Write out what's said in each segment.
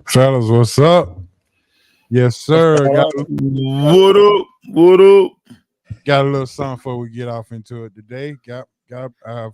Fellas, what's up? Yes, What's sir. going Got, on? What up? What up? got a little something before we get off into it today. Got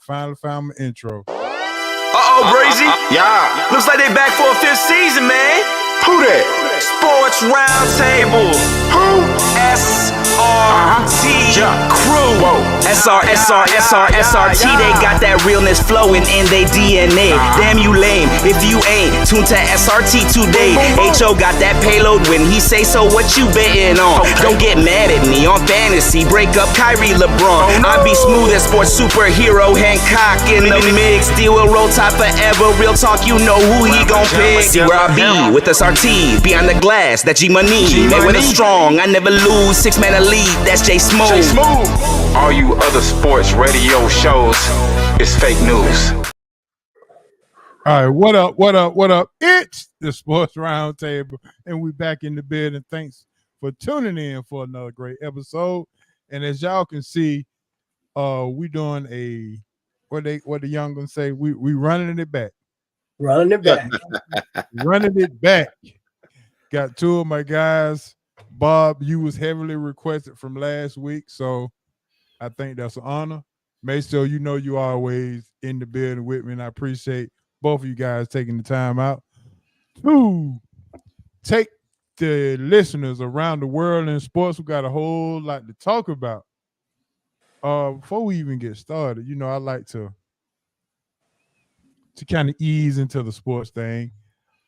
finally found my intro. Uh-oh, Brazy. Yeah. Looks like they back for a fifth season, man. Who that? Sports Roundtable. Who? SRT Crew. Whoa. SRT. They got that realness flowing in they DNA. Damn you lame if you ain't tuned to SRT today. HO got that payload when he say so. What you betting on? Don't get mad at me on fantasy. Break up Kyrie LeBron. I be smooth as sports superhero Hancock in the mix. Deal will roll tide forever. Real talk, you know who he gon' pick. See where I be with SRT. Behind the glass, that G-Money. Made with a strong, I never lose. 6-man elite, that's J Smooth. All you other sports radio shows is fake news. All right, what up? What up? What up? It's the Sports Roundtable, and we back in the bed. And thanks for tuning in for another great episode. And as y'all can see, we doing a what the young gonna say. We running it back, Running it back. running it back. Got two of my guys. Bob, you was heavily requested from last week, so I think that's an honor. Make sure you know you always in the building with me, and I appreciate both of you guys taking the time out to take the listeners around the world in sports. We got a whole lot to talk about. Before we even get started, I like to kind of ease into the sports thing.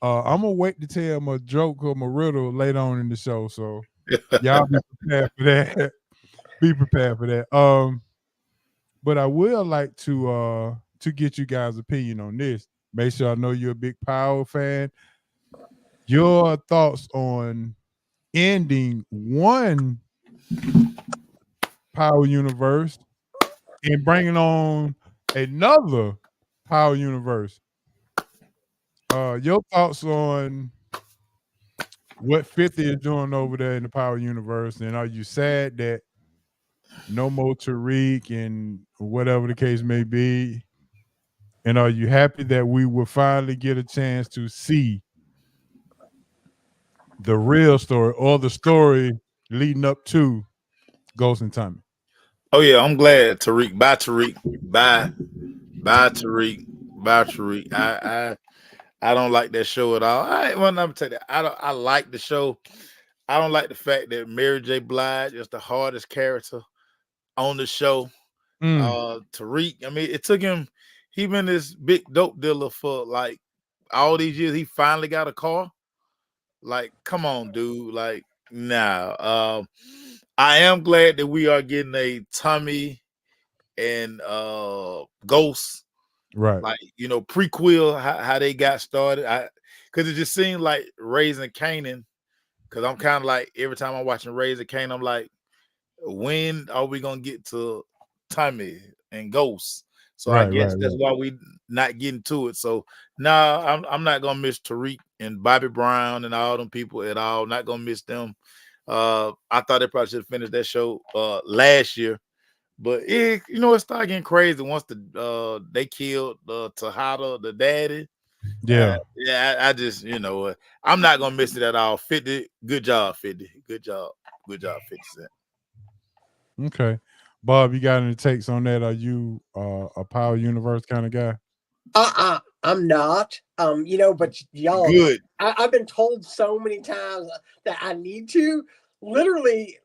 I'm gonna wait to tell my joke or my riddle later on in the show, so y'all be prepared for that. Be prepared for that. But I will like to get you guys' opinion on this. Make sure I know you're a big Power fan. Your thoughts on ending one Power Universe and bringing on another Power Universe. Your thoughts on what 50 is doing over there in the Power Universe, and are you sad that no more Tariq and whatever the case may be? And are you happy that we will finally get a chance to see the real story or the story leading up to Ghost and Tommy? Oh yeah, I'm glad Tariq. Bye Tariq. Bye Tariq. Bye Tariq. I don't like that show at all. I'm gonna tell you that. I like the show. I don't like the fact that Mary J. Blige is the hardest character on the show. Tariq, I mean, it took him. He been this big dope dealer for like all these years. He finally got a car. Like, come on, dude. Like, nah. I am glad that we are getting a Tommy and Ghost, right? Like, prequel how they got started. Because it just seemed like Raising Kanan. Because I'm kind of like every time I'm watching Raising Kanan, I'm like, when are we gonna get to Tommy and Ghost? So I guess that's why we not getting to it. So I'm not gonna miss Tariq and Bobby Brown and all them people at all. Not gonna miss them. I thought they probably should have finished that show last year, but it started getting crazy once they killed Tejada, the daddy. Yeah, I just I'm not gonna miss it at all. 50, good job, 50, good job, 50 Cent. Okay. Bob, you got any takes on that? Are you a Power Universe kind of guy? I'm not. But y'all, good. I've been told so many times that I need to. Literally,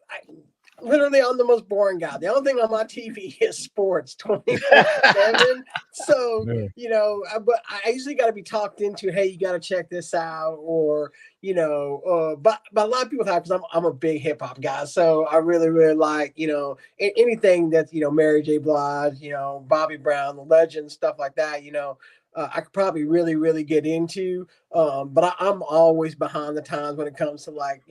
I'm the most boring guy. The only thing on my TV is sports 24/7. So, but I usually got to be talked into, hey, you got to check this out, or, but a lot of people have, because I'm a big hip hop guy. So I really, really like, anything that's, Mary J. Blige, Bobby Brown, the legend, stuff like that, I could probably really, really get into, but I'm always behind the times when it comes to like,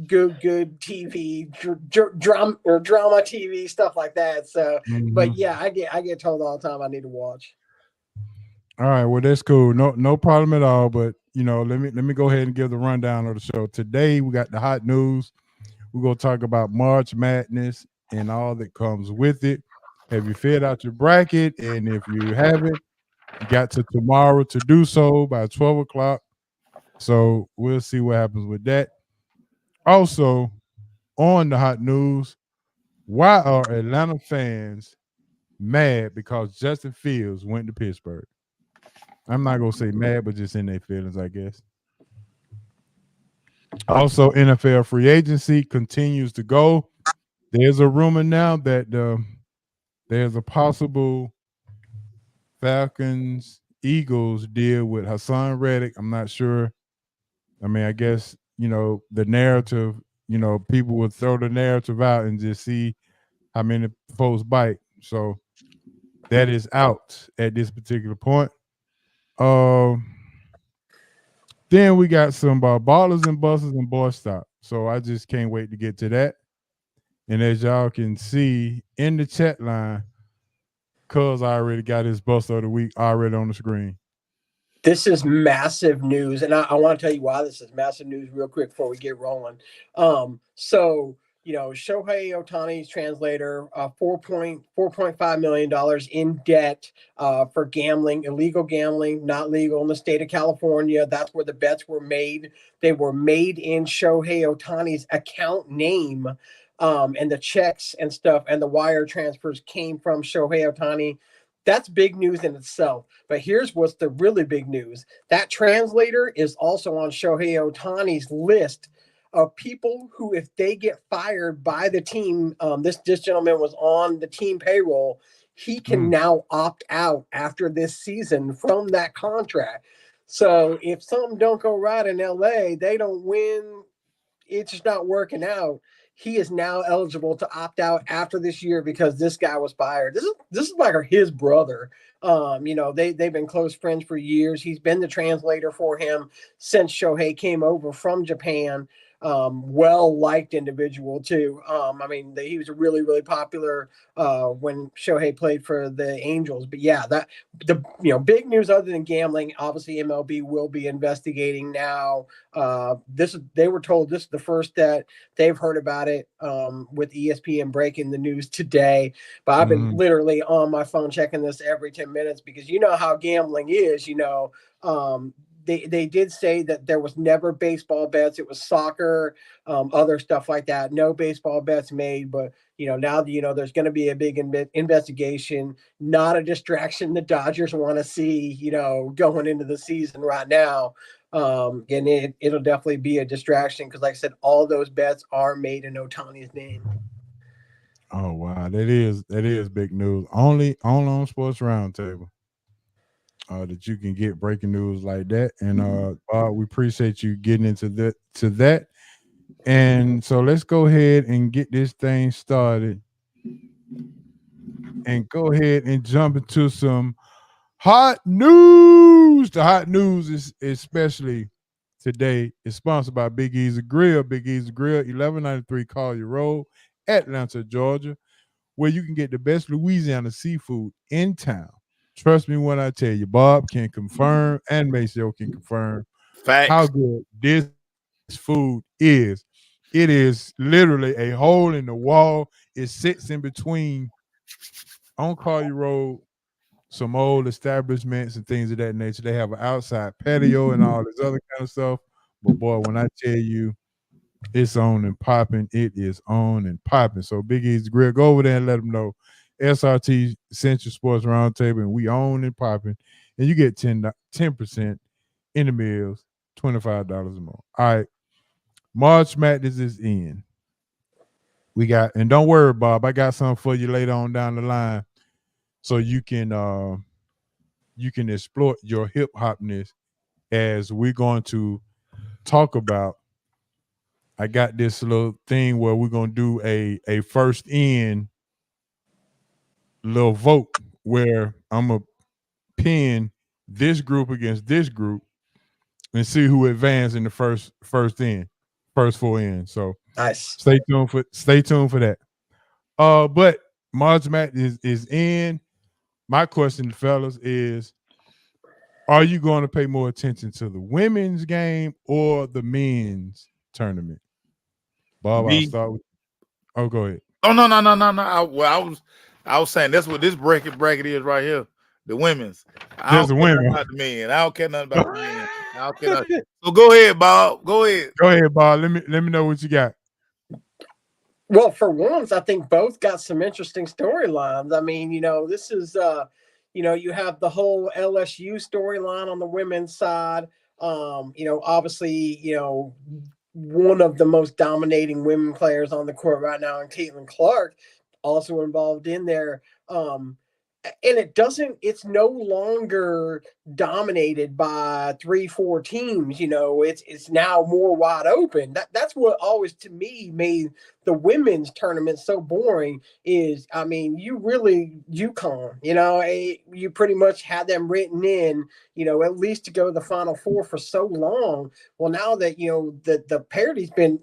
good TV, drama TV, stuff like that. So, but yeah, I get told all the time I need to watch. All right, well that's cool. No problem at all. But let me go ahead and give the rundown of the show. Today we got the hot news. We're gonna talk about March Madness and all that comes with it. Have you filled out your bracket? And if you haven't, you got to tomorrow to do so by 12 o'clock. So we'll see what happens with that. Also, on the hot news, why are Atlanta fans mad because Justin Fields went to Pittsburgh? I'm not gonna say mad, but just in their feelings, I guess. Also, NFL free agency continues to go. There's a rumor now that there's a possible Falcons Eagles deal with Hassan Reddick. I'm not sure. I mean, I guess, the narrative, people would throw the narrative out and just see how many folks bite. So that is out at this particular point. Then we got some ballers and buses and boy stop. So I just can't wait to get to that. And as y'all can see in the chat line, Cuz I already got his bust of the week already on the screen. This is massive news, and I want to tell you why this is massive news real quick before we get rolling. So Shohei Ohtani's translator, $4.5 million in debt for gambling, illegal gambling, not legal in the state of California. That's where the bets were made. They were made in Shohei Ohtani's account name, and the checks and stuff and the wire transfers came from Shohei Ohtani. That's big news in itself. But here's what's the really big news. That translator is also on Shohei Ohtani's list of people who, if they get fired by the team, this gentleman was on the team payroll, he can now opt out after this season from that contract. So if something don't go right in LA, they don't win, it's just not working out. He is now eligible to opt out after this year because this guy was fired. This is like his brother. They've been close friends for years. He's been the translator for him since Shohei came over from Japan. Well-liked individual too. He was really, really popular when Shohei played for the Angels. But yeah, big news other than gambling. Obviously, MLB will be investigating now. They were told this is the first that they've heard about it with ESPN breaking the news today. But I've been literally on my phone checking this every 10 minutes because you know how gambling is. They did say that there was never baseball bets. It was soccer, other stuff like that. No baseball bets made. But, now there's going to be a big investigation, not a distraction the Dodgers want to see, going into the season right now. And it'll definitely be a distraction because, like I said, all those bets are made in Ohtani's name. Oh, wow. That is big news. Only on Sports Roundtable. That you can get breaking news like that. And we appreciate you getting into that. And so let's go ahead and get this thing started and go ahead and jump into some hot news. The hot news is especially today is sponsored by Big Easy Grill. Big Easy Grill, 1193 Collier Road, Atlanta, Georgia, where you can get the best Louisiana seafood in town. Trust me when I tell you, Bob can confirm and Maceo can confirm how good this food is. It is literally a hole in the wall. It sits in between on Collier Road, some old establishments and things of that nature. They have an outside patio and all this other kind of stuff. But boy, when I tell you it's on and popping, it is on and popping. So Big Easy Grill, go over there and let them know. SRT Central Sports Roundtable, and we own and popping, and you get 10% in the meals, $25 or more. All right, March Madness is in. And don't worry, Bob, I got something for you later on down the line, so you can exploit your hip hopness as we're going to talk about. I got this little thing where we're gonna do a first in little vote where I'm gonna pin this group against this group and see who advances in the first four in. So nice. Stay tuned for that. But March Madness is in. My question, fellas, is: are you going to pay more attention to the women's game or the men's tournament? Bob, I'll start with. Oh, go ahead. Oh no. I was saying that's what this bracket is right here. The women's. There's the women. About the men. I don't care nothing about the men. Okay, so go ahead, Bob. Go ahead. Go ahead, Bob. Let me know what you got. Well, for once, I think both got some interesting storylines. I mean, this is, you have the whole LSU storyline on the women's side. Obviously, one of the most dominating women players on the court right now, and Caitlin Clark, also involved in there. And it's no longer dominated by 3-4 teams. It's now more wide open. That's what always to me made the women's tournament so boring. Is, I mean, UConn, you pretty much had them written in, at least to go to the Final Four for so long. Well, now that the parity's been,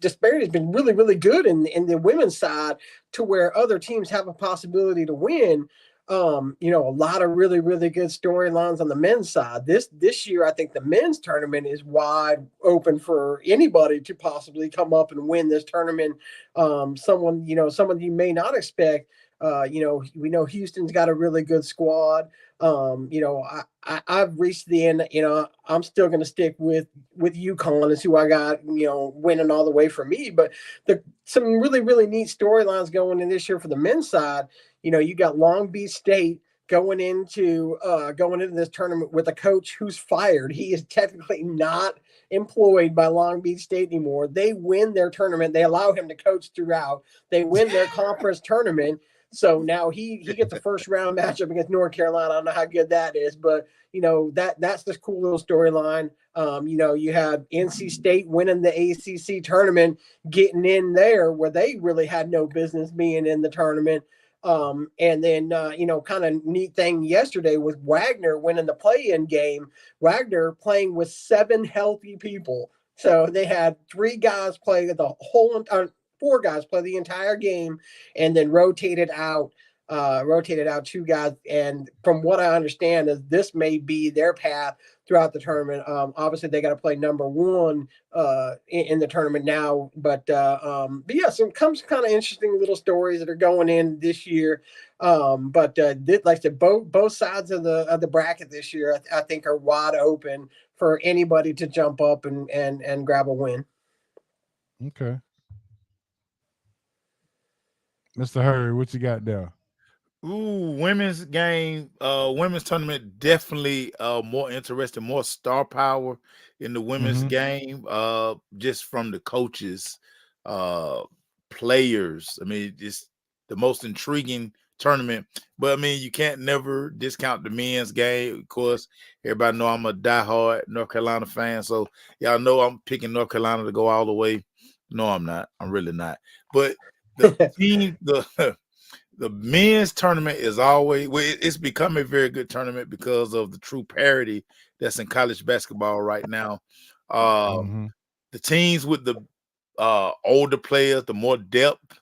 disparity's been really, really good in the women's side, to where other teams have a possibility to win. A lot of really, really good storylines on the men's side. This year, I think the men's tournament is wide open for anybody to possibly come up and win this tournament. Someone you may not expect. We know Houston's got a really good squad. I've reached the end. I'm still going to stick with UConn as who I got, winning all the way for me. But some really, really neat storylines going in this year for the men's side. You got Long Beach State going into this tournament with a coach who's fired. He is technically not employed by Long Beach State anymore. They win their tournament. They allow him to coach throughout. They win their conference tournament. So now he gets a first round matchup against North Carolina. I don't know how good that is, but that's this cool little storyline. You have NC State winning the ACC tournament, getting in there where they really had no business being in the tournament. And then, kind of neat thing yesterday was Wagner winning the play-in game. Wagner playing with 7 healthy people. So they had 3 guys play the whole, 4 guys play the entire game, and then rotated out 2 guys. And from what I understand, is this may be their path throughout the tournament. Obviously they got to play number 1 in the tournament now, but yeah, some kind of interesting little stories that are going in this year. Like I said, both sides of the bracket this year, I think, are wide open for anybody to jump up and grab a win. Okay. Mr. Hurry, what you got there? Ooh, women's game, women's tournament, definitely more interesting, more star power in the women's game, just from the coaches, players. I mean, it's the most intriguing tournament. But I mean, you can't never discount the men's game. Of course, everybody know I'm a diehard North Carolina fan, so y'all know I'm picking North Carolina to go all the way. No, I'm not. I'm really not. But the team, the men's tournament is always, it's become a very good tournament because of the true parity that's in college basketball right now. The teams with the older players, the more depth,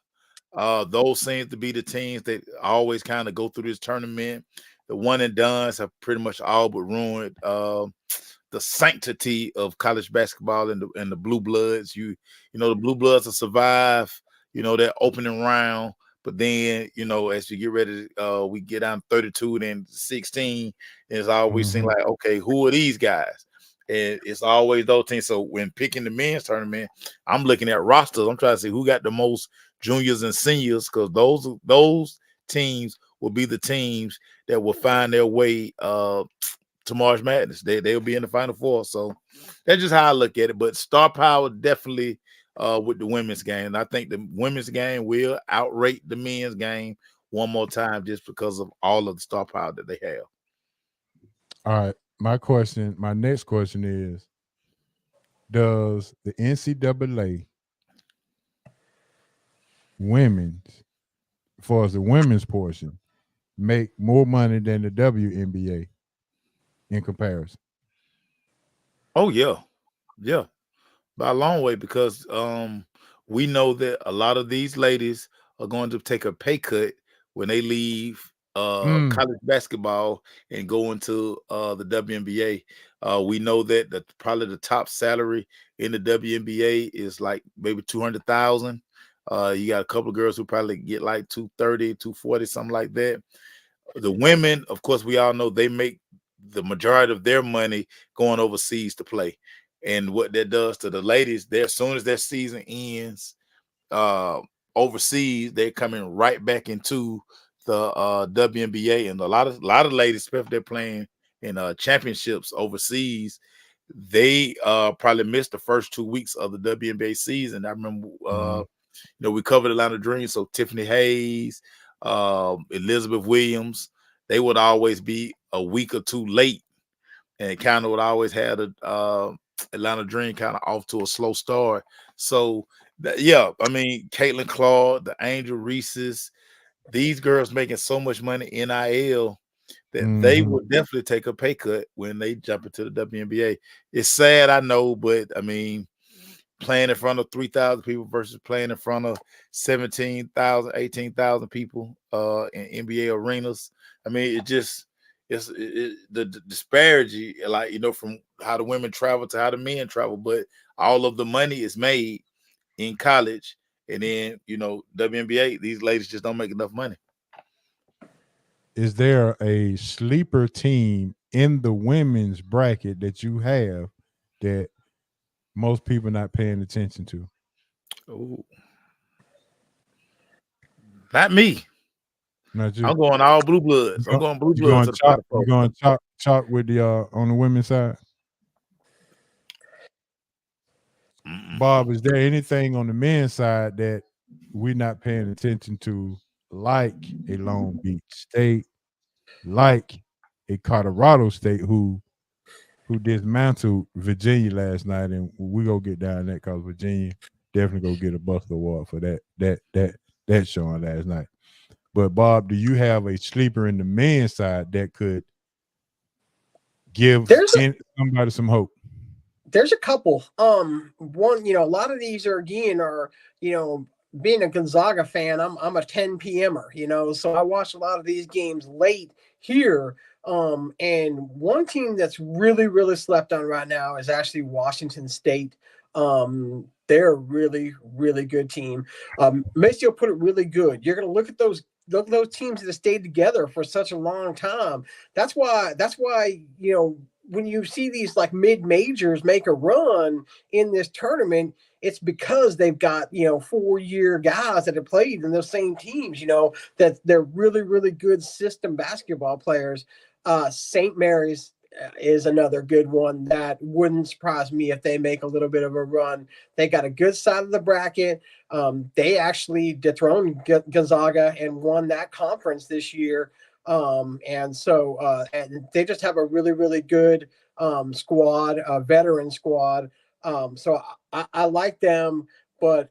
those seem to be the teams that always kind of go through this tournament. The one and dones have pretty much all but ruined the sanctity of college basketball and the blue bloods. The blue bloods will survive, that opening round. But then, as you get ready, we get down 32 and then 16, it's always seems like, okay, who are these guys? And it's always those teams. So when picking the men's tournament, I'm looking at rosters. I'm trying to see who got the most juniors and seniors, because those teams will be the teams that will find their way to March Madness. They'll be in the Final Four. So that's just how I look at it. But star power definitely with the women's game. And I think the women's game will outrate the men's game one more time just because of all of the star power that they have. All right. My next question is, does the NCAA women's, as far as the women's portion, make more money than the WNBA in comparison? Oh, yeah. Yeah. By a long way, because we know that a lot of these ladies are going to take a pay cut when they leave college basketball and go into the WNBA. We know that probably the top salary in the WNBA is like maybe $200,000. You got a couple of girls who probably get like $230,000, $240,000, something like that. The women, of course, we all know they make the majority of their money going overseas to play. And what that does to the ladies, as soon as their season ends overseas, they're coming right back into the WNBA. And a lot of ladies, especially they're playing in championships overseas, they probably missed the first 2 weeks of the WNBA season. I remember we covered Atlanta Dream, so Tiffany Hayes, Elizabeth Williams, they would always be a week or two late, and it kind of would always have the Atlanta Dream kind of off to a slow start. So I mean, Caitlin Clark, the Angel Reeses, these girls making so much money NIL that they would definitely take a pay cut when they jump into the WNBA. It's sad, I know, but I mean, playing in front of 3,000 people versus playing in front of 17,000, 18,000 people in NBA arenas. I mean, the disparity, like, from how the women travel to how the men travel, but all of the money is made in college, and then WNBA, these ladies just don't make enough money. Is there a sleeper team in the women's bracket that you have that most people not paying attention to? Oh, not me. Not you. I'm going all blue bloods. I'm going blue bloods. You're going chalk with the on the women's side. Bob, is there anything on the men's side that we're not paying attention to, like a Long Beach State, like a Colorado State who dismantled Virginia last night, and we go get down that because Virginia definitely go get a Buster Award for that showing last night. But Bob, do you have a sleeper in the men's side that could give somebody some hope? There's a couple. One, a lot of these are being a Gonzaga fan, I'm a 10 p.m.er, so I watch a lot of these games late here. And one team that's really, really slept on right now is actually Washington State. They're a really, really good team. Maceo put it really good. You're going to look at those teams that have stayed together for such a long time. That's why, when you see these like mid-majors make a run in this tournament, it's because they've got, 4-year guys that have played in those same teams, that they're really, really good system basketball players. St. Mary's is another good one that wouldn't surprise me if they make a little bit of a run. They got a good side of the bracket. They actually dethroned Gonzaga and won that conference this year. And they just have a really, really good squad, a veteran squad. So I like them, but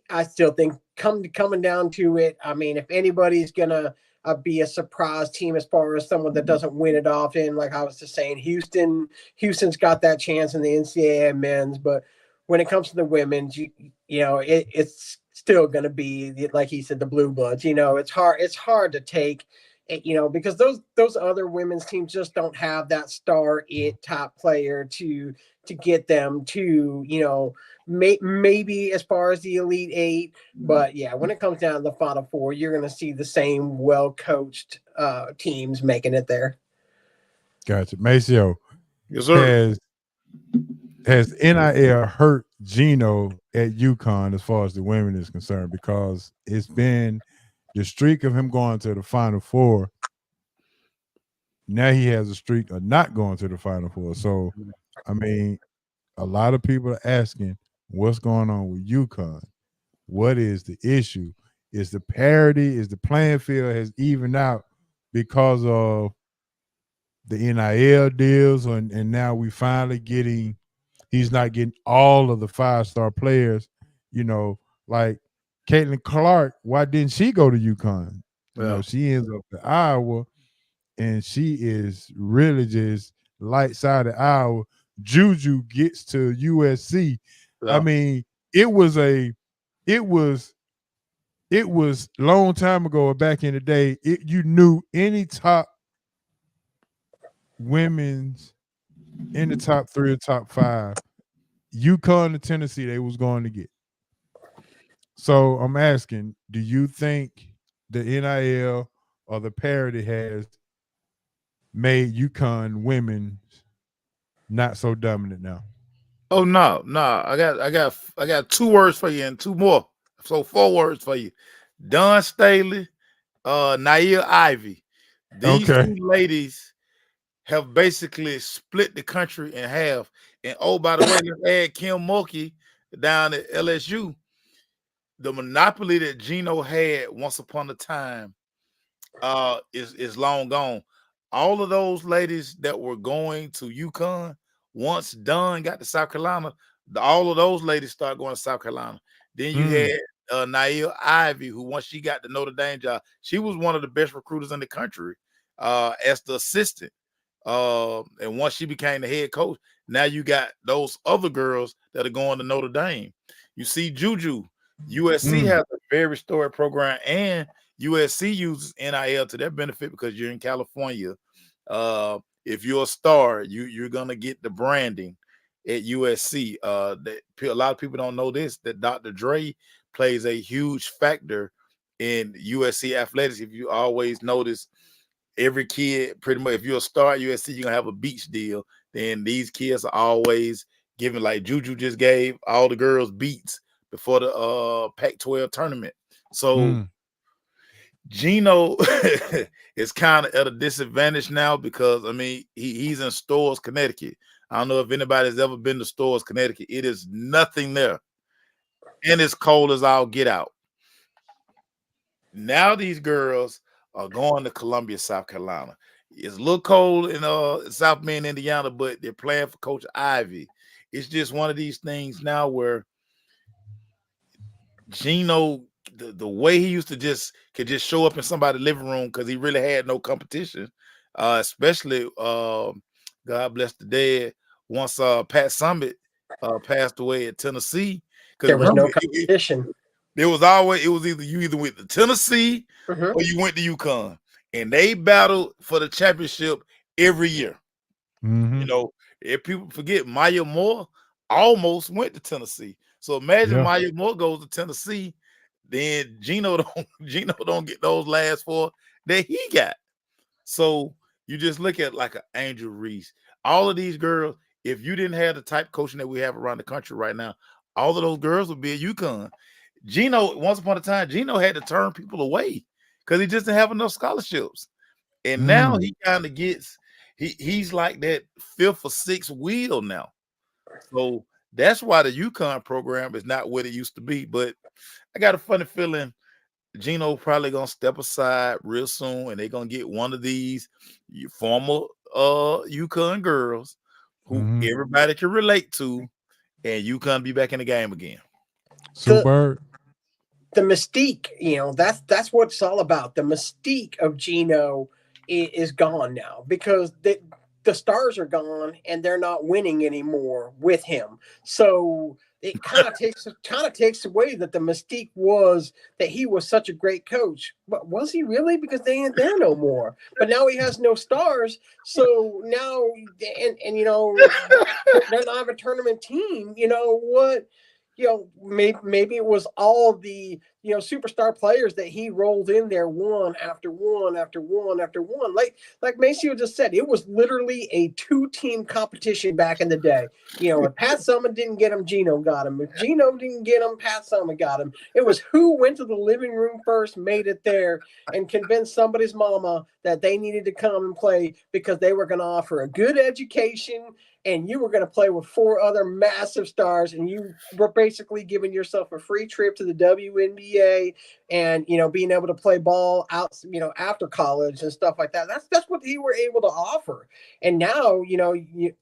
I still think coming down to it, I mean, if anybody's gonna be a surprise team as far as someone that doesn't win it often, like I was just saying, Houston's got that chance in the NCAA men's, but when it comes to the women's, it's still going to be, like he said, the blue bloods. It's hard to take it, because those other women's teams just don't have that star top player to get them to, maybe as far as the Elite Eight. But yeah, when it comes down to the Final Four, you're going to see the same well-coached teams making it there. Gotcha. Maceo, yes, sir. Has NIL hurt Gino at UConn as far as the women is concerned? Because it's been the streak of him going to the Final Four. Now he has a streak of not going to the Final Four. So, I mean, a lot of people are asking, what's going on with UConn? What is the issue? Is the parity, is the playing field has evened out because of the NIL deals? And now we finally he's not getting all of the 5-star players, like Caitlin Clark. Why didn't she go to UConn? She ends up at Iowa, and she is really just light side of Iowa. Juju gets to USC. Yeah. I mean, it was long time ago, back in the day, you knew any top women's in the top 3 or top 5, UConn and Tennessee, they was going to get. So I'm asking, do you think the NIL or the parity has made UConn women not so dominant now? Oh no. I got 2 words for you and 2 more. So 4 words for you. Dawn Staley, Naia Ivy. These Okay. 2 ladies have basically split the country in half. And oh, by the way, let's add Kim Mulkey down at LSU. The monopoly that Gino had once upon a time is long gone. All of those ladies that were going to UConn, once Dunn got to South Carolina, all of those ladies started going to South Carolina. Then you had Naia Ivy, who once she got the Notre Dame job, she was one of the best recruiters in the country as the assistant. And once she became the head coach, now you got those other girls that are going to Notre Dame. You see Juju. USC has a very storied program, and USC uses NIL to their benefit because you're in California. If you're a star, you're gonna get the branding at USC. That a lot of people don't know this, that Dr. Dre plays a huge factor in USC athletics. If you always notice, every kid, pretty much, if you're a star at USC, you're gonna have a beach deal. Then these kids are always giving, like Juju just gave all the girls beats before the Pac-12 tournament. So Gino is kind of at a disadvantage now because, I mean, he's in Storrs, Connecticut. I don't know if anybody's ever been to Storrs, Connecticut. It is nothing there. And it's cold as all get out. Now these girls are going to Columbia, South Carolina. It's a little cold in South Bend, Indiana, but they're playing for Coach Ivy. It's just one of these things now where Gino, the way he used to could just show up in somebody's living room because he really had no competition, especially God bless the dead. Once Pat Summitt passed away at Tennessee, there was no competition. It was either you went to Tennessee or you went to UConn, and they battled for the championship every year. You know, if people forget, Maya Moore almost went to Tennessee. So imagine Maya Moore goes to Tennessee, then Gino don't get those last 4 that he got. So you just look at like an Angel Reese. All of these girls, if you didn't have the type of coaching that we have around the country right now, all of those girls would be at UConn. Gino, once upon a time, Gino had to turn people away because he just didn't have enough scholarships. And now he kind of gets, he's like that 5th or 6th wheel now. So that's why the UConn program is not what it used to be. But I got a funny feeling Gino probably gonna step aside real soon, and they're gonna get one of these former UConn girls who everybody can relate to, and UConn be back in the game again. Super. The mystique, you know, that's what it's all about. The mystique of Gino is gone now because the stars are gone and they're not winning anymore with him. So it kind of takes away that the mystique was that he was such a great coach. But was he really? Because they ain't there no more. But now he has no stars. So now and you know they're not a tournament team. You know what? You know, maybe it was all the, you know, superstar players that he rolled in there one after one after one after one. Like Maceo just said, it was literally a 2-team competition back in the day. You know, if Pat Summitt didn't get him, Gino got him. If Gino didn't get him, Pat Summitt got him. It was who went to the living room first, made it there, and convinced somebody's mama that they needed to come and play because they were going to offer a good education and you were going to play with 4 other massive stars, and you were basically giving yourself a free trip to the WNBA and, you know, being able to play ball out, you know, after college and stuff like that. That's what he were able to offer. And now, you know,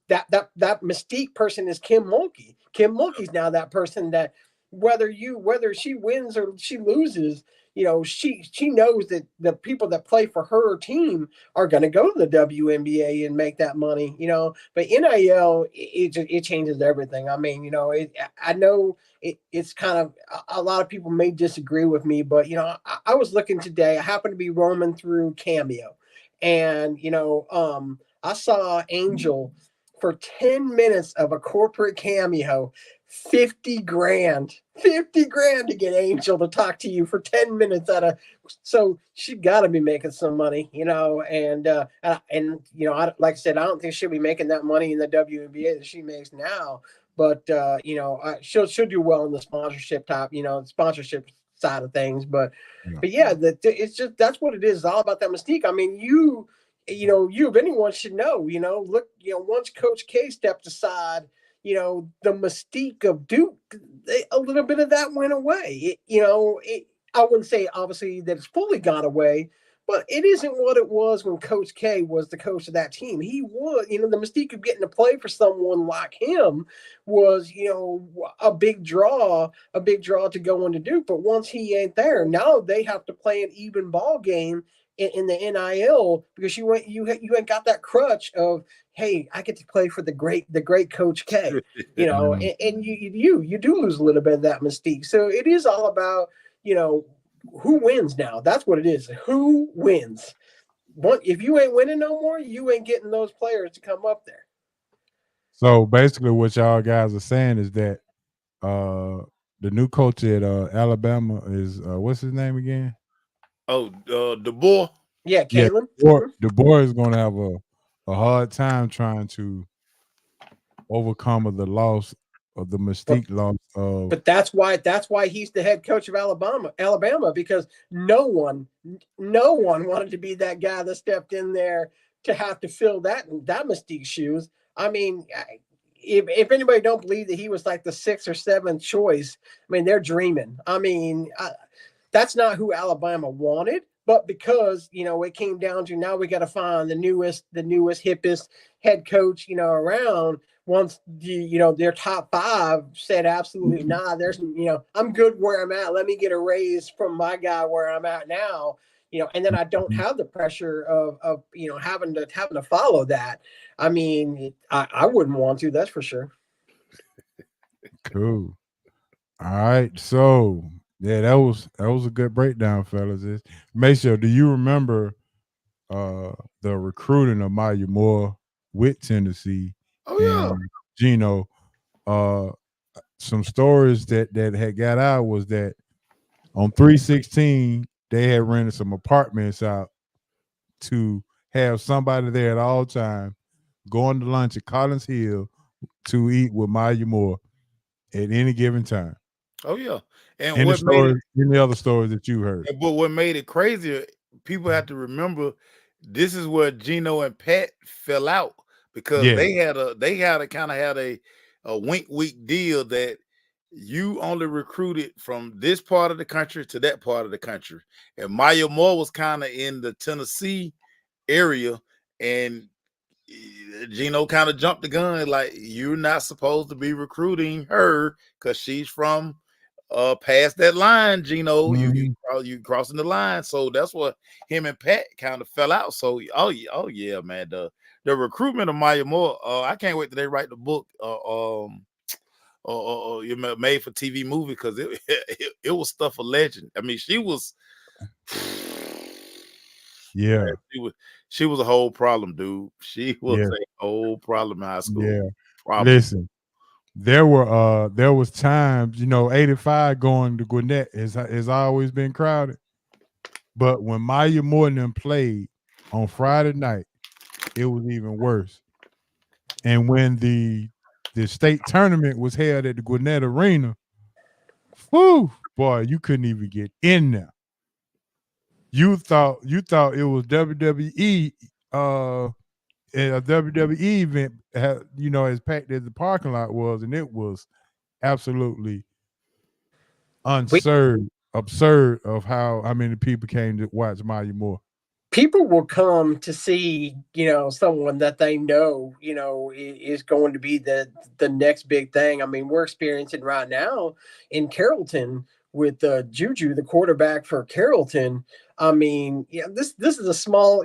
that mystique person is Kim Mulkey. Kim Mulkey's now that person that whether she wins or she loses, you know, she knows that the people that play for her team are going to go to the WNBA and make that money, you know. But NIL, it changes everything. I mean, you know, I know it's kind of, a lot of people may disagree with me, but, you know, I was looking today. I happened to be roaming through Cameo, and, you know, I saw Angel for 10 minutes of a corporate cameo, 50 grand. 50 grand to get Angel to talk to you for 10 minutes so she got to be making some money, and like I said, I don't think she'll be making that money in the WNBA that she makes now, but she'll do well in the sponsorship sponsorship side of things, but yeah, it's just, that's what it is. It's all about that mystique. I mean, you if anyone should know, look, once Coach K stepped aside, the mystique of Duke, a little bit of that went away. I wouldn't say obviously that it's fully gone away, but it isn't what it was when Coach K was the coach of that team. He was, the mystique of getting to play for someone like him was, a big draw to go into Duke. But once he ain't there, now they have to play an even ball game in the NIL, because you ain't got that crutch of, hey, I get to play for the great Coach K, and you do lose a little bit of that mystique. So it is all about, who wins now. That's what it is. Who wins? If you ain't winning no more, you ain't getting those players to come up there. So basically what y'all guys are saying is that the new coach at Alabama is what's his name again? DeBoer. Yeah, Kalen. DeBoer is going to have a hard time trying to overcome the loss of the mystique loss of. But that's why he's the head coach of Alabama, because no one wanted to be that guy that stepped in there to have to fill that mystique shoes. I mean, if anybody don't believe that he was like the 6th or 7th choice, I mean, they're dreaming. I mean, that's not who Alabama wanted, but because, it came down to, now we got to find the newest, hippest head coach, around. Once their top 5 said absolutely nah, I'm good where I'm at. Let me get a raise from my guy where I'm at now, and then I don't have the pressure of having to follow that. I mean, I wouldn't want to, that's for sure. Cool. All right. So yeah, that was a good breakdown, fellas. Maceo, do you remember the recruiting of Maya Moore with Tennessee? Oh yeah. And Gino, some stories that had got out was that on 3/16 they had rented some apartments out to have somebody there at all time going to lunch at Collins Hill to eat with Maya Moore at any given time. Oh yeah. And any other stories that you heard? But what made it crazier, people have to remember, this is where Gino and Pat fell out, because they had a wink deal that you only recruited from this part of the country to that part of the country. And Maya Moore was kind of in the Tennessee area, and Gino kind of jumped the gun, like, you're not supposed to be recruiting her because she's from past that line, Gino. Mm-hmm. You crossing the line. So that's what him and Pat kind of fell out. So oh yeah, man. The recruitment of Maya Moore, I can't wait till they write the book made for TV movie, because it was stuff of legend. I mean, she was she was a whole problem, dude. She was a whole problem in high school. Yeah. Problem. Listen, there was times, 85 going to Gwinnett has always been crowded. But when Maya Moore and them played on Friday night, it was even worse. And when the state tournament was held at the Gwinnett Arena, whew, boy, you couldn't even get in there. You thought it was WWE, a WWE event, as packed as the parking lot was, and it was absolutely absurd of how many people came to watch Maya Moore. People will come to see, someone that they know, is going to be the next big thing. I mean, we're experiencing right now in Carrollton with Juju, the quarterback for Carrollton. I mean, this is a small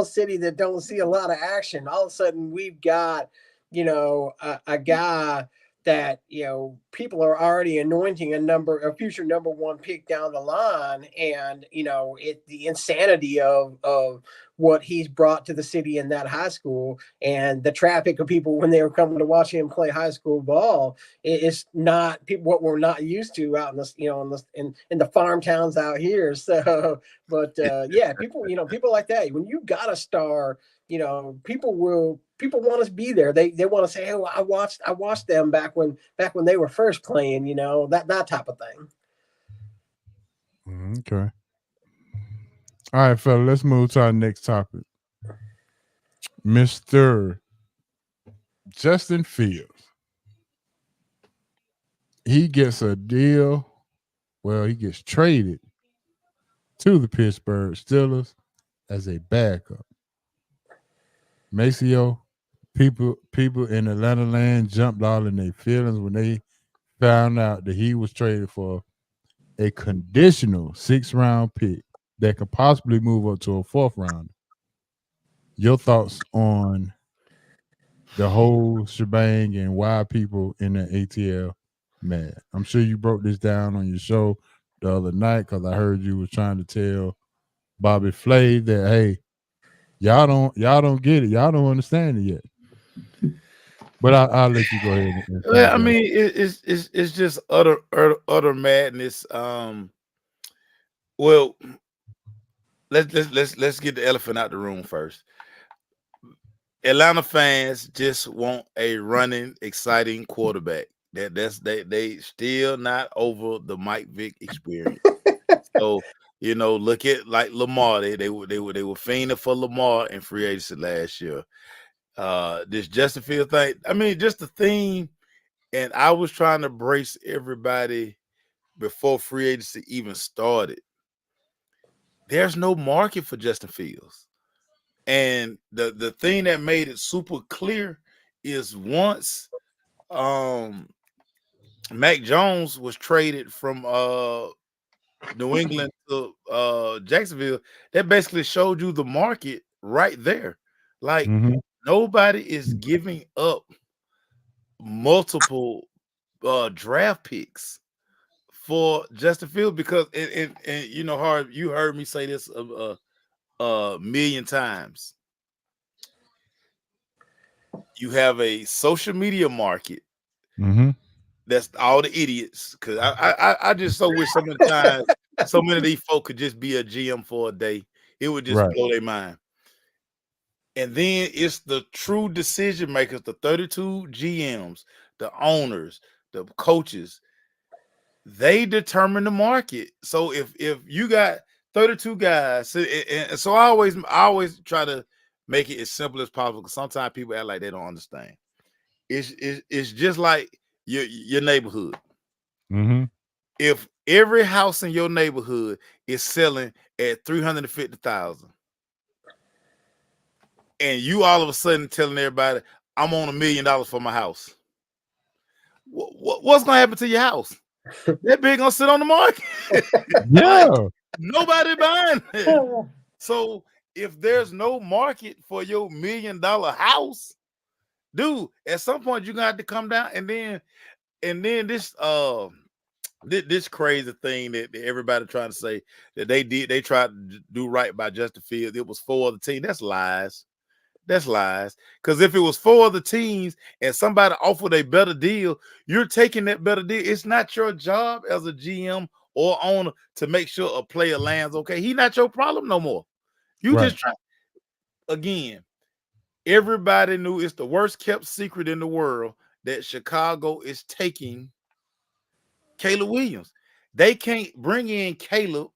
city that don't see a lot of action. All of a sudden, we've got, a guy that, people are already anointing a future number 1 pick down the line. And, the insanity of what he's brought to the city in that high school, and the traffic of people when they were coming to watch him play high school ball is not people what we're not used to out in this, in the farm towns out here. So, but yeah, people like that. When you got a star, people want to be there. They want to say, "Oh, I watched them back when they were first playing." That type of thing. Okay. All right, fella. Let's move to our next topic. Mr. Justin Fields. He gets a deal. Well, he gets traded to the Pittsburgh Steelers as a backup. Maceo, people in Atlanta land jumped all in their feelings when they found out that he was traded for a conditional 6th-round pick that could possibly move up to a 4th round. Your thoughts on the whole shebang and why people in the ATL mad? I'm sure you broke this down on your show the other night because I heard you was trying to tell Bobby Flay that, hey, y'all don't get it, y'all don't understand it yet. But I'll let you go ahead. Well, I mean, it's just utter madness. Well, let's get the elephant out the room first. Atlanta fans just want a running, exciting quarterback. They still not over the Mike Vick experience. So look at like Lamar. They were fiending for Lamar in free agency last year. This Justin Fields thing. I mean, just the theme. And I was trying to brace everybody before free agency even started. There's no market for Justin Fields. And the thing that made it super clear is once Mac Jones was traded from New England to Jacksonville, that basically showed you the market right there. Like nobody is giving up multiple draft picks for Justin Fields because and Harv, you heard me say this a million times. You have a social media market. That's all the idiots. Because I just so wish so many times so many of these folk could just be a GM for a day. It would just blow their mind. And then it's the true decision makers, the 32 GMs, the owners, the coaches. They determine the market. So if you got 32 guys, and so I always try to make it as simple as possible because sometimes people act like they don't understand. It's just like your neighborhood. If every house in your neighborhood is selling at $350,000, and you all of a sudden telling everybody, I'm on $1 million for my house, what's gonna happen to your house? That big gonna sit on the market. Yeah. Nobody buying it. So if there's no market for your $1 million house, dude, at some point you're gonna have to come down. And then this crazy thing that everybody trying to say that they tried to do right by Justin Fields. It was 4 other teams. That's lies. That's lies. Because if it was 4 other teams and somebody offered a better deal, you're taking that better deal. It's not your job as a GM or owner to make sure a player lands okay. He's not your problem no more. You just try. Again, everybody knew it's the worst kept secret in the world that Chicago is taking Caleb Williams. They can't bring in Caleb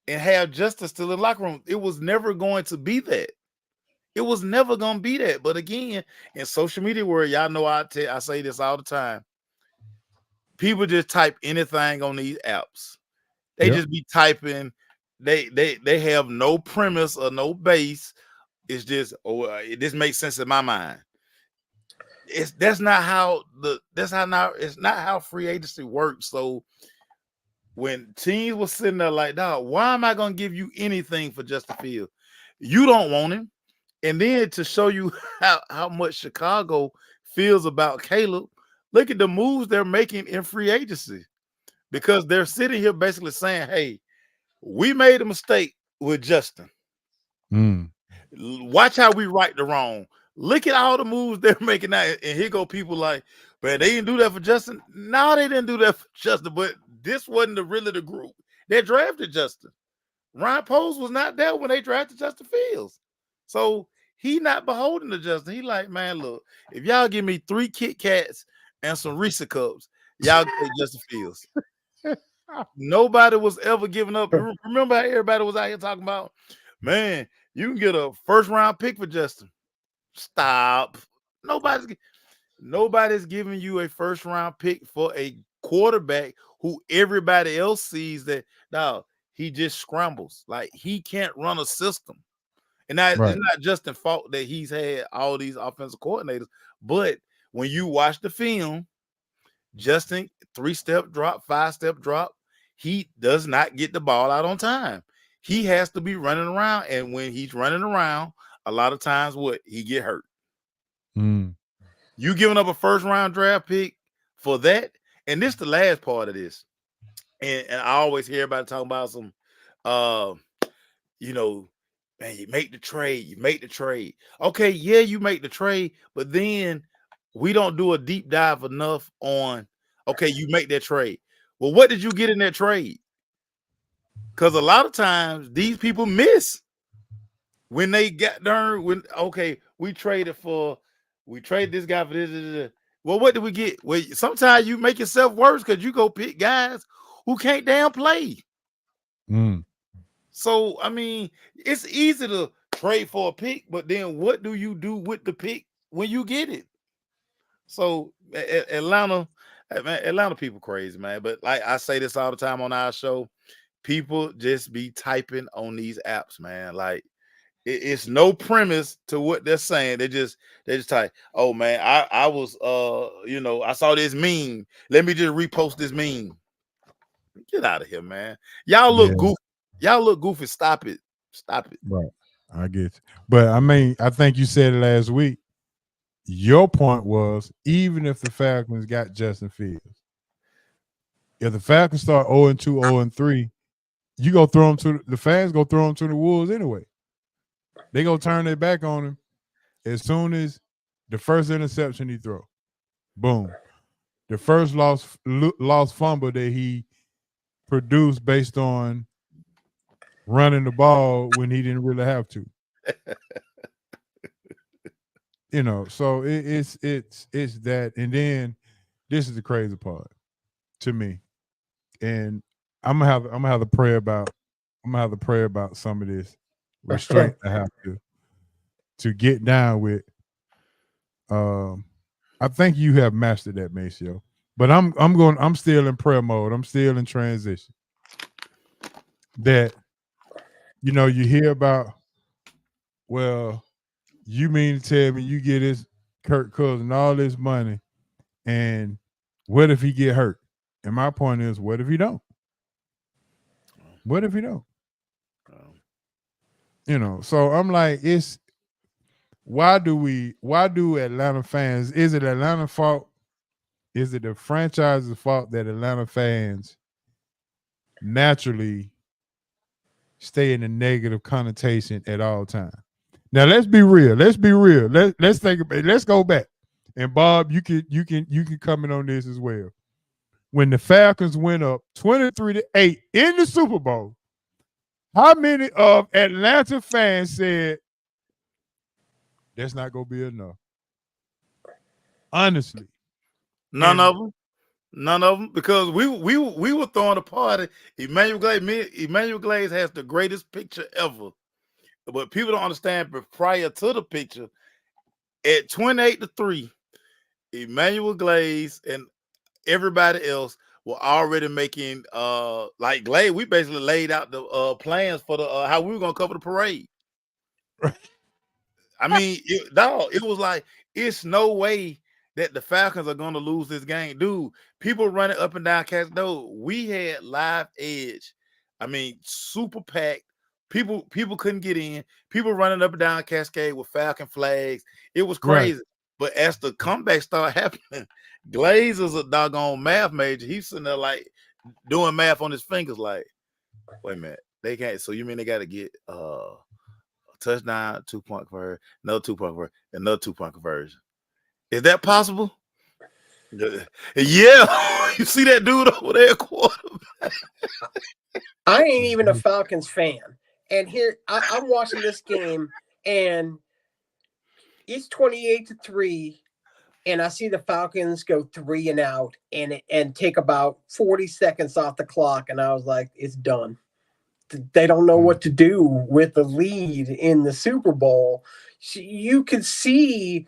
and have Justin still in the locker room. It was never going to be that. It was never going to be that. But again, in social media world, y'all know I say this all the time. People just type anything on these apps. They just be typing. They have no premise or no base. It's just this makes sense in my mind. It's not how free agency works. So when teams were sitting there like, dog, why am I going to give you anything for Justin Fields? You don't want him. And then to show you how much Chicago feels about Caleb, look at the moves they're making in free agency. Because they're sitting here basically saying, hey, we made a mistake with Justin. Watch how we right the wrong. Look at all the moves they're making now. And here go people like, but they didn't do that for Justin. No, they didn't do that for Justin. But this wasn't really the group that drafted Justin. Ryan Poles was not there when they drafted Justin Fields. So he not beholden to Justin. He like, man, look, if y'all give me 3 Kit Kats and some Reese Cups, y'all take Justin Fields. Nobody was ever giving up. Remember how everybody was out here talking about, man, you can get a first-round pick for Justin. Stop. Nobody's giving you a first-round pick for a quarterback who everybody else sees that now he just scrambles. Like he can't run a system. And that it's not Justin's fault that he's had all these offensive coordinators. But when you watch the film, Justin 3-step drop, 5-step drop, he does not get the ball out on time. He has to be running around. And when he's running around, a lot of times he get hurt. You giving up a first-round draft pick for that? And this is the last part of this. And I always hear everybody talking about some, man, you make the trade. Okay, yeah, you make the trade, but then we don't do a deep dive enough on, okay, you make that trade. Well, what did you get in that trade? Because a lot of times these people miss when they got there. We traded this guy for this. Well, what did we get? Well, sometimes you make yourself worse because you go pick guys who can't damn play. So, I mean, it's easy to trade for a pick, but then what do you do with the pick when you get it? So, Atlanta people crazy, man. But like I say this all the time on our show, people just be typing on these apps, man. Like it's no premise to what they're saying. They just type, oh man, I was I saw this meme. Let me just repost this meme. Get out of here, man. Y'all look goofy. Y'all look goofy. Stop it. Right. I get you. But I mean, I think you said it last week. Your point was, even if the Falcons got Justin Fields, if the Falcons start 0-2, 0-3, you go throw them to the fans, go throw them to the wolves anyway. They gonna turn their back on him as soon as the first interception he throw. Boom. The first lost fumble that he produced based on running the ball when he didn't really have to. So it's that. And then this is the crazy part to me. And I'm gonna have to pray about some of this restraint I have to get down with. I think you have mastered that, Maceo. But I'm still in prayer mode. I'm still in transition. That you hear about, well, you mean to tell me you get this Kirk Cousins all this money, and what if he get hurt? And my point is, what if he don't? What if he don't? So I'm like, why do Atlanta fans, is it Atlanta fault? Is it the franchise's fault that Atlanta fans naturally stay in a negative connotation at all times? Now let's be real. Let's think about it. Let's go back. And Bob, you can comment on this as well. When the Falcons went up 23-8 in the Super Bowl, how many of Atlanta fans said that's not gonna be enough? Honestly. None of them, because we were throwing a party. Emmanuel Glaze has the greatest picture ever. But people don't understand, but prior to the picture, at 28-3, Emmanuel Glaze and everybody else were already making like Glaze. We basically laid out the plans for the how we were gonna cover the parade. I mean, it was like, it's no way that the Falcons are gonna lose this game, dude. People running up and down Cascade. We had Live Edge. I mean, super packed. People couldn't get in. People running up and down Cascade with Falcon flags. It was crazy. Right. But as the comeback started happening, Glaze is a doggone math major. He's sitting there like doing math on his fingers. Like, wait a minute, they can't. So you mean they got to get touchdown, 2-point conversion, another 2-point conversion, another 2-point conversion. Is that possible? Yeah. You see that dude over there, quarterback? I ain't even a Falcons fan. And here I'm watching this game, and it's 28-3. And I see the Falcons go 3 and out and take about 40 seconds off the clock. And I was like, it's done. They don't know what to do with the lead in the Super Bowl. You could see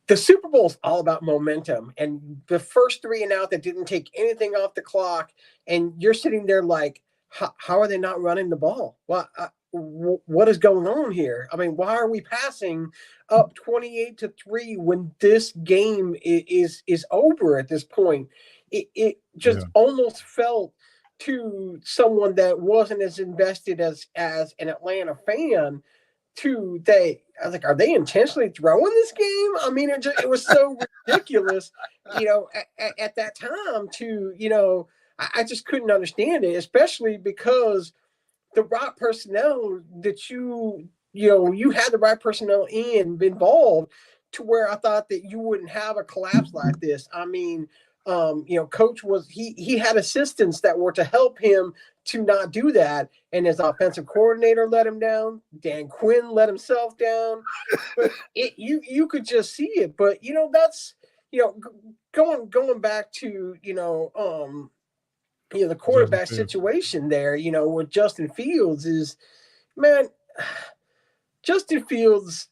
the Super Bowl is all about momentum. And the first 3 and out that didn't take anything off the clock, and you're sitting there like, how are they not running the ball? What is going on here? I mean, why are we passing up 28-3 when this game is over at this point? It just almost felt to someone that wasn't as invested as an Atlanta fan I was like, are they intentionally throwing this game? I mean, it was so ridiculous, at that time I just couldn't understand it, especially because the right personnel that you had the right personnel involved to where I thought that you wouldn't have a collapse like this. I mean, Coach he had assistants that were to help him to not do that, and his offensive coordinator let him down. Dan Quinn let himself down. But you could just see it. But that's going back to the quarterback situation there, with Justin Fields is, man, Justin Fields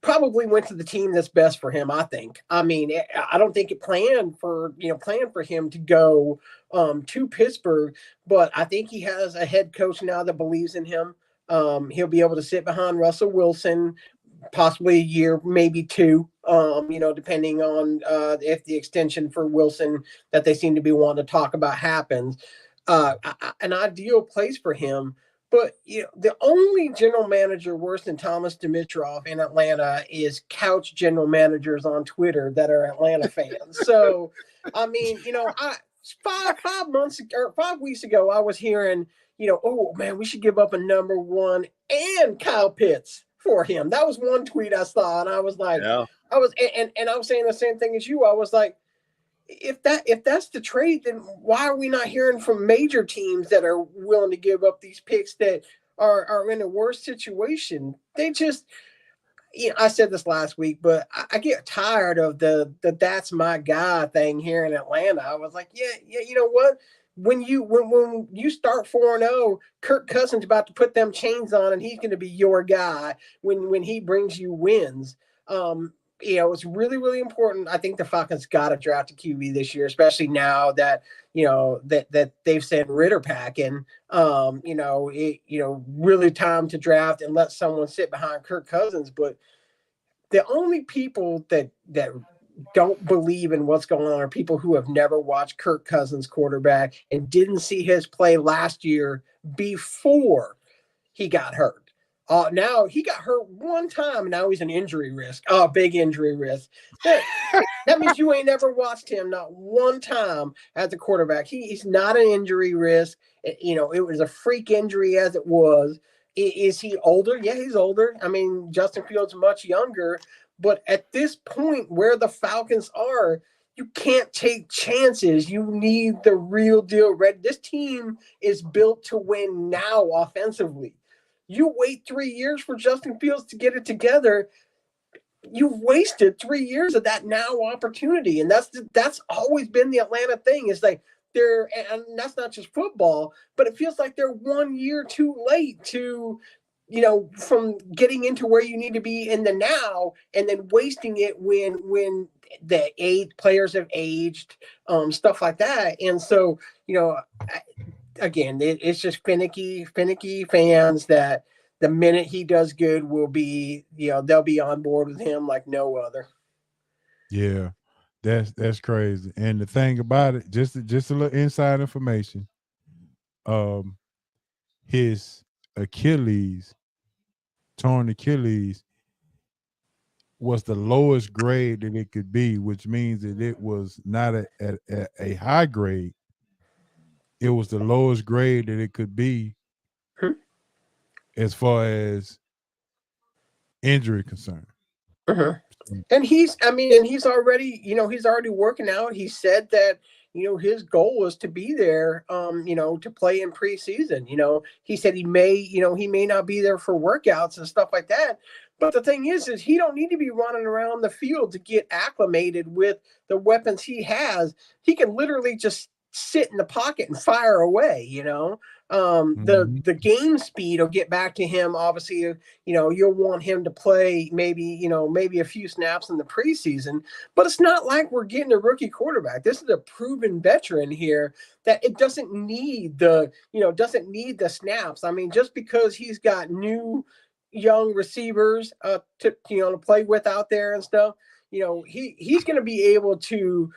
probably went to the team that's best for him, I think. I mean, I don't think it planned for him to go to Pittsburgh, but I think he has a head coach now that believes in him. He'll be able to sit behind Russell Wilson, possibly a year, maybe 2, depending on if the extension for Wilson that they seem to be wanting to talk about happens. An ideal place for him. But the only general manager worse than Thomas Dimitroff in Atlanta is couch general managers on Twitter that are Atlanta fans. So, I mean, 5 weeks ago, I was hearing, oh man, we should give up a number 1 and Kyle Pitts for him. That was one tweet I saw, and I was like, I was saying the same thing as you. I was like, if that's the trade, then why are we not hearing from major teams that are willing to give up these picks that are in a worse situation? They just, I said this last week, but I get tired of the that's my guy thing here in Atlanta. I was like, yeah, you know what? When you start 4-0, Kirk Cousins about to put them chains on, and he's going to be your guy when he brings you wins. It's really, really important. I think the Falcons got to draft a QB this year, especially now that that they've sent Ritter packing. Really time to draft and let someone sit behind Kirk Cousins. But the only people that don't believe in what's going on are people who have never watched Kirk Cousins quarterback and didn't see his play last year before he got hurt. Now he got hurt one time, and now he's an injury risk. Big injury risk. That means you ain't never watched him not one time as a quarterback. He's not an injury risk. It was a freak injury as it was. Is he older? Yeah, he's older. I mean, Justin Fields much younger. But at this point where the Falcons are, you can't take chances. You need the real deal. This team is built to win now offensively. You wait 3 years for Justin Fields to get it together, you've wasted 3 years of that now opportunity. And that's always been the Atlanta thing, is like and that's not just football, but it feels like they're 1 year too late to, from getting into where you need to be in the now, and then wasting it when the players have aged, stuff like that. And so, again, it's just finicky fans that the minute he does good will be, they'll be on board with him like no other. Yeah, that's crazy. And the thing about it, just a little inside information. His torn Achilles was the lowest grade that it could be, which means that it was not at a high grade. It was the lowest grade that it could be. as far as injury concern. Mhm. And he's already, he's already working out. He said that, his goal is to be there, to play in preseason. He said he may not be there for workouts and stuff like that. But the thing is he don't need to be running around the field to get acclimated with the weapons he has. He can literally just sit in the pocket and fire away. The game speed will get back to him. Obviously, you'll want him to play maybe a few snaps in the preseason, but it's not like we're getting a rookie quarterback. This is a proven veteran here that it doesn't need the snaps. I mean, just because he's got new young receivers to play with out there and stuff, he's going to be able to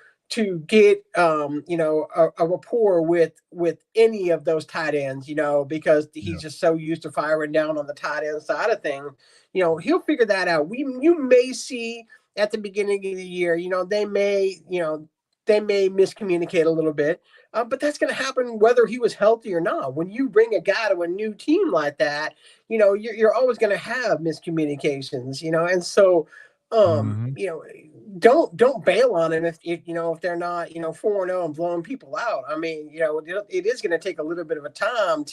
get a rapport with any of those tight ends, because he's just so used to firing down on the tight end side of things. He'll figure that out. You may see at the beginning of the year, they may miscommunicate a little bit, but that's going to happen whether he was healthy or not. When you bring a guy to a new team like that, you're always going to have miscommunications, and so don't bail on him if they're not 4-0 and blowing people out. I mean, it is going to take a little bit of a time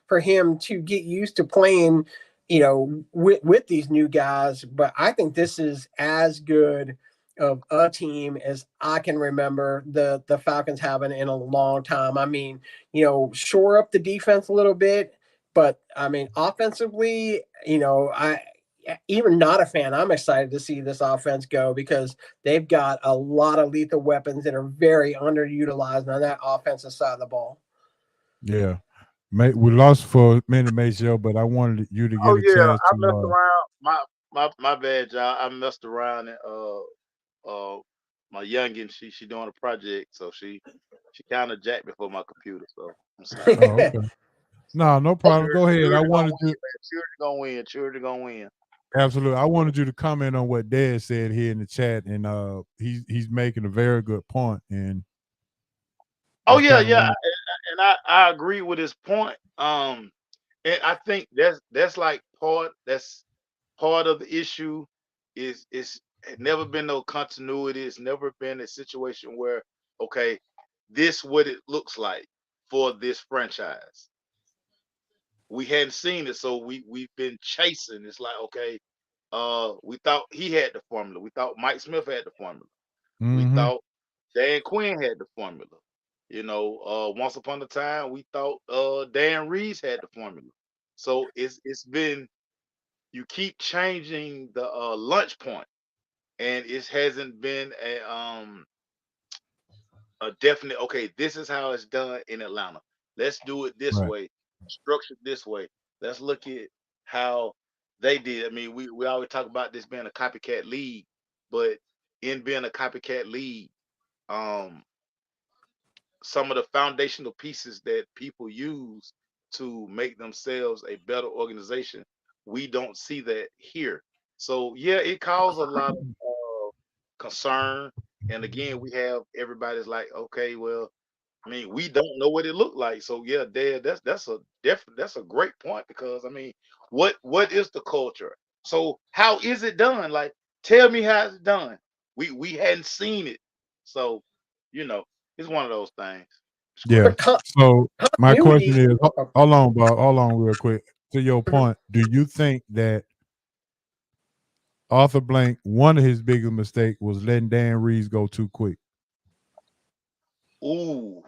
for him to get used to playing with these new guys. But I think this is as good of a team as I can remember the Falcons having in a long time. I mean, shore up the defense a little bit, but I mean, offensively, even not a fan, I'm excited to see this offense go because they've got a lot of lethal weapons that are very underutilized on that offensive side of the ball. Yeah. We lost for a minute, Maceo, but I wanted you to get a chance I to. messed around. My bad, y'all. I messed around and my youngin, she doing a project, so she kind of jacked before my computer. So I'm sorry. Oh, okay. No problem. Go ahead. I wanted to. Children gonna win. Absolutely. I wanted you to comment on what Dad said here in the chat, and he's making a very good point. And oh yeah, and I agree with his point. And I think that's like part of the issue is never been no continuity. It's never been a situation where okay, this what it looks like for this franchise. We hadn't seen it, so we've been chasing. It's like okay, we thought he had the formula. We thought Mike Smith had the formula. We thought Dan Quinn had the formula. Once upon a time we thought Dan Reeves had the formula. So it's been you keep changing the lunch point, and it hasn't been a definite okay, this is how it's done in Atlanta. Let's do it this Right. way, structured this way. Let's look at how they did. I mean, we always talk about this being a copycat league, but in being a copycat league, some of the foundational pieces that people use to make themselves a better organization, we don't see that here. So yeah, it caused a lot of concern. And again, we have everybody's like, okay, well, I mean, we don't know what it looked like. So yeah, Dad, that's a great point because I mean, what is the culture? So how is it done? Like, tell me how it's done. We hadn't seen it, so it's one of those things. Yeah. So my question Continuity. is, hold on, Bob. Hold on, real quick. To your point, do you think that Arthur Blank, one of his biggest mistakes was letting Dan Reeves go too quick? Ooh,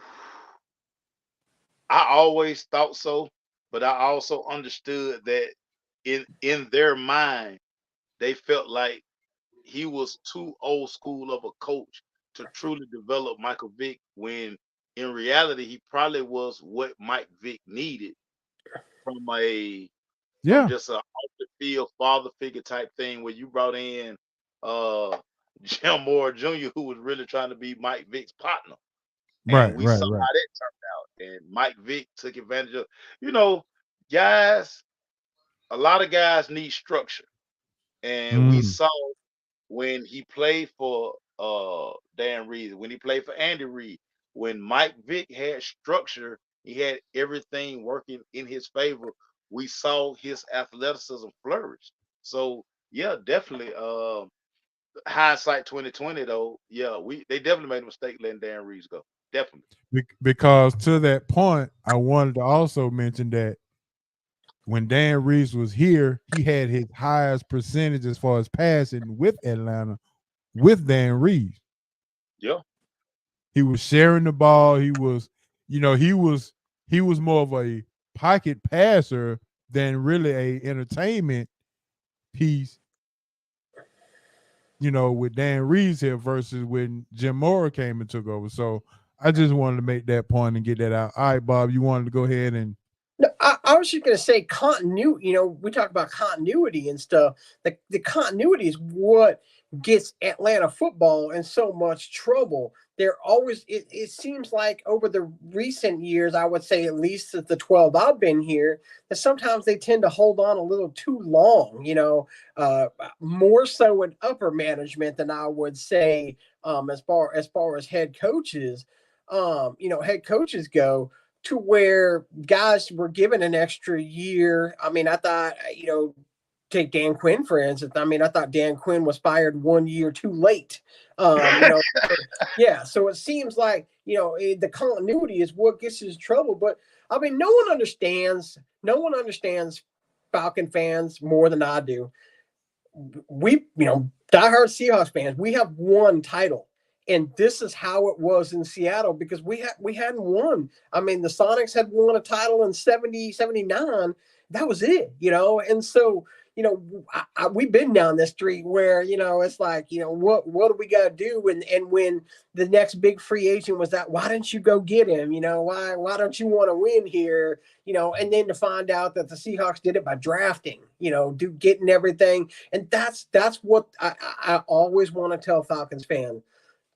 I always thought so, but I also understood that in their mind, they felt like he was too old school of a coach to truly develop Michael Vick when in reality he probably was what Mike Vick needed from just a off the field father figure type thing where you brought in Jim Moore Jr. who was really trying to be Mike Vick's partner. And we saw how that turned out. And Mike Vick took advantage of, guys, a lot of guys need structure. And we saw when he played for Dan Reeves, when he played for Andy Reid, when Mike Vick had structure, he had everything working in his favor we saw his athleticism flourish. So yeah, definitely. Hindsight 2020 though, yeah, they definitely made a mistake letting Darren Reeves go. Definitely. Because to that point, I wanted to also mention that when Dan Reeves was here, he had his highest percentage as far as passing with Atlanta with Dan Reeves. Yeah. He was sharing the ball. He was more of a pocket passer than really a entertainment piece, with Dan Reeves here versus when Jim Mora came and took over. So I just wanted to make that point and get that out. All right, Bob, you wanted to go ahead and. No, I was just going to say continuity. We talk about continuity and stuff. The continuity is what gets Atlanta football in so much trouble. They're always, it seems like over the recent years, I would say at least at the 12 I've been here, that sometimes they tend to hold on a little too long, more so in upper management than I would say as far as head coaches. Head coaches go, to where guys were given an extra year. I mean, I thought, take Dan Quinn, for instance. I mean, I thought Dan Quinn was fired 1 year too late. Yeah. So it seems like, the continuity is what gets us in trouble. But I mean, no one understands Falcon fans more than I do. We, diehard Seahawks fans, we have one title. And this is how it was in Seattle because we hadn't won. I mean, the Sonics had won a title in 70, 79. That was it, And so, we've been down this street where, it's like, what do we got to do? And when the next big free agent was that, why didn't you go get him? Why don't you want to win here? And then to find out that the Seahawks did it by drafting, getting everything. And that's what I always want to tell Falcons fans.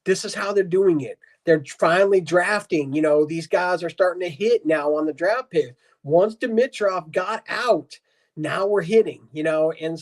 This is how they're doing it. They're finally drafting. These guys are starting to hit now on the draft pick. Once Dimitrov got out, now we're hitting, and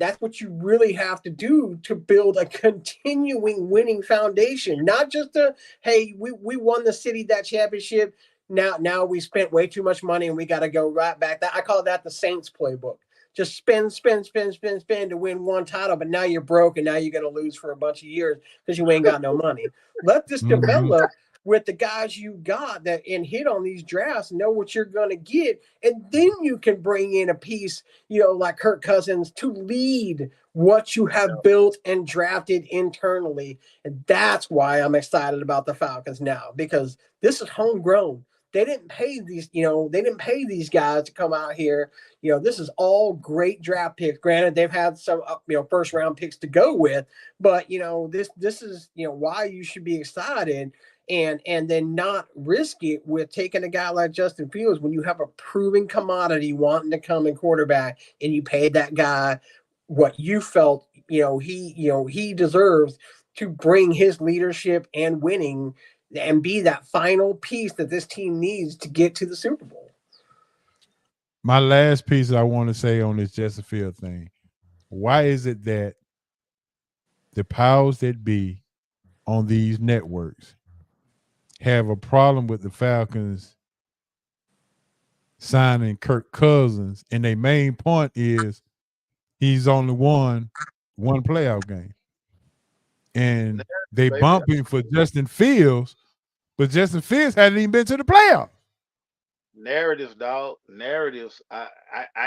that's what you really have to do to build a continuing winning foundation, not just hey, we won the city that championship. Now we spent way too much money and we got to go right back. I call that the Saints playbook. Just spend to win one title, but now you're broke and now you're going to lose for a bunch of years because you ain't got no money. Let this develop with the guys you got that and hit on these drafts, know what you're going to get, and then you can bring in a piece, like Kirk Cousins to lead what you have built and drafted internally. And that's why I'm excited about the Falcons now, because this is homegrown. They didn't pay these guys to come out here. This is all great draft picks. Granted, they've had some, first round picks to go with, but this is, why you should be excited and then not risk it with taking a guy like Justin Fields when you have a proven commodity wanting to come in quarterback and you paid that guy what you felt, he deserves to bring his leadership and winning and be that final piece that this team needs to get to the Super Bowl. My last piece I want to say on this Justin Field thing, why is it that the powers that be on these networks have a problem with the Falcons signing Kirk Cousins, and their main point is he's only won one playoff game, and they bumping for Justin Fields, but Justin Fields hadn't even been to the playoffs. Narratives, dog. Narratives. I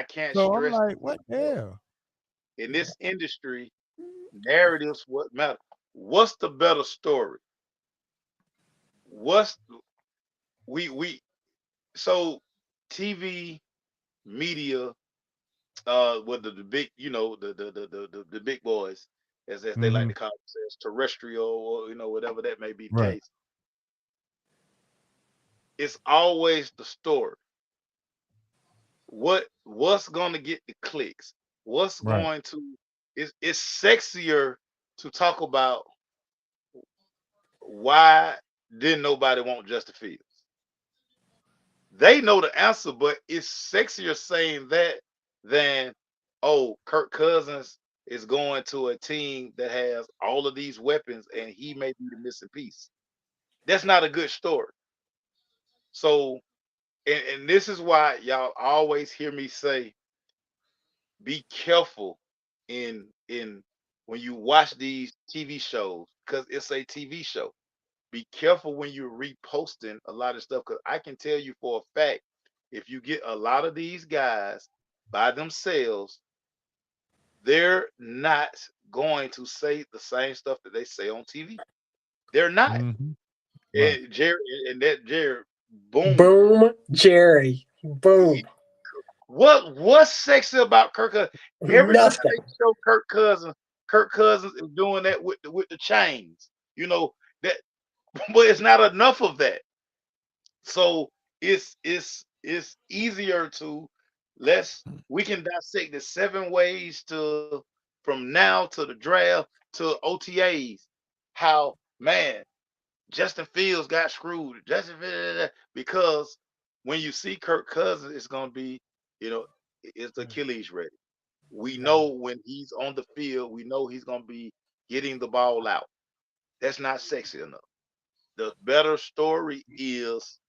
can't So stress. I'm like, what the hell? In this industry, narratives what matter. What's the better story? What's so TV media with the big, the big boys, as they like to call themselves, terrestrial, or whatever that may be the case. It's always the story. What's gonna get the clicks? What's going to it's sexier to talk about why didn't nobody want Justin Fields? They know the answer, but it's sexier saying that than, oh, Kirk Cousins is going to a team that has all of these weapons and he may be the missing piece. That's not a good story. So and this is why y'all always hear me say, be careful in when you watch these TV shows because it's a TV show. Be careful when you're reposting a lot of stuff because I can tell you for a fact if you get a lot of these guys by themselves, they're not going to say the same stuff that they say on TV. They're not. Mhm. Right. And Jerry and that Jerry, boom. Boom, Jerry. Boom. What's sexy about Kirk Cousins? Every time Nothing. they show Kirk Cousins is doing that with the chains. You know that, but it's not enough of that. So it's easier to we can dissect the 7 ways to from now to the draft to OTAs. How man Justin Fields got screwed. Because when you see Kirk Cousins, it's gonna be, it's Achilles ready. We know when he's on the field, we know he's gonna be getting the ball out. That's not sexy enough. The better story is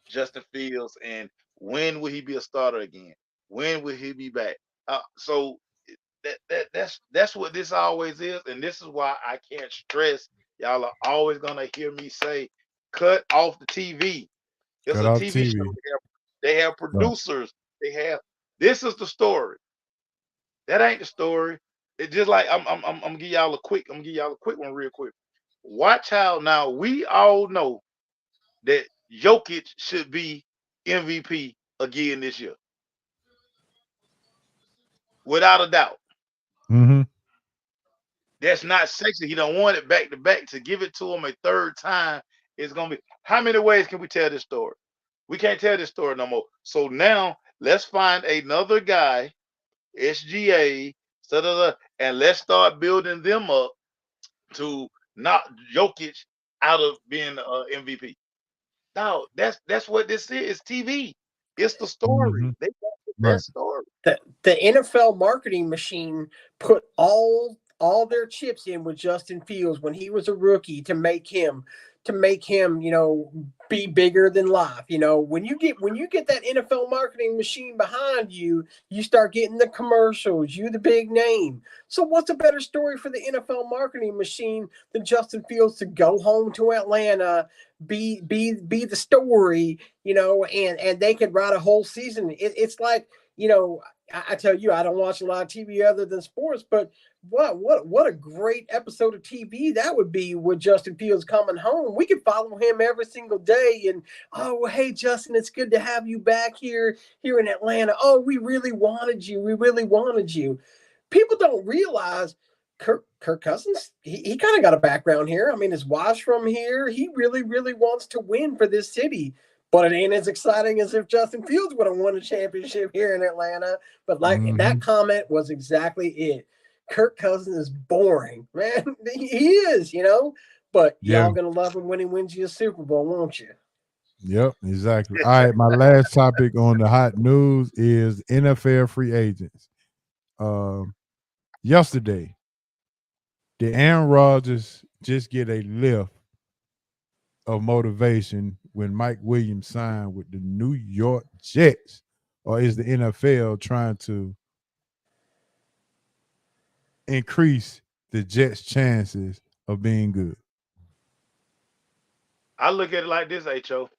Justin Fields and when will he be a starter again? When will he be back? So that's what this always is, and this is why I can't stress. Y'all are always gonna hear me say, "Cut off the TV." It's Cut a off TV show. TV. They have Right. producers. They have. This is the story. That ain't the story. It's just like I'm gonna give y'all a quick. I'm gonna give y'all a quick one real quick. Watch how now we all know that Jokic should be MVP again this year, without a doubt. Mm-hmm. That's not sexy. He don't want it back to back. To give it to him a third time is gonna be. How many ways can we tell this story? We can't tell this story no more. So now let's find another guy, SGA, and let's start building them up to knock Jokic out of being MVP. No, that's what this is. It's TV. It's the story. Mm-hmm. They got the Right. best story. The NFL marketing machine put all their chips in with Justin Fields when he was a rookie to make him, be bigger than life. When you get that NFL marketing machine behind you, you start getting the commercials, you the big name. So what's a better story for the NFL marketing machine than Justin Fields to go home to Atlanta, be the story, and they could write a whole season. It's like, I tell you, I don't watch a lot of TV other than sports, but what a great episode of TV that would be with Justin Fields coming home. We could follow him every single day, and well, hey Justin, it's good to have you back here in Atlanta. Oh, we really wanted you. We really wanted you. People don't realize Kirk Cousins, he kind of got a background here. I mean, his wife's from here. He really, really wants to win for this city. But it ain't as exciting as if Justin Fields would have won a championship here in Atlanta. But Mm-hmm. that comment was exactly it. Kirk Cousins is boring, man. He is, But Yeah. y'all gonna love him when he wins you a Super Bowl, won't you? Yep, exactly. All right, my last topic on the hot news is NFL free agents. Yesterday, did Aaron Rodgers just get a lift of motivation when Mike Williams signed with the New York Jets, or is the NFL trying to increase the Jets' chances of being good? I look at it like this, Ho.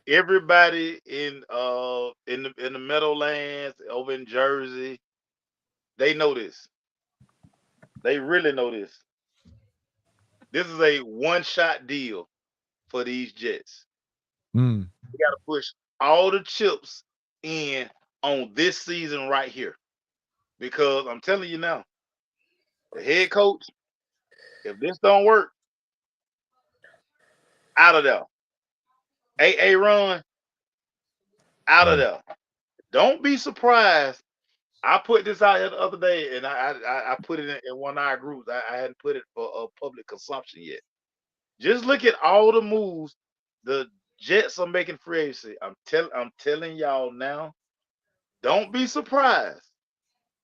Everybody in the Meadowlands over in Jersey, they know this. They really know this. This is a one-shot deal for these Jets. Mm. You got to push all the chips in on this season right here, because I'm telling you now, the head coach, if this don't work, out of there. AA run, out of there. Don't be surprised. I put this out here the other day, and I put it in one of our groups. I hadn't put it for public consumption yet. Just look at all the moves the Jets are making free agency. I'm telling y'all now. Don't be surprised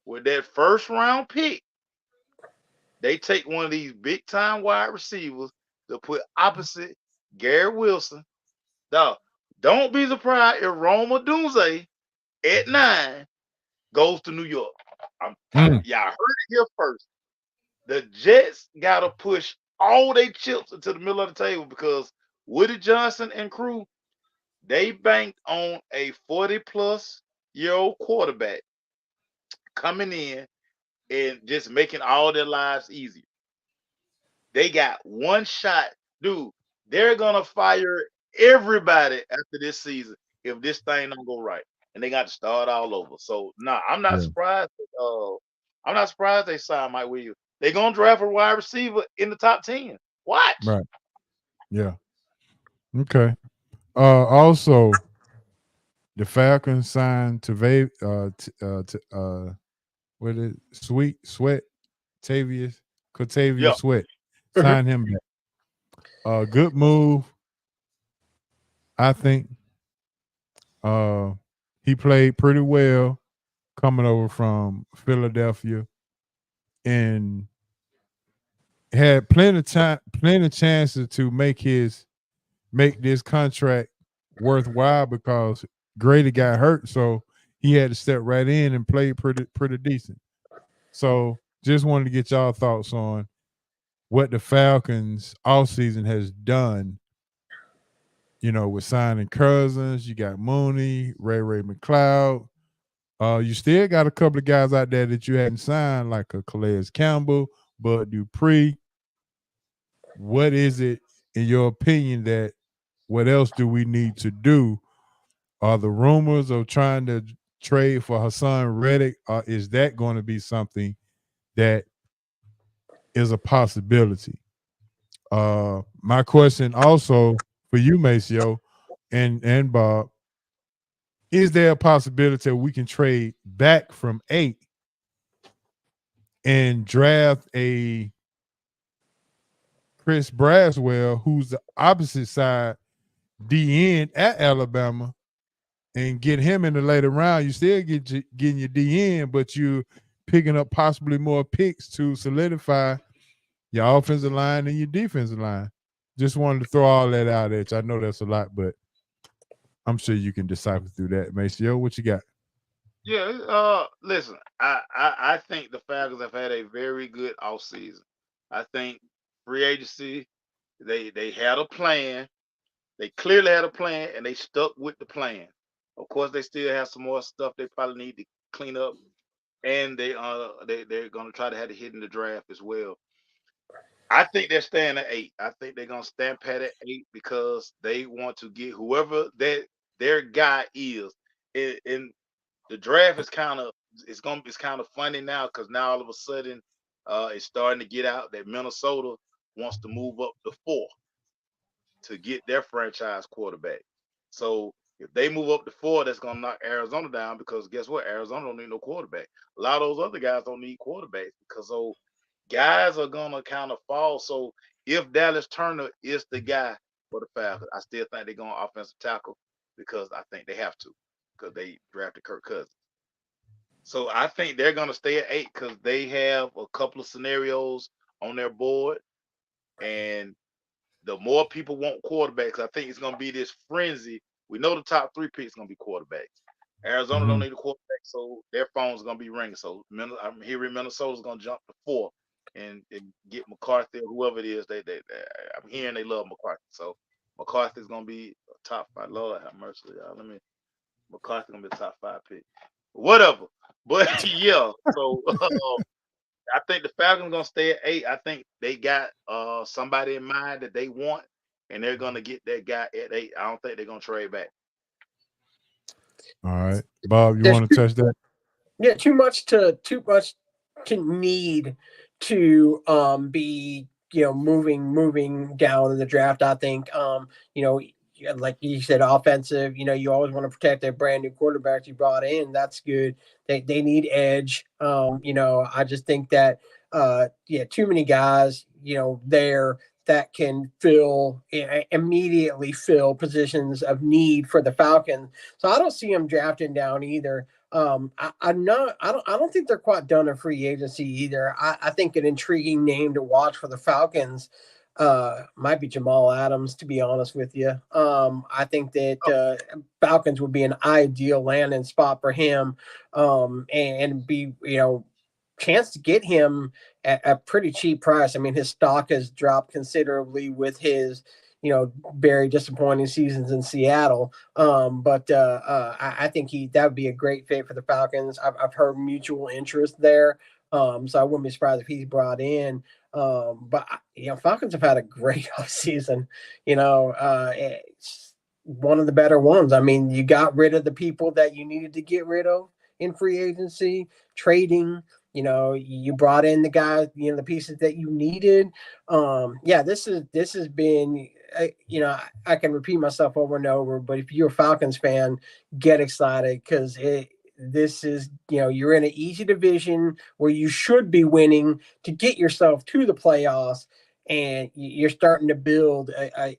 with that first round pick. They take one of these big time wide receivers to put opposite Garrett Wilson. Dog, Don't be surprised if Rome Odunze at 9 goes to New York. Y'all heard it here first. The Jets got to push all their chips into the middle of the table because Woody Johnson and crew, they banked on a 40-plus-year-old quarterback coming in and just making all their lives easier. They got one shot. Dude, they're going to fire everybody after this season if this thing don't go right. And they got to start all over. So, I'm not surprised. I'm not surprised they signed Mike Williams. They're going to draft a wide receiver in the top 10. Watch. Right. Yeah. Okay. Also, the Falcons signed what is it? Katavius Sweat. Signed him back. Good move. I think he played pretty well coming over from Philadelphia and had plenty of chances to make this contract worthwhile because Grady got hurt, so he had to step right in and play pretty decent. So just wanted to get y'all thoughts on what the Falcons offseason has done, with signing Cousins. You got Mooney, Ray McLeod. You still got a couple of guys out there that you hadn't signed, like a Calais Campbell, Bud Dupree. What is it, in your opinion, what else do we need to do? Are the rumors of trying to trade for Hassan Reddick, is that going to be something that is a possibility? My question also for you, Maceo, and Bob, is there a possibility we can trade back from 8 and draft a Chris Braswell, who's the opposite side DN at Alabama, and get him in the later round? You still getting your DN, but you're picking up possibly more picks to solidify your offensive line and your defensive line. Just wanted to throw all that out at you. I know that's a lot, but I'm sure you can decipher through that. Maceo, what you got? Yeah, listen, I think the Falcons have had a very good offseason. I think free agency, they had a plan. They clearly had a plan, and they stuck with the plan. Of course, they still have some more stuff they probably need to clean up, and they're going to try to have it hit in the draft as well. I think they're staying at 8. I think they're going to stand pat at 8 because they want to get whoever their guy is. And the draft is kind of funny now because now all of a sudden it's starting to get out that Minnesota wants to move up to 4 to get their franchise quarterback. So if they move up to 4, that's going to knock Arizona down because guess what? Arizona don't need no quarterback. A lot of those other guys don't need quarterbacks because those guys are going to kind of fall. So if Dallas Turner is the guy for the Falcons, I still think they're going offensive tackle because I think they have to because they drafted Kirk Cousins. So I think they're going to stay at 8 because they have a couple of scenarios on their board. And the more people want quarterbacks, I think it's going to be this frenzy. We know the top 3 picks going to be quarterbacks. Arizona don't need a quarterback, so their phone's going to be ringing. So I'm hearing Minnesota's going to jump to 4 and get McCarthy or whoever it is. I'm hearing they love McCarthy. So McCarthy's going to be a top 5. Lord have mercy, y'all. McCarthy's going to be a top 5 pick. Whatever. But yeah, so I think the Falcons going to stay at 8. I think they got somebody in mind that they want, and they're going to get that guy at 8. I don't think they're going to trade back. All right. Bob, you want to touch that? Yeah, too much to need to be moving down in the draft. I think like you said, offensive, you always want to protect their brand new quarterbacks you brought in. That's good. They need edge. I just think that too many guys there that can immediately fill positions of need for the Falcons. So I don't see them drafting down either. I don't think they're quite done in free agency either. I think an intriguing name to watch for the Falcons Might be Jamal Adams, to be honest with you. I think that Falcons would be an ideal landing spot for him, and be, chance to get him at a pretty cheap price. I mean, his stock has dropped considerably with his, very disappointing seasons in Seattle. But I think that would be a great fit for the Falcons. I've heard mutual interest there. So I wouldn't be surprised if he's brought in. But Falcons have had a great offseason. It's one of the better ones. I mean, you got rid of the people that you needed to get rid of in free agency, trading. You brought in the guys, the pieces that you needed. This has been, I can repeat myself over and over, but if you're a Falcons fan, get excited, because this is, you're in an easy division where you should be winning to get yourself to the playoffs, and you're starting to build a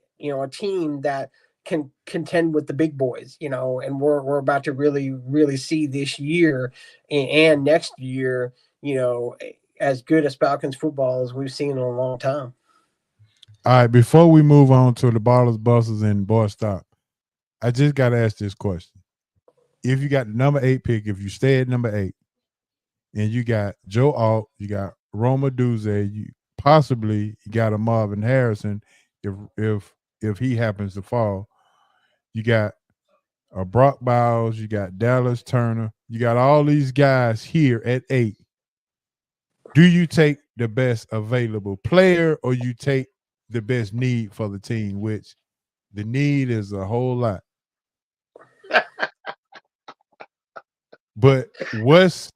team that can contend with the big boys, and we're about to really, really see this year and next year, as good as Falcons football as we've seen in a long time. All right, before we move on to the Ballers, Busters, and Boy Stop, I just got to ask this question. If you got the number 8 pick, if you stay at number 8, and you got Joe Alt, you got Roma Duze, you got a Marvin Harrison, if he happens to fall, you got Brock Bowles, you got Dallas Turner, you got all these guys here at 8. Do you take the best available player, or you take the best need for the team, which the need is a whole lot? But what's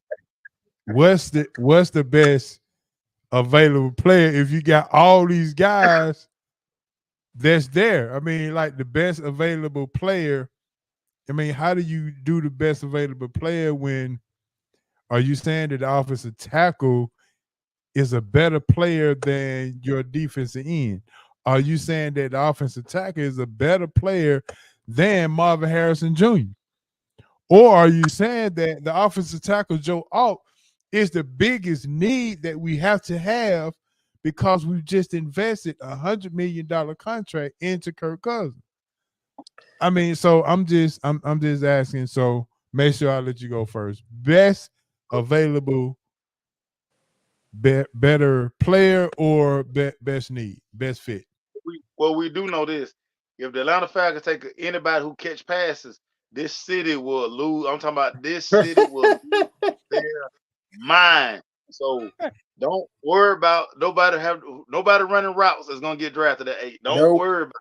the best available player if you got all these guys that's there? I mean, like, the best available player. I mean, how do you do the best available player when are you saying that the offensive tackle is a better player than your defensive end? Are you saying that the offensive tackle is a better player than Marvin Harrison Jr.? Or are you saying that the offensive tackle, Joe Alt, is the biggest need that we have to have because we've just invested $100 million contract into Kirk Cousins? I mean, so I'm just asking. So make sure I let you go first. Best available, better player, or best need, best fit? We do know this. If the Atlanta Falcons take anybody who catch passes, this city will lose. I'm talking about this city will lose their mind. So don't worry about nobody running routes is gonna get drafted at 8. Don't worry about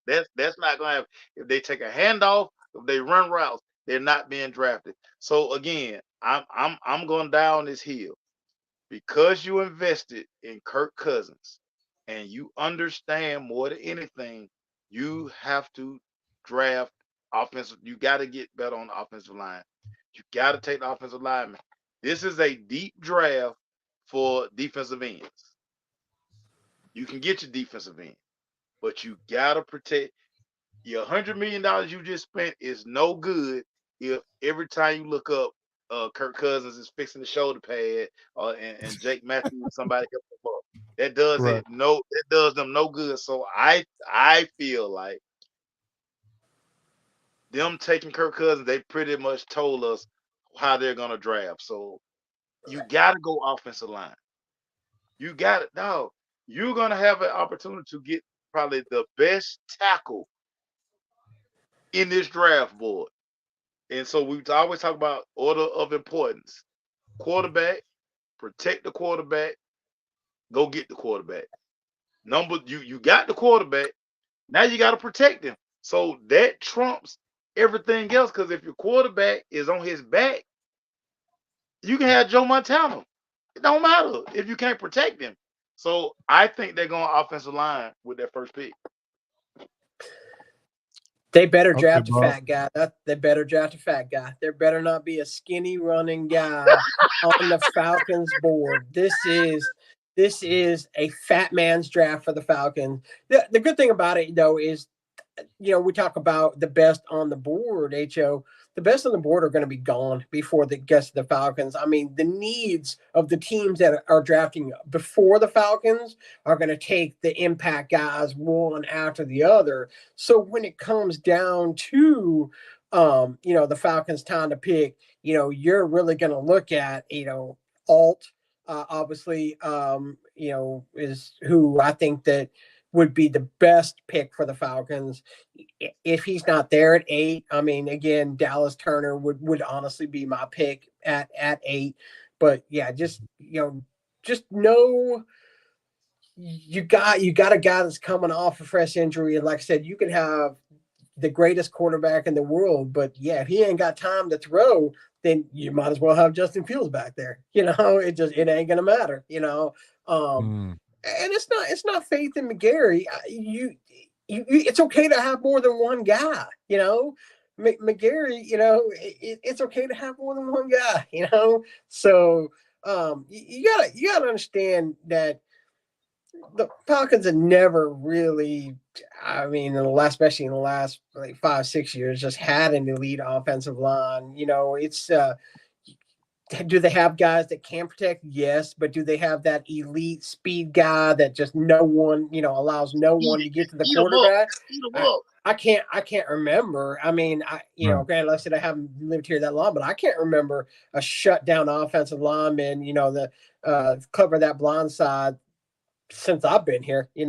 it. That's not gonna happen. If they take a handoff, if they run routes, they're not being drafted. So again, I'm going down this hill because you invested in Kirk Cousins and you understand more than anything, you have to draft offensive. You got to get better on the offensive line. You got to take the offensive lineman. This is a deep draft for defensive ends. You can get your defensive end, but you got to protect your $100 million you just spent. Is no good if every time you look up, Kirk Cousins is fixing the shoulder pad, and Jake Matthews somebody help him up. That does that does them no good. So I feel like them taking Kirk Cousins, they pretty much told us how they're gonna draft. So you gotta go offensive line. You got it. No, you're gonna have an opportunity to get probably the best tackle in this draft board. And so we always talk about order of importance. Quarterback, protect the quarterback, go get the quarterback. You got the quarterback, now you got to protect him. So that trumps everything else, because if your quarterback is on his back, you can have Joe Montana. It don't matter if you can't protect him. So I think they're going offensive line with their first pick. They better draft a fat guy. They better draft a fat guy. There better not be a skinny running guy on the Falcons board. This is a fat man's draft for the Falcons. The good thing about it, though, is, we talk about the best on the board, HO. the best on the board are going to be gone before it gets to the Falcons. I mean, the needs of the teams that are drafting before the Falcons are going to take the impact guys one after the other. So when it comes down to, the Falcons' time to pick, you're really going to look at, Alt, obviously, is who I think that would be the best pick for the Falcons. If he's not there at 8, I mean, again, Dallas Turner would honestly be my pick at 8. But yeah, just know you got a guy that's coming off a fresh injury, and like I said, you can have the greatest quarterback in the world, but yeah, if he ain't got time to throw, then you might as well have Justin Fields back there. It ain't gonna matter. And it's not faith in McGary. It's okay to have more than one guy. McGary. It's okay to have more than one guy. So you gotta understand that the Falcons have never really, especially in the last like 5-6 years, just had an elite offensive line. It's do they have guys that can protect? Yes, but do they have that elite speed guy that just no one, allows no one to get to the quarterback? I can't remember. I mean, granted, like I said, I haven't lived here that long, but I can't remember a shutdown offensive lineman, the cover that blind side since I've been here, and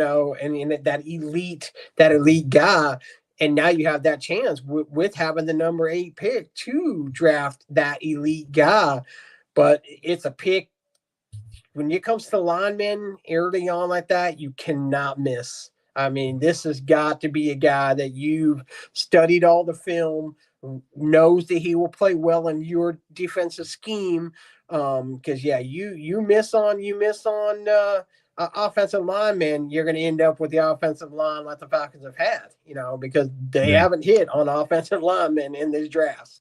that elite guy. And now you have that chance with having the number 8 pick to draft that elite guy. But it's a pick when it comes to linemen early on like that, you cannot miss. I mean, this has got to be a guy that you've studied all the film, knows that he will play well in your defensive scheme. Because you miss on offensive linemen, you're going to end up with the offensive line like the Falcons have had, because they haven't hit on offensive linemen in these drafts.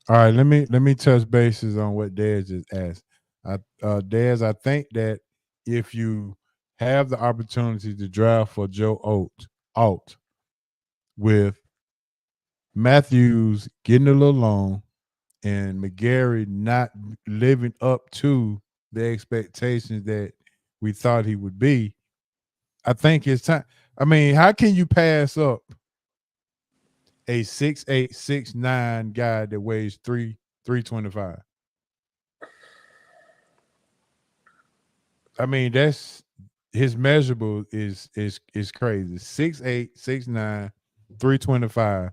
All right, let me touch bases on what Dez just asked. Dez, I think that if you have the opportunity to draft for Joe Alt with Matthews getting a little long and McGary not living up to the expectations that we thought he would be, I think it's time. I mean, how can you pass up a 6'8", 6'9" guy that weighs 325? I mean, that's his measurable is crazy. 6'8", 6'9", 325.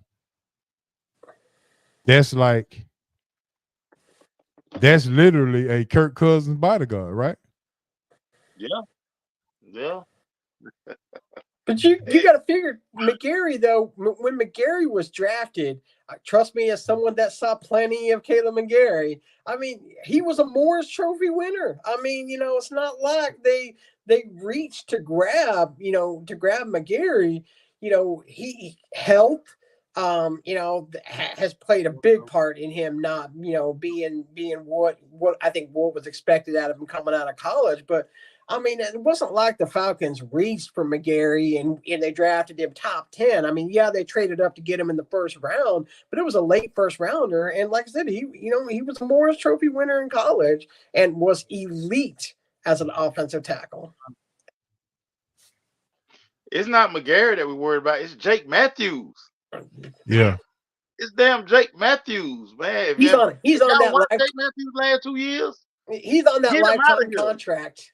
That's literally a Kirk Cousins bodyguard, right? Yeah. But you got to figure McGary, though, when McGary was drafted, trust me, as someone that saw plenty of Caleb McGary, I mean, he was a Morris Trophy winner. I mean, it's not like they reached to grab McGary. He health, has played a big part in him not, being what I think what was expected out of him coming out of college. But I mean, it wasn't like the Falcons reached for McGary and they drafted him top 10. I mean, yeah, they traded up to get him in the first round, but it was a late first rounder. And like I said, he was a Morris Trophy winner in college and was elite as an offensive tackle. It's not McGary that we worried about. It's Jake Matthews. Yeah. It's damn Jake Matthews, man. He's on that Jake Matthews last 2 years. He's on that lifetime contract.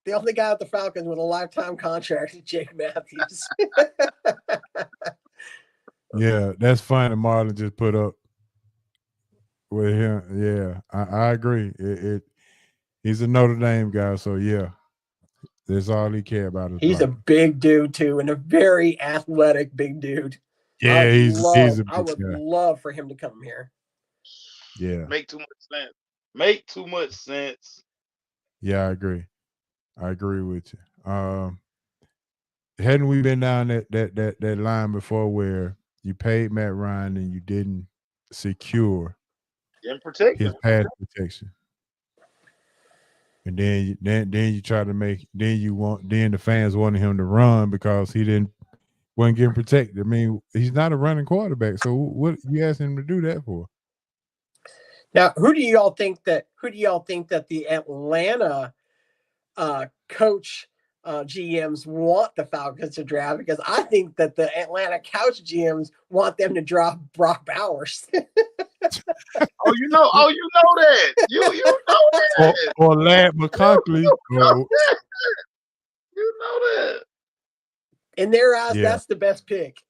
The only guy at the Falcons with a lifetime contract is Jake Matthews. Yeah, that's fine. And Marlon just put up with him. Yeah, I agree. He's a Notre Dame guy, so yeah, that's all he cared about. He's a big dude too, and a very athletic big dude. Yeah, I would love for him to come here. Yeah, make too much sense. Yeah, I agree with you. Hadn't we been down that line before where you paid Matt Ryan and you didn't secure his pass protection? And then you try to the fans wanted him to run because he didn't wasn't getting protected. I mean, he's not a running quarterback. So what you asking him to do that for? Now, who do y'all think that the Atlanta coach GMs want the Falcons to draft? Because I think that the Atlanta couch GMs want them to draft Brock Bowers. Oh, you know that. You know that. Or Lad McConkley. You know that. In their eyes, Yeah. that's the best pick.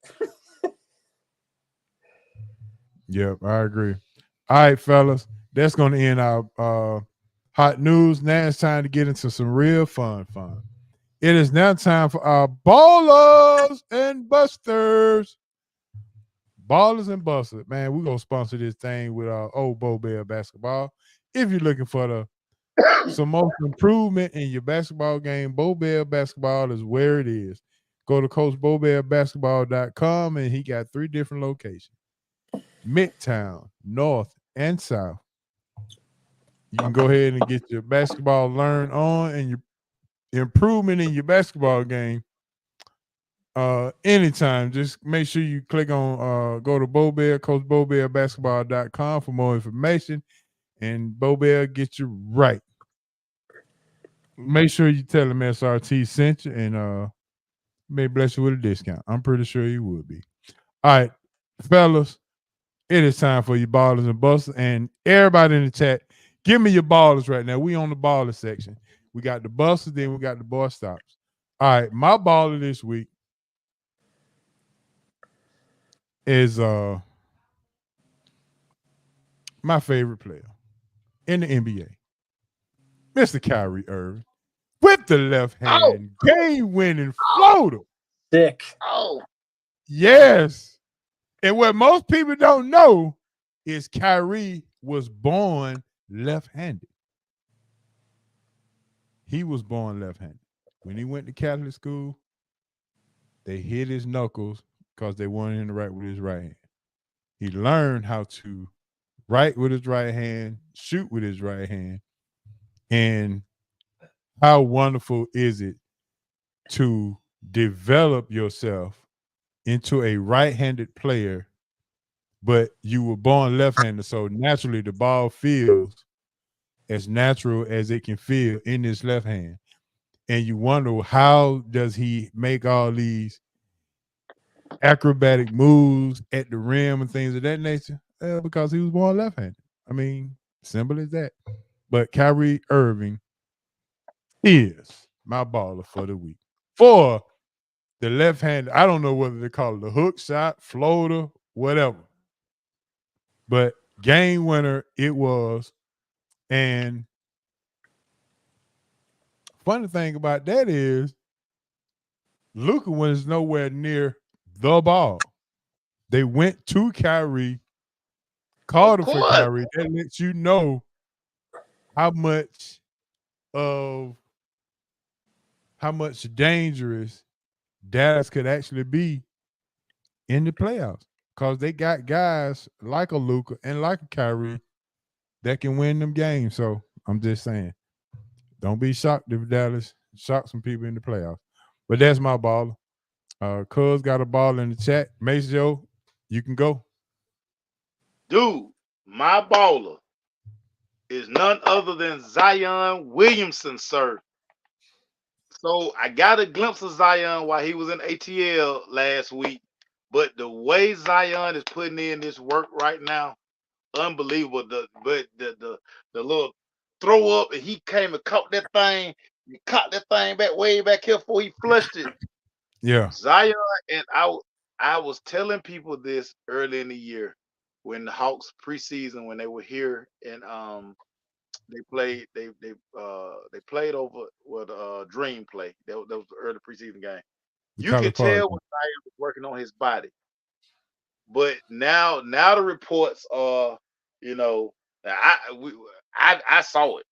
Yep, I agree. All right, fellas, that's going to end our hot news. Now it's time to get into some real fun. It is now time for our Ballers and Busters. Ballers and Busters. Man, we're going to sponsor this thing with our old Bo Bell basketball. If you're looking for some most improvement in your basketball game, Bo Bell basketball is where it is. Go to CoachBoBellBasketball.com, and he got 3 different locations: Midtown, North, and South. You can go ahead and get your basketball learn on and your improvement in your basketball game anytime. Just make sure you click on go to Bo Bell, CoachBoBellBasketball.com for more information, and Bo Bell get you right. Make sure you tell him SRT sent you, and may bless you with a discount. I'm pretty sure he would be. All right, fellas, it is time for your ballers and busters. And everybody in the chat, give me your ballers right now. We on the baller section. We got the busters, then we got the boy stops. All right, my baller this week is my favorite player in the NBA, Mr. Kyrie Irving, with the left hand game-winning floater. Sick. Oh, Yes. And what most people don't know is Kyrie was born left-handed. He was born left-handed. When he went to Catholic school, they hit his knuckles because they wanted him to write with his right hand. He learned how to write with his right hand, shoot with his right hand. And how wonderful is it to develop yourself into a right-handed player, but you were born left-handed, so naturally the ball feels as natural as it can feel in his left hand. And you wonder, how does he make all these acrobatic moves at the rim and things of that nature? Because he was born left-handed. I mean, simple as that. But Kyrie Irving is my baller for the week. For the left hand, I don't know whether they call it the hook shot, floater, whatever. But game winner it was. And funny thing about that is Luka was nowhere near the ball. They went to Kyrie, called him for Kyrie. That lets you know how much dangerous Dallas could actually be in the playoffs, because they got guys like a Luka and like a Kyrie that can win them games. So I'm just saying, don't be shocked if Dallas shock some people in the playoffs. But that's my baller. Cuz got a ball in the chat. Mace Joe, you can go. dude, my baller is none other than Zion Williamson, sir. So I got a glimpse of Zion while he was in ATL last week, but the way Zion is putting in this work right now, unbelievable. The little throw up, and he came and caught that thing. He caught that thing back way back here before he flushed it. Yeah. Zion, and I was telling people this early in the year when the Hawks preseason, when they were here, and they played over with Dream play. That was the early preseason game. You could tell when Zion was working on his body. But now the reports are, I saw it.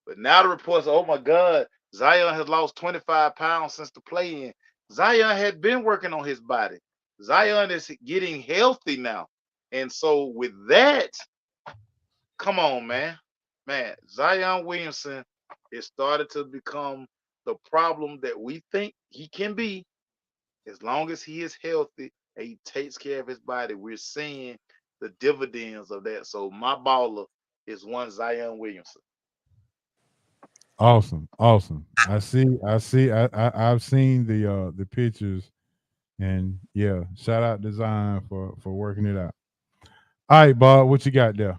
But now the reports are, oh my God, Zion has lost 25 pounds since the play-in. Zion had been working on his body. Zion is getting healthy now. And so with that, come on, man. Man, Zion Williamson is started to become the problem that we think he can be. as long as he is healthy and he takes care of his body, we're seeing the dividends of that. So my baller is one Zion Williamson. Awesome. I've seen the pictures, and yeah, shout out to Zion for working it out. All right, Bob, what you got there?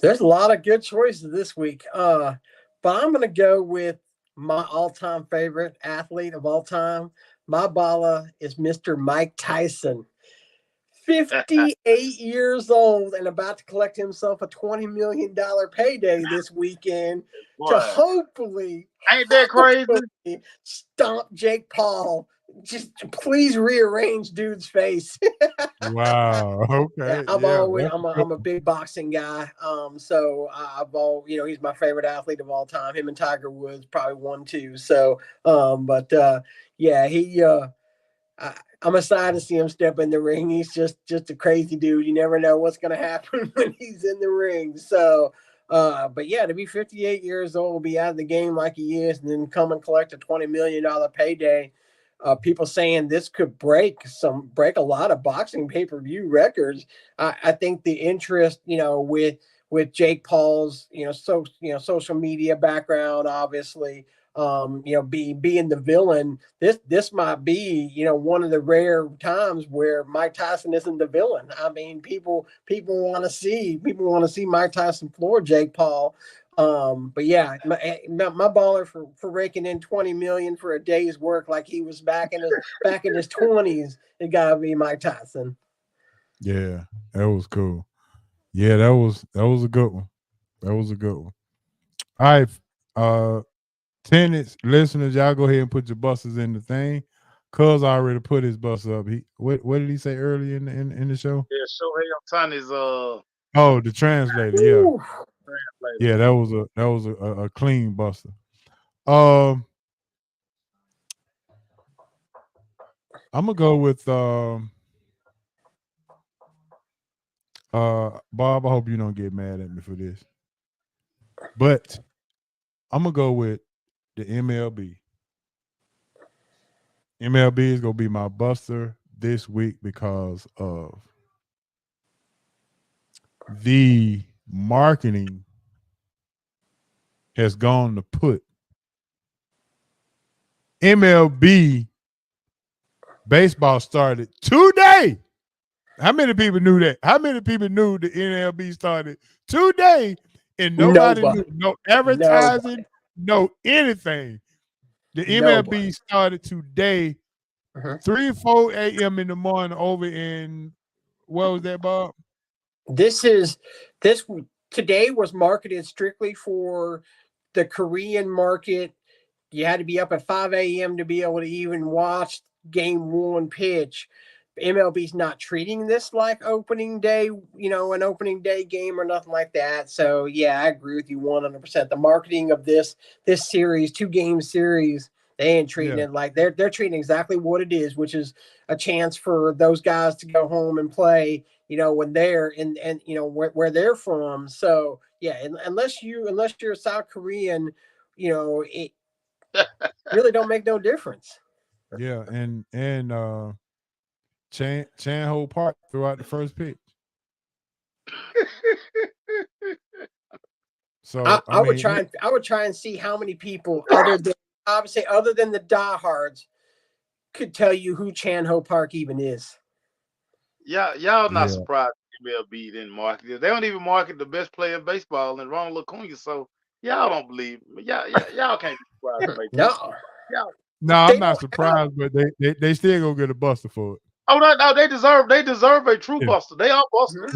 There's a lot of good choices this week. But I'm going to go with my all-time favorite athlete of all time. My baller is Mr. Mike Tyson. 58 years old and about to collect himself a $20 million payday this weekend to hopefully Ain't that crazy? Stomp Jake Paul. Just please rearrange dude's face. Wow. Okay. Yeah, I'm a big boxing guy. So he's my favorite athlete of all time. Him and Tiger Woods probably 1-2. So, I'm excited to see him step in the ring. He's just a crazy dude. You never know what's going to happen when he's in the ring. So, but yeah, to be 58 years old, be out of the game like he is, and then come and collect a $20 million payday. People saying this could break a lot of boxing pay-per-view records. I think the interest, with Jake Paul's, social media background, obviously, being the villain, this might be, one of the rare times where Mike Tyson isn't the villain. I mean, people want to see Mike Tyson floor Jake Paul. But yeah, my baller for raking in 20 million for a day's work like he was back in his 20s, it gotta be Mike Tyson. Yeah, that was cool. Yeah, that was a good one. That was a good one. All right, tenants, listeners, y'all go ahead and put your buses in the thing. Cuz already put his bus up. What did he say earlier in the show? Yeah, Shohei Ohtani's Oh, the translator. Yeah. Ooh. Yeah, that was a clean buster. I'm gonna go with Bob. I hope you don't get mad at me for this, but I'm gonna go with the MLB. MLB is gonna be my buster this week because of the marketing has gone to put MLB baseball started today. How many people knew that? How many people knew the MLB started today and nobody knew? No advertising, no anything. The MLB started today, 3 or 4 a.m. in the morning over in, what was that, Bob? Today was marketed strictly for the Korean market. You had to be up at 5 a.m. to be able to even watch game 1 pitch. MLB's not treating this like opening day, an opening day game or nothing like that. So yeah, I agree with you 100%. The marketing of this series, 2-game series, they ain't treating it like they're treating exactly what it is, which is a chance for those guys to go home and play, when they're and where they're from. So yeah, unless you're a South Korean, it really don't make no difference. Yeah, and Chan Ho Park throughout the first pitch. So I would try and see how many people other than the diehards could tell you who Chan Ho Park even is. Yeah, y'all not surprised MLB didn't market it. They don't even market the best player in baseball and Ronald Acuna. So y'all don't believe me. Y'all can't be surprised. No, I'm not surprised, but they still gonna get a buster for it. Oh no, they deserve a true buster. They are busters.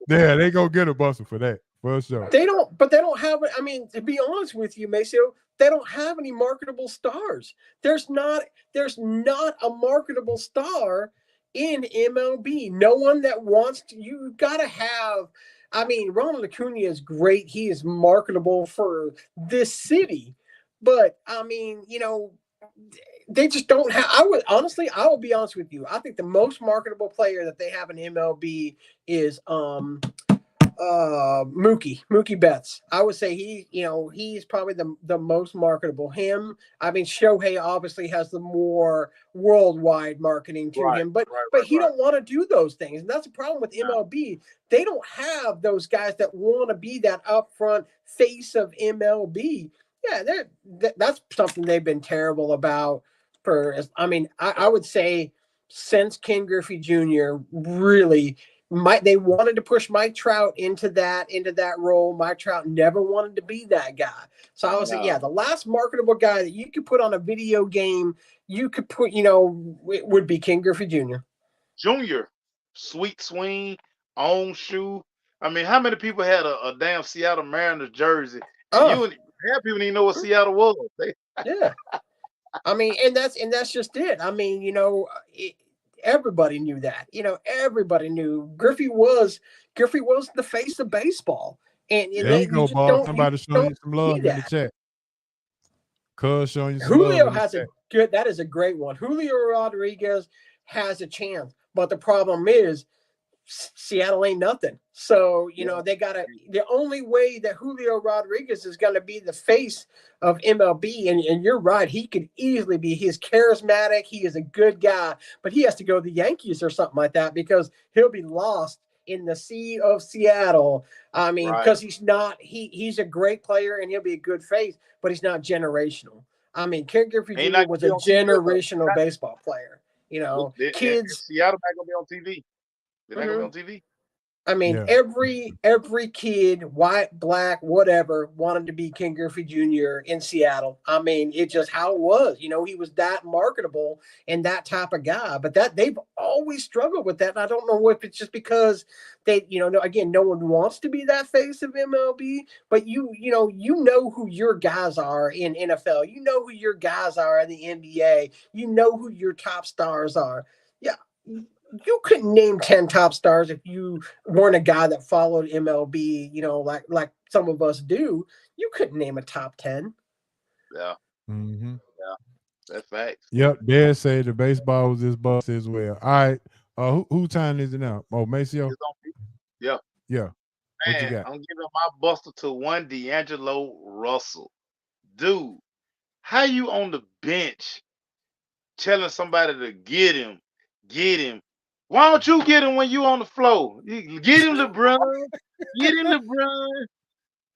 They gonna get a buster for that, for sure. They don't have. I mean, to be honest with you, Maceo, they don't have any marketable stars. There's not a marketable star in MLB. No one that wants to. You've got to have. I mean, Ronald Acuna is great. He is marketable for this city, but I mean, they just don't have. I will be honest with you. I think the most marketable player that they have in MLB is Mookie Betts. I would say he's probably the most marketable. Him. I mean, Shohei obviously has the more worldwide marketing to him, but he don't want to do those things, and that's the problem with MLB. They don't have those guys that want to be that upfront face of MLB. Yeah, that's something they've been terrible about I would say since Ken Griffey Jr. really. They wanted to push Mike Trout into that role. Mike Trout never wanted to be that guy. So I would say, the last marketable guy that you could put on a video game, you could put, it would be Ken Griffey Jr. Junior, sweet swing, on shoe. I mean, how many people had a damn Seattle Mariners jersey? Half people didn't know what Seattle was. Yeah. I mean, and that's just it. I mean, everybody knew that. Everybody knew Griffey was the face of baseball. And there you go, Bob. Somebody showing you some love in the chat. Cuz showing you some Julio love. has that is a great one. Julio Rodriguez has a chance, but the problem is Seattle ain't nothing. So, they the only way that Julio Rodriguez is going to be the face of MLB, and you're right, he could easily be. He's charismatic. He is a good guy, but he has to go to the Yankees or something like that because he'll be lost in the sea of Seattle. I mean, because he's a great player and he'll be a good face, but he's not generational. I mean, Ken Griffey Jr. was a generational baseball player. Kids. Seattle not going to be on TV. They're not going to be on TV. I mean, every kid, white, black, whatever, wanted to be Ken Griffey Jr. in Seattle. I mean, it's just how it was. He was that marketable and that type of guy. But they've always struggled with that. And I don't know if it's just because they, again, no one wants to be that face of MLB. But you know who your guys are in NFL. You know who your guys are in the NBA. You know who your top stars are. Yeah. You couldn't name 10 top stars if you weren't a guy that followed MLB, like some of us do. You couldn't name a top 10. Yeah. Mm-hmm. Yeah. That's facts. Yep. Dare say the baseball was this bust as well. All right. Who time is it now? Oh, Maceo? Yeah. Yeah. What you got? I'm giving my buster to one D'Angelo Russell. Dude, how you on the bench telling somebody to get him? Why don't you get him when you on the floor? Get him, LeBron. Get him, LeBron.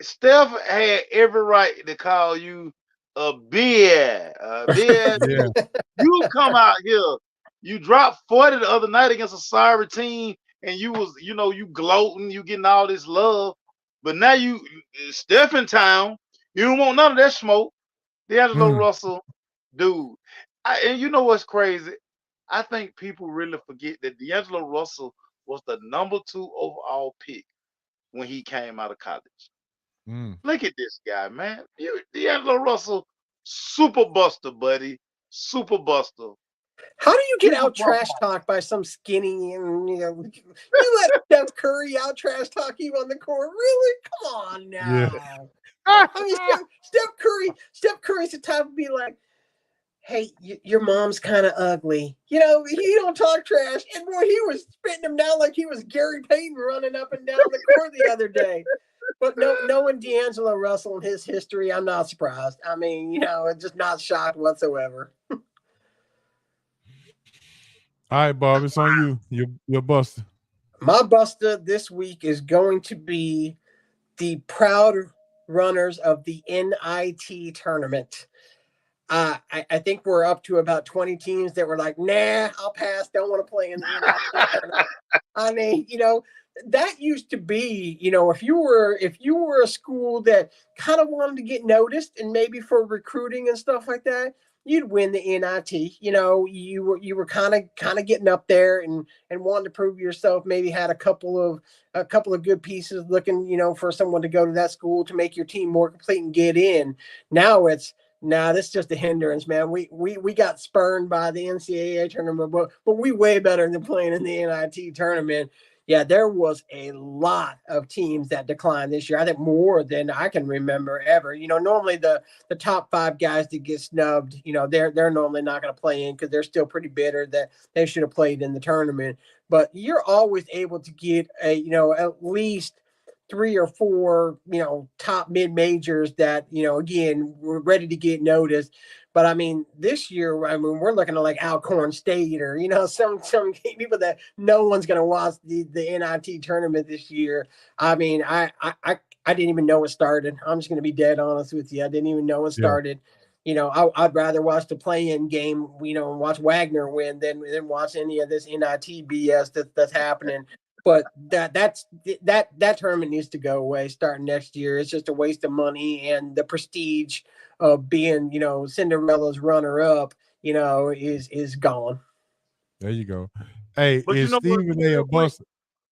Steph had every right to call you a beer. Yeah. You come out here. You dropped 40 the other night against a sorry team, and you was, you gloating, you getting all this love. But now Steph in town. You don't want none of that smoke. D'Angelo Russell, dude. And you know what's crazy? I think people really forget that D'Angelo Russell was the number 2 overall pick when he came out of college. Look at this guy, man. D'Angelo Russell, super buster, buddy. Super buster. How do you get out trash talked by some skinny and you let Steph Curry out trash talk you on the court? Really? Come on now. Yeah. I mean, Steph Curry's the type to be like, hey, your mom's kind of ugly. He don't talk trash. And boy, he was spitting him down like he was Gary Payton running up and down the court the other day. But knowing D'Angelo Russell and his history, I'm not surprised. I mean, it's just not shocked whatsoever. All right, Bob, it's on you. Your buster. My buster this week is going to be the proud runners of the NIT tournament. I think we're up to about 20 teams that were like, nah, I'll pass. Don't want to play in the NIT tournament. I mean, that used to be, if you were a school that kind of wanted to get noticed and maybe for recruiting and stuff like that, you'd win the NIT. You were kind of getting up there and wanting to prove yourself. Maybe had a couple of good pieces looking, for someone to go to that school to make your team more complete and get in. Now this is just a hindrance, man. We got spurned by the NCAA tournament, but we way better than playing in the NIT tournament. Yeah, there was a lot of teams that declined this year. I think more than I can remember ever. Normally the top 5 guys that get snubbed, they're normally not going to play in because they're still pretty bitter that they should have played in the tournament. But you're always able to get at least 3 or 4, top mid majors that, again, we're ready to get noticed. But I mean, this year, we're looking at like Alcorn State or, some people that no one's going to watch the NIT tournament this year. I mean, I didn't even know it started. I'm just going to be dead honest with you. I didn't even know it started. I'd rather watch the play-in game, and watch Wagner win than watch any of this NIT BS that's happening. But that tournament needs to go away starting next year. It's just a waste of money, and the prestige of being, Cinderella's runner-up, is gone. There you go. Hey, But is Stephen A. bust?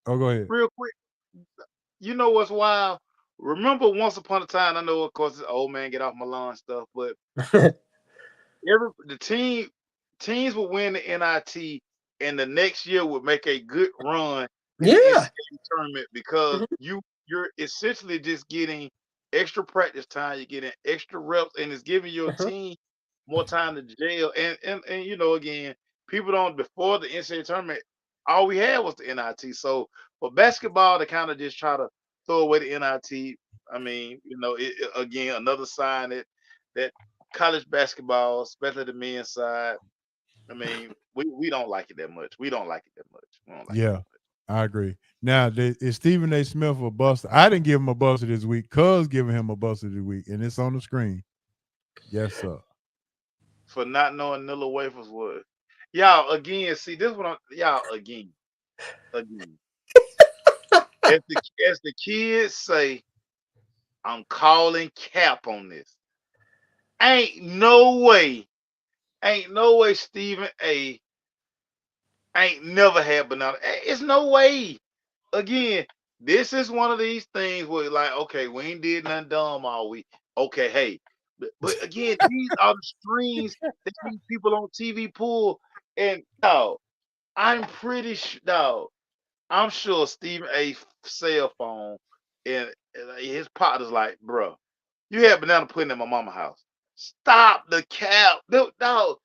Oh, go ahead. Real quick, you know what's wild? Remember, once upon a time, I know, of course, it's old man get off my lawn stuff, but teams would win the NIT, and the next year would make a good run in the NCAA tournament because you're essentially just getting extra practice time, you're getting extra reps, and it's giving your team more time to gel. And again, people don't, before the NCAA tournament, all we had was the NIT. So for basketball to kind of just try to throw away the NIT, I mean, again, another sign that college basketball, especially the men's side, I mean, we don't like it that much. We don't like it that much. I agree. Now, is Stephen A. Smith a buster? I didn't give him a buster this week. Cuz giving him a buster this week, and it's on the screen. Yes, sir. For not knowing Nilla Wafers was. Y'all, again, see, this one, y'all, again. As the kids say, I'm calling cap on this. Ain't no way Stephen A. ain't never had banana. It's no way. Again, this is one of these things where, like, okay, we ain't did nothing dumb all week. Okay, hey. But again, these are the strings that these people on TV pull. And, I'm pretty sure, I'm sure Stephen A. cell phone and his partner's like, bro, you had banana pudding in my mama house. Stop the cap. Dog,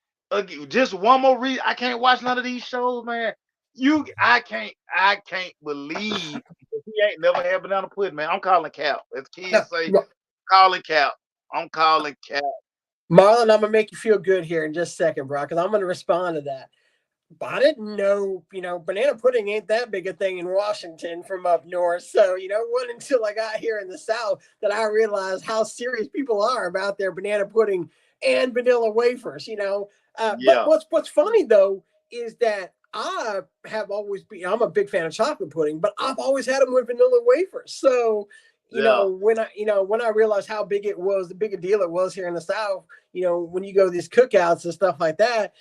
just one more reason. I can't watch none of these shows, man. I can't believe he ain't never had banana pudding, man. I'm calling cap. As kids say, calling cap. I'm calling cap. Marlon, I'm gonna make you feel good here in just a second, bro, because I'm gonna respond to that. But I didn't know, banana pudding ain't that big a thing in Washington from up north. So, it wasn't until I got here in the South that I realized how serious people are about their banana pudding and vanilla wafers, But what's funny, though, is that I have always been, I'm a big fan of chocolate pudding, but I've always had them with vanilla wafers. So, when I realized how big it was, the big a deal it was here in the South, when you go to these cookouts and stuff like that,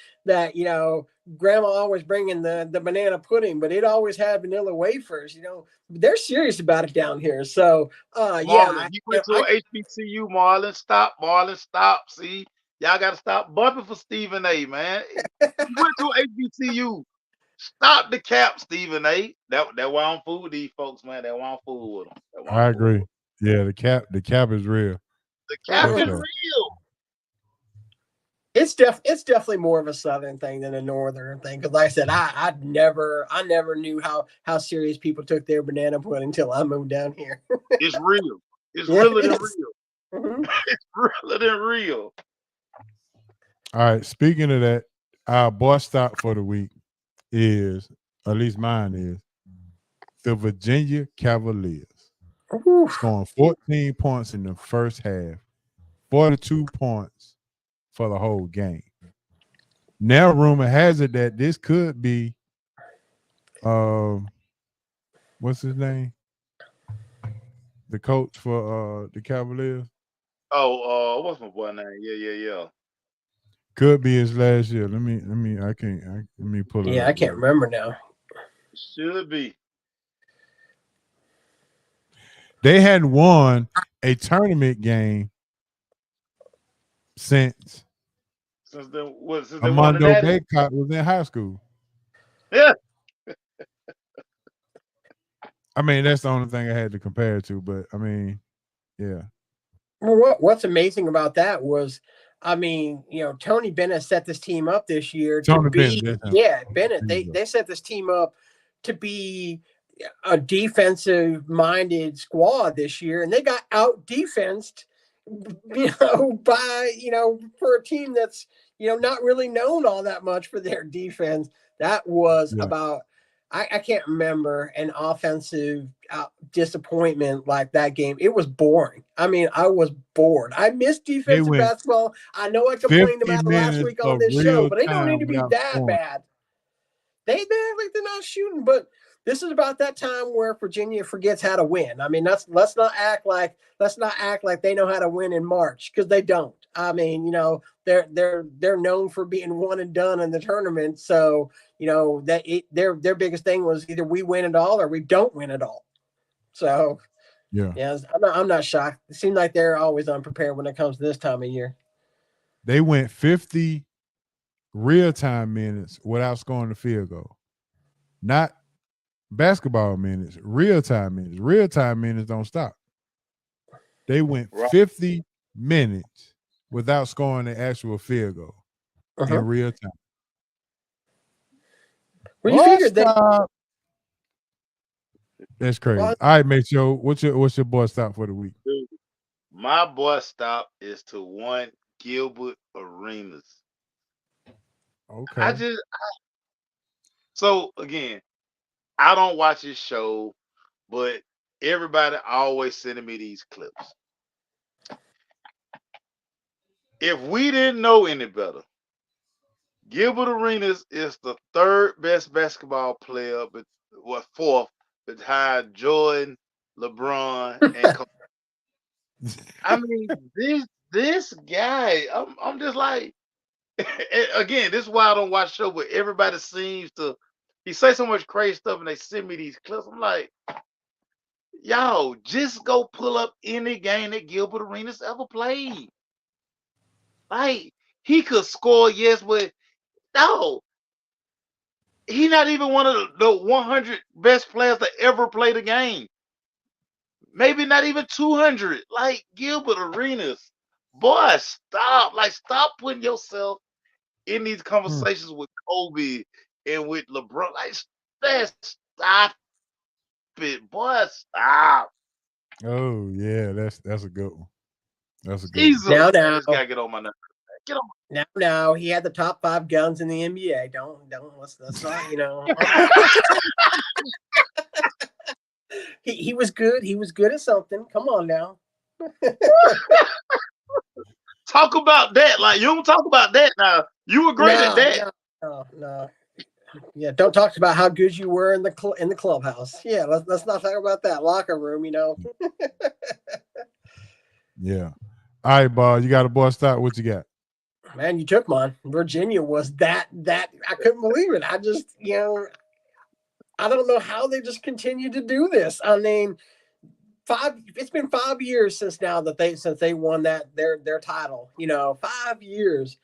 grandma always bringing the banana pudding, but it always had vanilla wafers, they're serious about it down here. So, Marlon, you went to an HBCU, Marlon, stop. See, y'all got to stop bumping for Stephen A, man. You went to an HBCU. Stop the cap, Stephen A. That why I'm fool with these folks, man. That why I'm fool with them. I agree. Yeah, the cap is real. The cap is real. It's definitely more of a Southern thing than a Northern thing. Because like I said, I never knew how serious people took their banana pudding until I moved down here. It's real. It's realer than real. It's realer than real. All right. Speaking of that, our boss stop for the week is, at least mine is, the Virginia Cavaliers. Scoring 14 points in the first half, 42 points for the whole game. Now, rumor has it that this could be, what's his name? The coach for the Cavaliers. Oh, what's my boy name? Yeah. Could be his last year. Let me pull it up. I can't remember now. Should be. They hadn't won a tournament game since Armando Bacot was in high school. Yeah. I mean, that's the only thing I had to compare it to, but I mean, yeah. Well, what's amazing about that was, I mean, Tony Bennett set this team up this year to be Bennett. They set this team up to be, a defensive-minded squad this year, and they got out-defensed, for a team that's, not really known all that much for their defense. That was about, I can't remember an offensive disappointment like that game. It was boring. I mean, I was bored. I missed defensive basketball. I know I complained about it last week on this show, but they don't need to be that bad. They act like they're not shooting, but this is about that time where Virginia forgets how to win. I mean, let's not act like they know how to win in March, because they don't. I mean, they're known for being one and done in the tournament. So, their biggest thing was either we win it all or we don't win it all. So, I'm not shocked. It seems like they're always unprepared when it comes to this time of year. They went 50 real-time minutes without scoring the field goal. Not basketball minutes, real-time minutes. Real-time minutes don't stop. They went 50 minutes without scoring the actual field goal in real time. Well, you figured that. That's crazy. All right, mate. So what's your boy stop for the week? Dude, my boy stop is to one Gilbert Arenas. Okay. So again, I don't watch his show, but everybody always sending me these clips. If we didn't know any better, Gilbert Arenas is the third best basketball player, but fourth behind Jordan, LeBron, and Kobe. I mean, this guy, I'm just like, again, this is why I don't watch show, but everybody seems to, he say so much crazy stuff and they send me these clips. I'm like, yo, just go pull up any game that Gilbert Arenas ever played. Like, he could score, yes, but no, he's not even one of the 100 best players to ever play the game. Maybe not even 200. Like, Gilbert Arenas, boy, stop. Like, stop putting yourself in these conversations with Kobe and with LeBron. Like, stop it, boy, stop. Oh yeah, that's a good one. That's a good Jesus, one. I just gotta get on my nerves. Get on. No, he had the top 5 guns in the NBA. Don't let's not, he was good. He was good at something. Come on now. Talk about that. Like, you don't talk about that now. You were great at that. No. Yeah, don't talk about how good you were in the clubhouse. Yeah, let's not talk about that locker room. Yeah. All right, Bob. You got a boy stop. What you got? Man, you took mine. Virginia was that I couldn't believe it. I just, I don't know how they just continue to do this. I mean, it's been 5 years since they won their title. 5 years,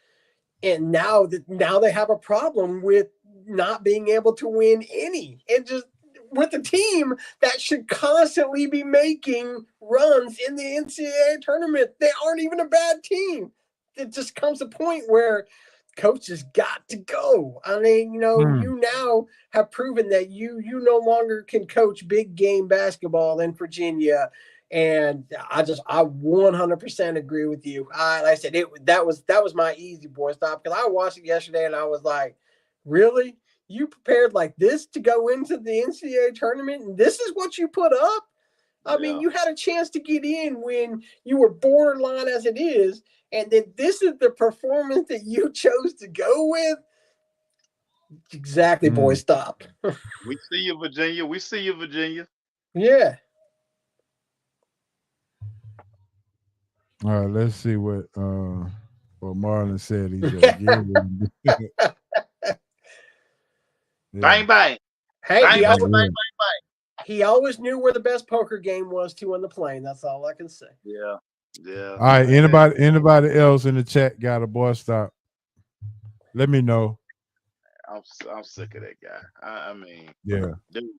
and now they have a problem with not being able to win any, and just with a team that should constantly be making runs in the NCAA tournament. They aren't even a bad team. It just comes to a point where coaches got to go. I mean, you now have proven that you no longer can coach big game basketball in Virginia. And I 100% agree with you. Like I said, that was my easy boy stop, because I watched it yesterday and I was like, really? You prepared like this to go into the NCAA tournament, and this is what you put up? I mean, you had a chance to get in when you were borderline as it is, and then this is the performance that you chose to go with? Exactly, boy, stop. We see you, Virginia. We see you, Virginia. Yeah. All right, let's see what Marlon said. He's Bang, bang. Hey, bang. He always knew where the best poker game was too on the plane. That's all I can say. Yeah. All right, anybody else in the chat got a boy stop? Let me know. I'm sick of that guy. I mean, yeah. Dude,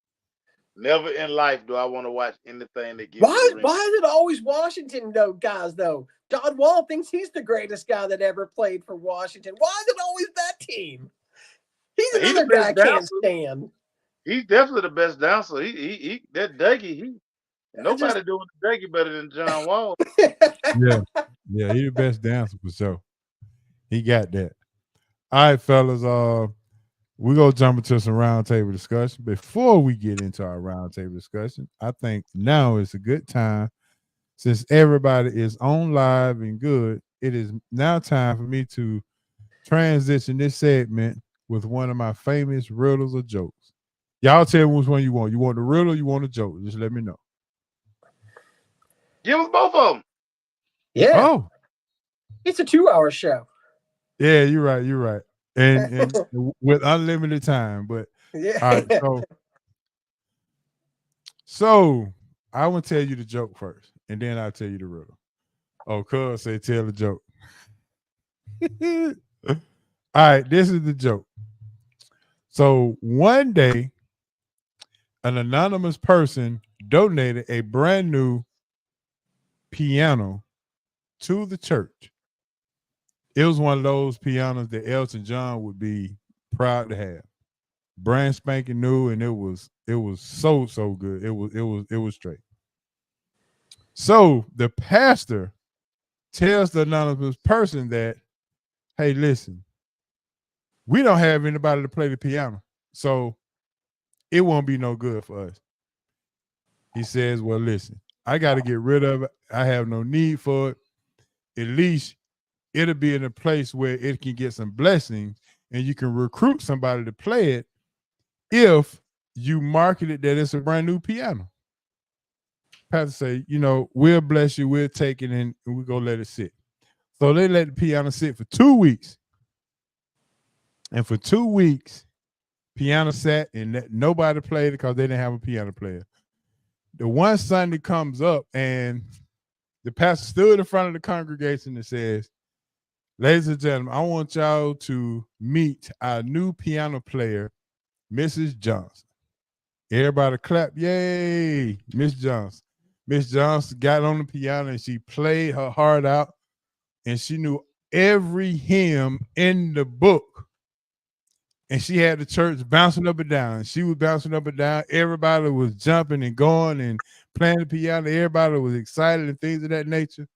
never in life do I want to watch anything that gives. Why is it always Washington guys though? John Wall thinks he's the greatest guy that ever played for Washington. Why is it always that team? He's another guy I can't stand. He's definitely the best dancer. He that Dougie, nobody just- doing the Dougie better than John Wall. Yeah, yeah, he the best dancer for sure. He got that. All right, fellas. We're gonna jump into some roundtable discussion. Before we get into our roundtable discussion, I think now is a good time, since everybody is on live and good. It is now time for me to transition this segment with one of my famous riddles or jokes. Y'all tell me which one you want. You want the riddle? Or you want a joke? Just let me know. Give us both of them. Yeah, Oh, it's a 2-hour show. yeah, you're right. You're right. And with unlimited time. But Yeah. all right, so I want to tell you the joke first, and then I'll tell you the riddle. Oh, cuz say tell the joke. All right, this is the joke. So one day, an anonymous person donated a brand new piano to the church. It was one of those pianos that Elton John would be proud to have. Brand spanking new, and it was so good. It was straight. So the pastor tells the anonymous person that, hey, listen, we don't have anybody to play the piano, so it won't be no good for us. He says, well, listen, I got to get rid of it. I have no need for it. At least it'll be in a place where it can get some blessings and you can recruit somebody to play it if you market it that it's a brand new piano. Pastor say, we'll bless you, we'll take it, and we're going to let it sit. So they let the piano sit for 2 weeks. And for 2 weeks, piano sat and nobody played it because they didn't have a piano player. The one Sunday comes up and the pastor stood in front of the congregation and says, ladies and gentlemen, I want y'all to meet our new piano player, Mrs. Johnson. Everybody clap, yay, Miss Johnson. Miss Johnson got on the piano and she played her heart out, and she knew every hymn in the book. And she had the church bouncing up and down. She was bouncing up and down. Everybody was jumping and going and playing the piano. Everybody was excited and things of that nature.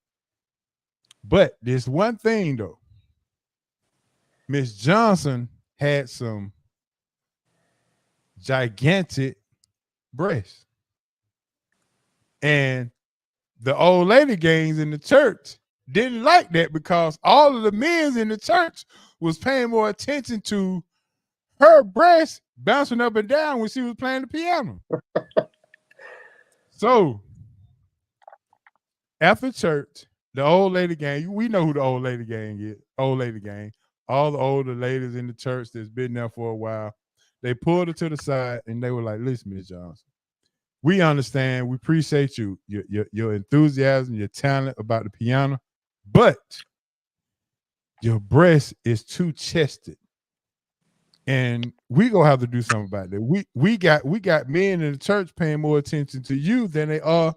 But there's one thing, though. Miss Johnson had some gigantic breasts. And the old lady gangs in the church didn't like that because all of the men in the church was paying more attention to her breasts bouncing up and down when she was playing the piano. So after church, the old lady gang, we know who the old lady gang is. Old lady gang. All the older ladies in the church that's been there for a while, they pulled her to the side and they were like, listen, Miss Johnson, we understand, we appreciate you, your enthusiasm, your talent about the piano, but your breast is too chested. And we gonna have to do something about that. We got men in the church paying more attention to you than they are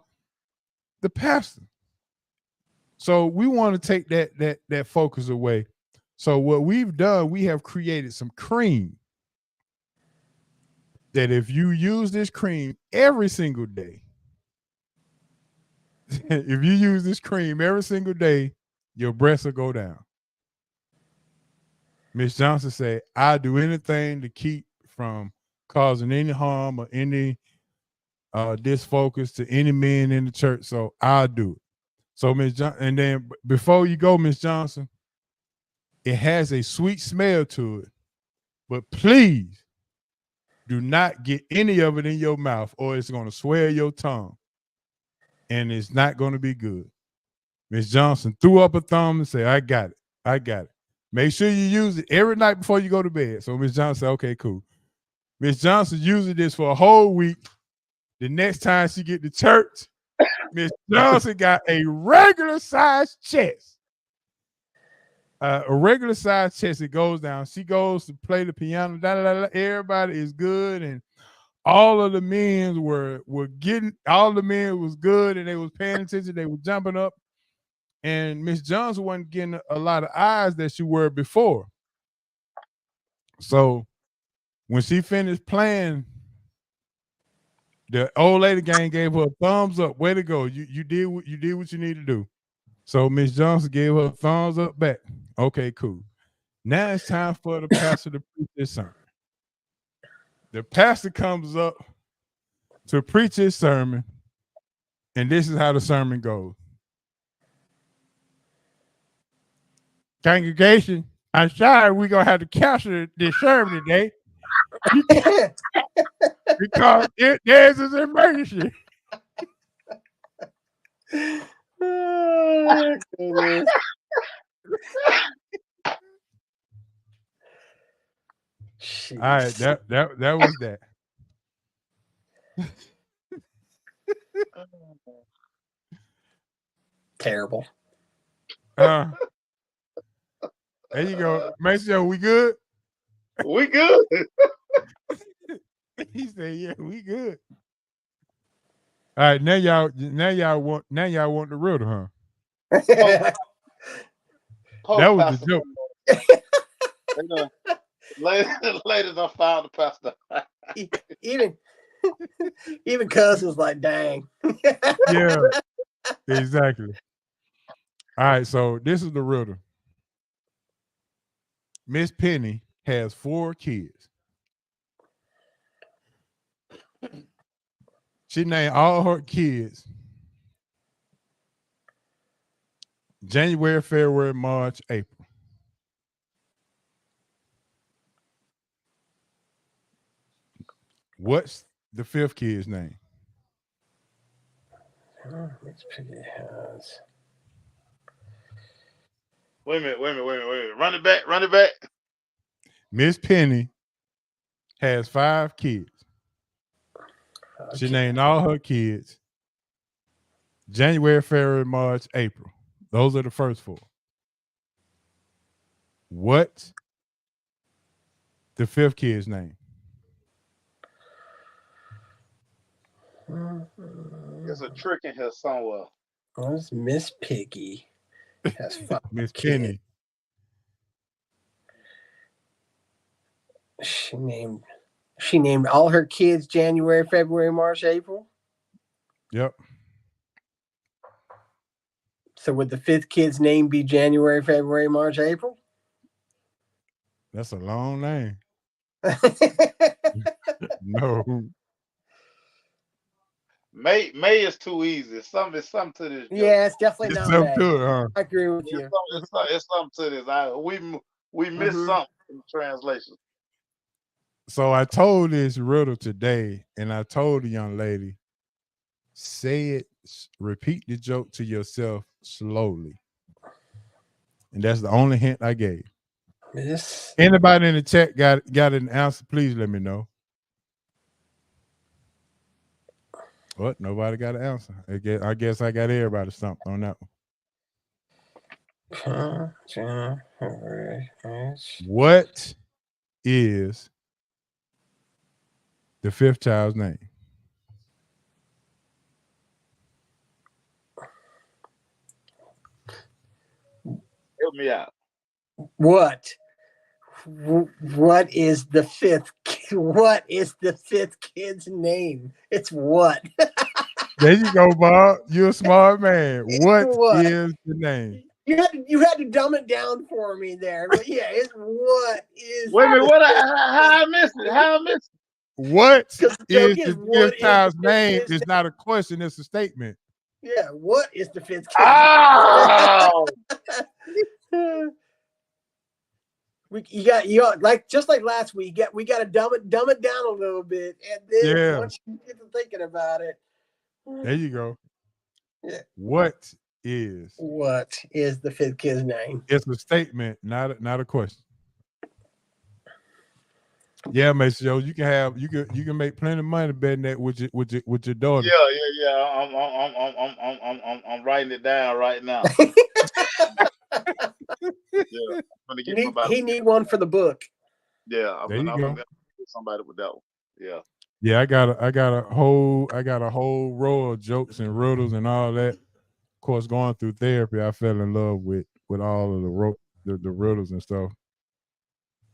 the pastor. So we want to take that focus away. So what we've done, we have created some cream that if you use this cream every single day, if you use this cream every single day, your breasts will go down. Miss Johnson said, I'll do anything to keep from causing any harm or any disfocus to any men in the church. So I'll do it. So Miss Johnson, and then before you go, Miss Johnson, it has a sweet smell to it, but please do not get any of it in your mouth or it's going to swell your tongue and it's not going to be good. Miss Johnson threw up a thumb and said, I got it. Make sure you use it every night before you go to bed. So Miss Johnson said, okay, cool. Miss Johnson using this for a whole week. The next time she get to church, Miss Johnson got a regular size chest. A regular size chest. It goes down. She goes to play the piano. Everybody is good, and all of the men were getting. All the men was good, and they was paying attention. They were jumping up, and Miss Johnson wasn't getting a lot of eyes that she were before. So when she finished playing The old lady gang gave her a thumbs up. Way to go. You did what you need to do. So Miss Johnson gave her a thumbs up back. Okay, cool. Now it's time for the pastor to preach his sermon. The pastor comes up to preach his sermon, and this is how the sermon goes. Congregation, I'm sorry we're gonna have to cancel this sermon today because there's an emergency. Oh, goodness. All right, that was that. Terrible. There you go, Maceo. We good? We good. He said, "Yeah, we good." All right, now y'all want the riddle, huh? That was the joke. Ladies, I found the pastor. Even Cuz was like, dang. Yeah, exactly. All right, so this is the riddle. Miss Penny has 4 kids. She named all her kids January, February, March, April. What's the 5th kid's name? Miss Penny has. Wait a minute. Run it back. Miss Penny has 5 kids. She Okay. named all her kids January, February, March, April. Those are the first 4. What's the 5th kid's name? There's a trick in here somewhere. What's Miss Piggy? Has 5 Miss kids. Penny. She named all her kids January, February, March, April. Yep. So would the 5th kid's name be January, February, March, April? That's a long name. No. May is too easy. It's something to this. Yeah, it's definitely It's not something May. to it, huh? I agree with you. It's something to this. We missed something in the translation. So I told this riddle today, and I told the young lady, say it, repeat the joke to yourself slowly. And that's the only hint I gave. Miss Anybody in the chat got an answer? Please let me know. What? Nobody got an answer. I guess I got everybody stumped on that one. What is the 5th child's name? Help me out. What? What is the 5th? What is the 5th kid's name? It's what? There you go, Bob. You're a smart man. What What? is the name? You had to dumb it down for me there. But yeah, it's what is. Wait a minute. How I missed it? What is Because the joke is, the what 5th is child's the name? fifth It's not a question, it's a statement. Yeah, what is the 5th kid? Oh! You got like just like last week. We got to dumb it down a little bit, and then once you get to thinking about it, There you go. Yeah. What is the 5th kid's name? It's a statement, not a question. Yeah, Mason Joe, you can make plenty of money betting that with your daughter. Yeah. I'm writing it down right now. Yeah, I'm gonna get somebody. He need one for the book. Yeah, I'm gonna get somebody with that one. Yeah. Yeah, I got a whole row of jokes and riddles and all that. Of course, going through therapy, I fell in love with all of the riddles and stuff.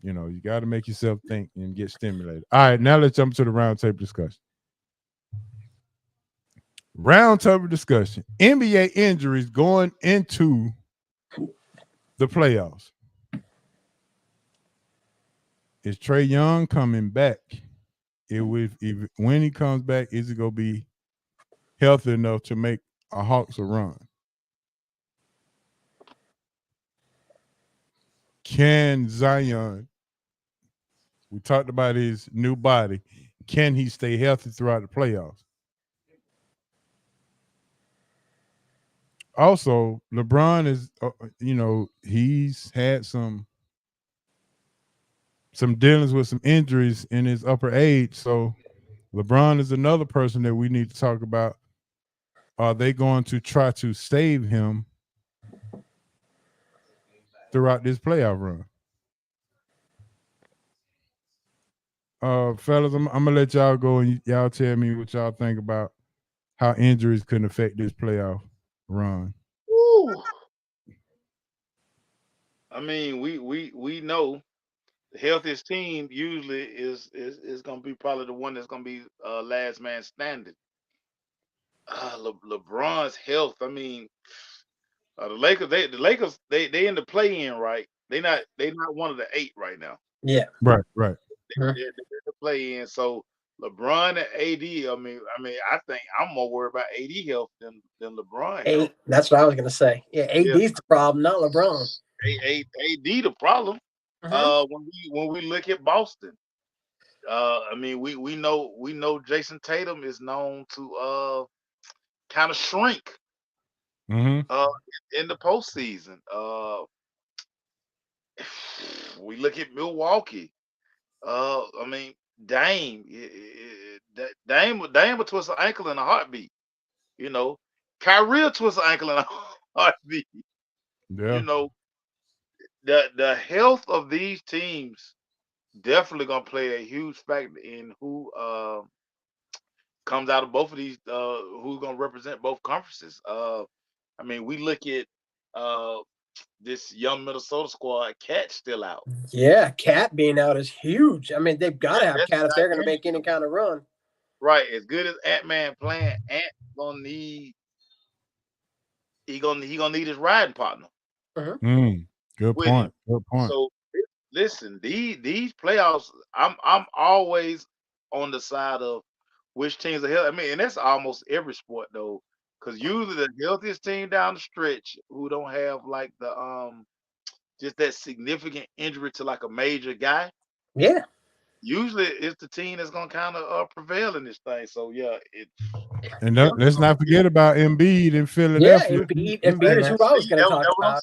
You know, you got to make yourself think and get stimulated. All right, now let's jump to the roundtable discussion. Round table discussion. NBA injuries going into the playoffs. Is Trae Young coming back? When he comes back, is he gonna be healthy enough to make a Hawks a run? Can Zion? We talked about his new body. Can he stay healthy throughout the playoffs? Also, LeBron is, he's had some dealings with some injuries in his upper age. So LeBron is another person that we need to talk about. Are they going to try to save him throughout this playoff run? Fellas, I'm gonna let y'all go and y'all tell me what y'all think about how injuries can affect this playoff run. Woo. I mean, we know the healthiest team usually is going to be probably the one that's going to be last man standing. LeBron's health. I mean, the Lakers. They in the play-in, right? They not one of the 8 right now. Yeah. Right. They're in the play-in. So LeBron and AD. I mean, I think I'm more worried about AD health than LeBron health. That's what I was gonna say. Yeah, AD's the problem, not LeBron. AD the problem. When we look at Boston, I mean, we know Jason Tatum is known to kind of shrink in the postseason. We look at Milwaukee. I mean, Dame would twist an ankle in a heartbeat. You know, Kyrie will twist an ankle in a heartbeat. Yeah. You know, the health of these teams definitely gonna play a huge factor in who comes out of both of these, who's gonna represent both conferences. I mean, we look at this young Minnesota squad. Cat's still out. Yeah, Cat being out is huge. I mean, they've got to have Cat if they're going to make any kind of run. Right, as good as Ant-Man playing, Ant gonna need he gonna need his riding partner. Good point. So listen, these playoffs, I'm always on the side of which teams are healthy. I mean, and that's almost every sport though, because usually the healthiest team down the stretch who don't have like the just that significant injury to like a major guy. Yeah. Usually it's the team that's gonna kind of prevail in this thing. So yeah, and let's not forget about Embiid in Philadelphia. Yeah, Embiid is who I was going to talk about. That's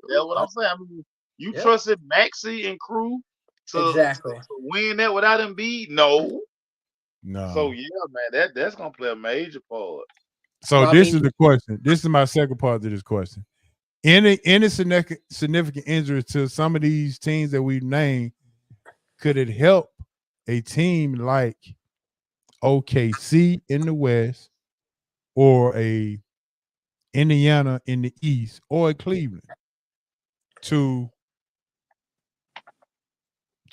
what I'm saying. I mean, you trusted Maxey and crew to win that without Embiid? No. So yeah, man, that's gonna play a major part. So this is the question. This is my second part of this question. Any significant injuries to some of these teams that we've named, could it help a team like OKC in the West, or a Indiana in the East, or a Cleveland to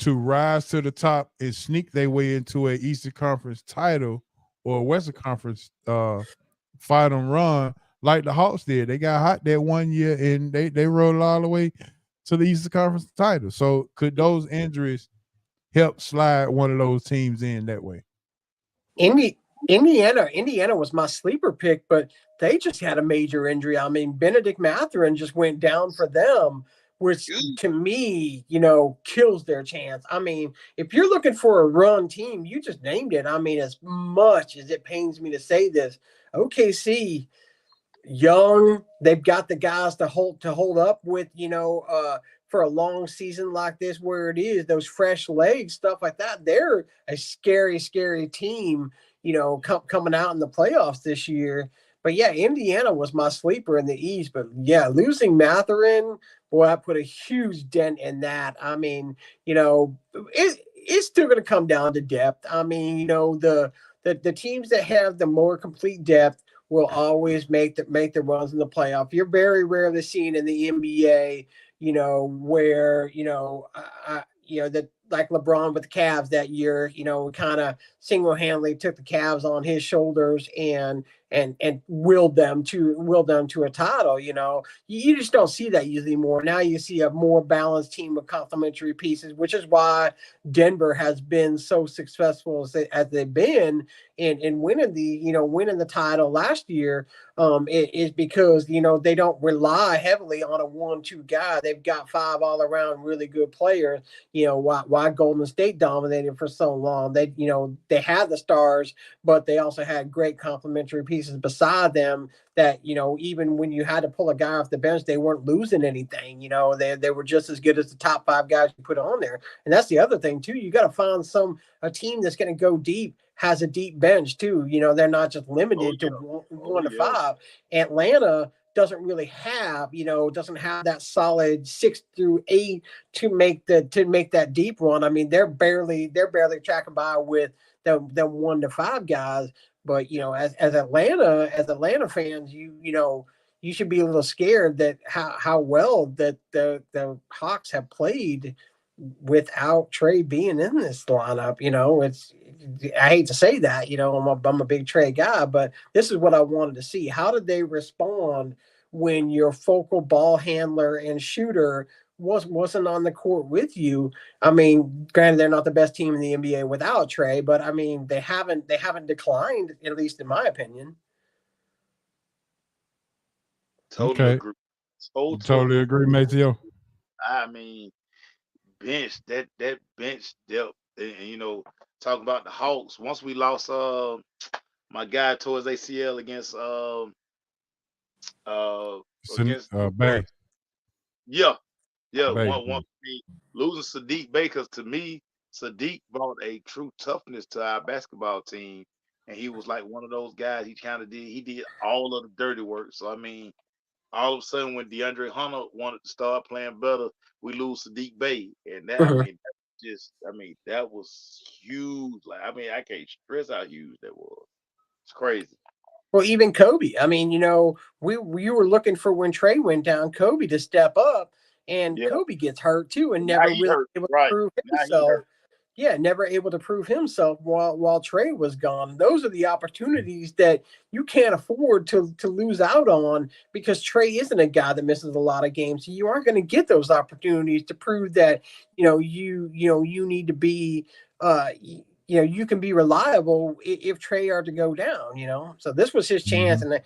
rise to the top and sneak their way into an Eastern Conference title or a Western Conference fight and run like the Hawks did? They got hot that one year and they rolled all the way to the Eastern Conference title. So could those injuries help slide one of those teams in that way? Indiana was my sleeper pick, but they just had a major injury. I mean, Benedict Mathurin just went down for them, which to me, kills their chance. I mean, if you're looking for a run team, you just named it. I mean, as much as it pains me to say this, OKC, young, they've got the guys to hold up with, for a long season like this, where it is those fresh legs, stuff like that. They're a scary, scary team, coming out in the playoffs this year. But yeah, Indiana was my sleeper in the East. But yeah, losing Mathurin, boy, I put a huge dent in that. I mean, it's still going to come down to depth. I mean, the teams that have the more complete depth will always make the runs in the playoff. You're very rarely seen in the NBA, where like LeBron with the Cavs that year, kind of single-handedly took the Cavs on his shoulders and willed them to a title. You just don't see that usually more. Now you see a more balanced team with complementary pieces, which is why Denver has been so successful as they've been in winning the title last year. It is because they don't rely heavily on a 1-2 guy. They've got 5 all around really good players. Why Golden State dominated for so long. They had the stars, but they also had great complementary pieces beside them that, even when you had to pull a guy off the bench, they weren't losing anything. They were just as good as the top 5 guys you put on there. And that's the other thing too. You got to find a team that's going to go deep, has a deep bench too. They're not just limited to 1 to 5. Atlanta doesn't really have, doesn't have that solid 6 through 8 to make that deep run. I mean, they're barely tracking by with the 1 to 5 guys. But as Atlanta fans, you should be a little scared that how well that the Hawks have played without Trae being in this lineup. I hate to say that, I'm a big Trae guy, but this is what I wanted to see. How did they respond when your focal ball handler and shooter wasn't on the court with you? I mean, granted, they're not the best team in the NBA without Trae, but I mean, they haven't declined, at least in my opinion. Totally Okay. agree. Totally agree, Maceo. I mean, bench that bench depth, and talking about the Hawks. Once we lost my guy towards ACL against against Bay. yeah. Bay. One losing Sadiq Bey, because to me, Sadiq brought a true toughness to our basketball team, and he was like one of those guys. He did all of the dirty work. So I mean, all of a sudden when DeAndre Hunter wanted to start playing better, we lose Sadiq Bey, and that that was huge. Like, I mean, I can't stress how huge that was. It's crazy. Well, even Kobe. I mean, we were looking for, when Trae went down, Kobe to step up, and Kobe gets hurt too, and never really able to prove himself. Yeah, never able to prove himself while Trae was gone. Those are the opportunities that you can't afford to lose out on, because Trae isn't a guy that misses a lot of games. So you aren't going to get those opportunities to prove that you need to be you can be reliable if Trae are to go down. So this was his chance, and a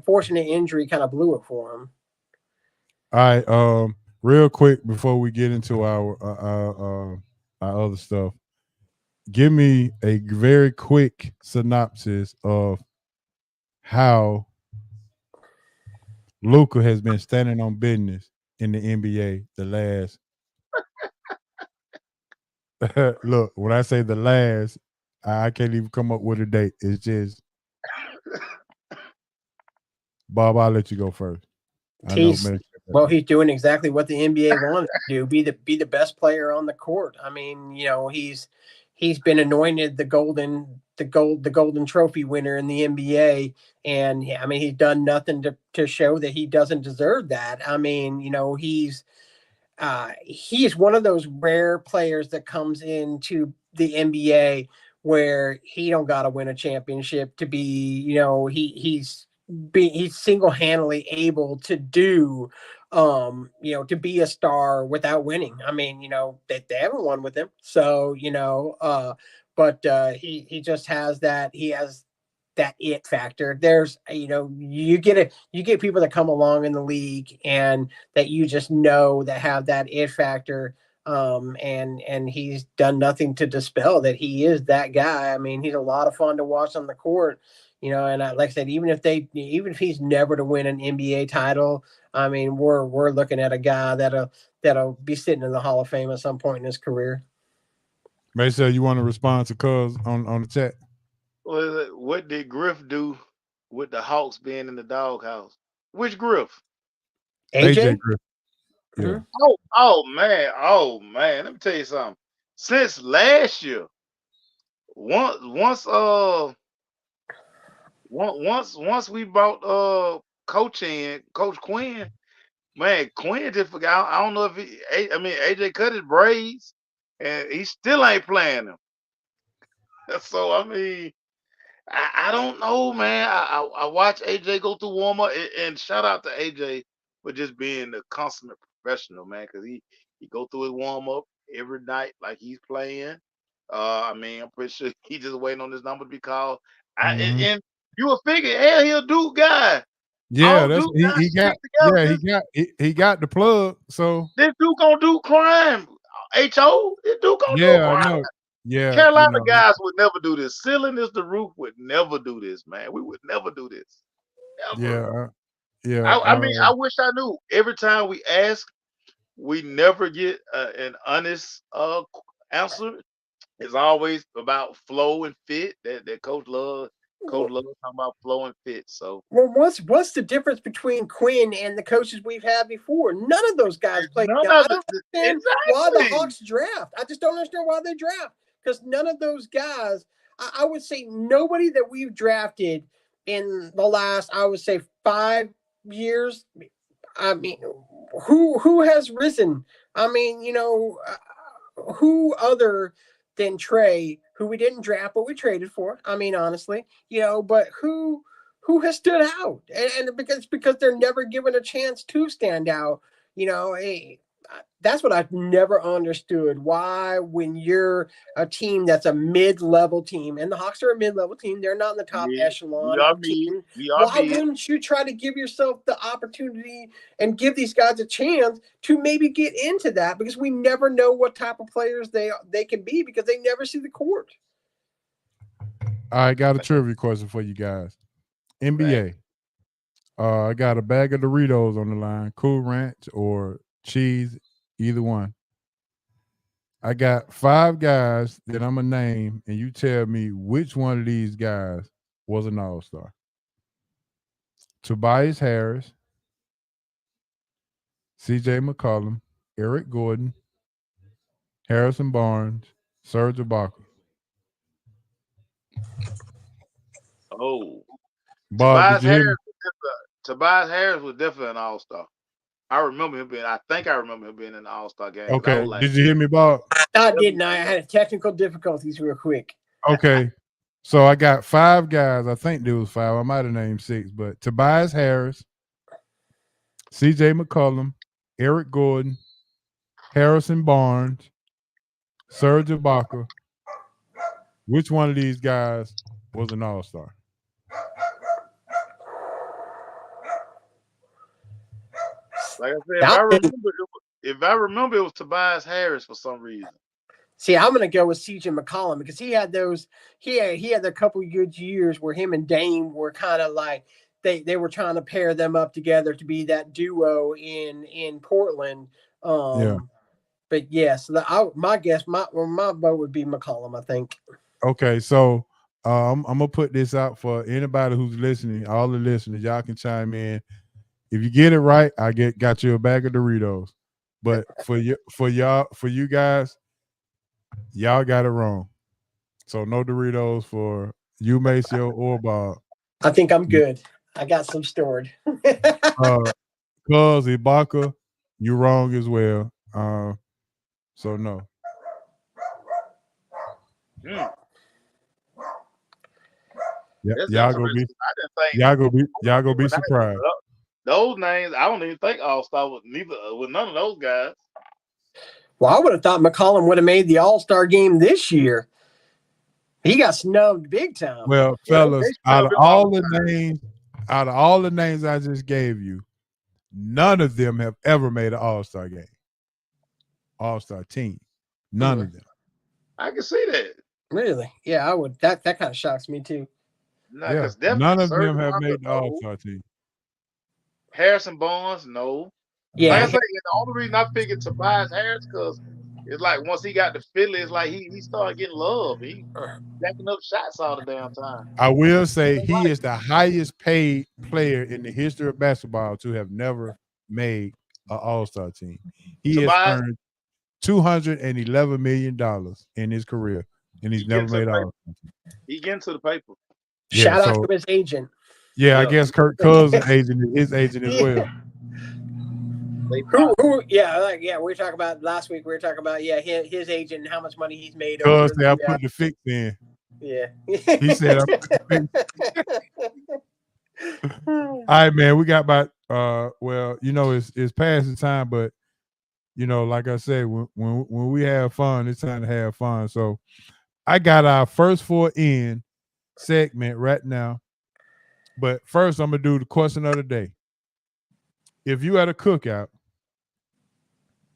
fortunate injury kind of blew it for him. All right, real quick before we get into our other stuff, give me a very quick synopsis of how Luka has been standing on business in the NBA the last. Look, when I say the last, I can't even come up with a date. It's just Bob. I'll let you go first. He's doing exactly what the NBA wanted to do: be the best player on the court. I mean, he's been anointed the golden trophy winner in the NBA, and I mean, he's done nothing to show that he doesn't deserve that. I mean, he's one of those rare players that comes into the NBA where he don't got to win a championship to be, he's single-handedly able to do, to be a star without winning. I mean, they haven't won with him. So, but he just has that. He has that it factor. There's, you get people that come along in the league and that you just know that have that it factor. And he's done nothing to dispel that he is that guy. I mean, he's a lot of fun to watch on the court, and like I said, even if he's never to win an NBA title, I mean, we're looking at a guy that'll be sitting in the Hall of Fame at some point in his career. Marcel, you want to respond to Cuz on the chat? Well, what did Griff do with the Hawks being in the doghouse? Which Griff? AJ Griff. Yeah. Mm-hmm. Oh man. Let me tell you something. Since last year, once we brought Coach Quinn, man, Quinn just forgot. I don't know if AJ cut his braids and he still ain't playing him. So I mean, I don't know, man. I watch AJ go through warm up, and shout out to AJ for just being a consummate professional, man, because he go through his warm up every night like he's playing. I mean, I'm pretty sure he just waiting on his number to be called. Mhm. And you would figure, hell, he a Duke guy. Yeah, All that's Duke guys he got. stick together. Yeah, he got the plug. So This Duke gonna do crime. Ho, this Duke gonna do yeah, I crime. know. Yeah, Carolina guys would never do this. Ceiling is the roof would never do this, man. We would never do this. Ever. Yeah. I mean, I wish I knew. Every time we ask, we never get an honest answer. It's always about flow and fit. That Coach Love talking about flow and fit. So, well, what's the difference between Quinn and the coaches we've had before? None of those guys played. I don't understand why the Hawks draft. I just don't understand why they draft, because none of those guys. I would say nobody that we've drafted in the last, I would say, 5 years. I mean, who has risen? I mean, who other than Trey, who we didn't draft but we traded for? I mean, honestly, but who has stood out? And because they're never given a chance to stand out. That's what I've never understood. Why, when you're a team that's a mid-level team, and the Hawks are a mid-level team, they're not in the top echelon of team. Why wouldn't you try to give yourself the opportunity and give these guys a chance to maybe get into that? Because we never know what type of players they can be, because they never see the court. I got a trivia question for you guys. NBA. I got a bag of Doritos on the line, Cool Ranch or cheese, either one. I got 5 guys that I'm going to name, and you tell me which one of these guys was an all-star. Tobias Harris, C.J. McCollum, Eric Gordon, Harrison Barnes, Serge Ibaka. Oh, Bob, Tobias Harris was definitely an all-star. I remember him being in the All-Star game. Okay. Did you hear me, Bob? I didn't. I had technical difficulties real quick. Okay. So I got 5 guys. I think there was 5. I might have named 6, but Tobias Harris, C.J. McCollum, Eric Gordon, Harrison Barnes, Serge Ibaka. Which one of these guys was an all-star? Like I said, if I remember, it was Tobias Harris for some reason. See, I'm going to go with C.J. McCollum, because he had a couple of good years where him and Dame were kind of like they were trying to pair them up together to be that duo in Portland. But yes, my guess, my vote would be McCollum, I think. Okay, so I'm gonna put this out for anybody who's listening, all the listeners. Y'all can chime in. If you get it right, I got you a bag of Doritos. But for you guys, y'all got it wrong. So no Doritos for you, Maceo, or Bob. I think I'm good. I got some stored. Cuz Ibaka, you're wrong as well. So no. Yeah, y'all gonna be surprised. Those names, I don't even think All-Star with none of those guys. Well, I would have thought McCollum would have made the All-Star game this year. He got snubbed big time. Well, fellas, out of all the names I just gave you, none of them have ever made an All-Star game. All-Star team. None of them. I can see that. Really? Yeah, I would. That kind of shocks me too. None of them have made the All-Star team. Harrison Barnes, no. Yeah. Like I say, the only reason I figured Tobias Harris, because it's like once he got to Philly, it's like he started getting love. He jacking up shots all the damn time. I will say he is the highest paid player in the history of basketball to have never made an All-Star team. He has earned $211 million in his career, and he's never made an All-Star team. He getting to the paper. Shout out to his agent. Yeah, I guess Kirk Cousins' agent is his agent as well. They we were talking about last week. We were talking about his agent and how much money he's made Cuz over. I put the fix in. Yeah. He said I put the fix. All right, man. We got about well, you know, it's past the time, but you know, like I said, when we have fun, it's time to have fun. So I got our first 4 in segment right now. But first I'm gonna do the question of the day. If you had a cookout,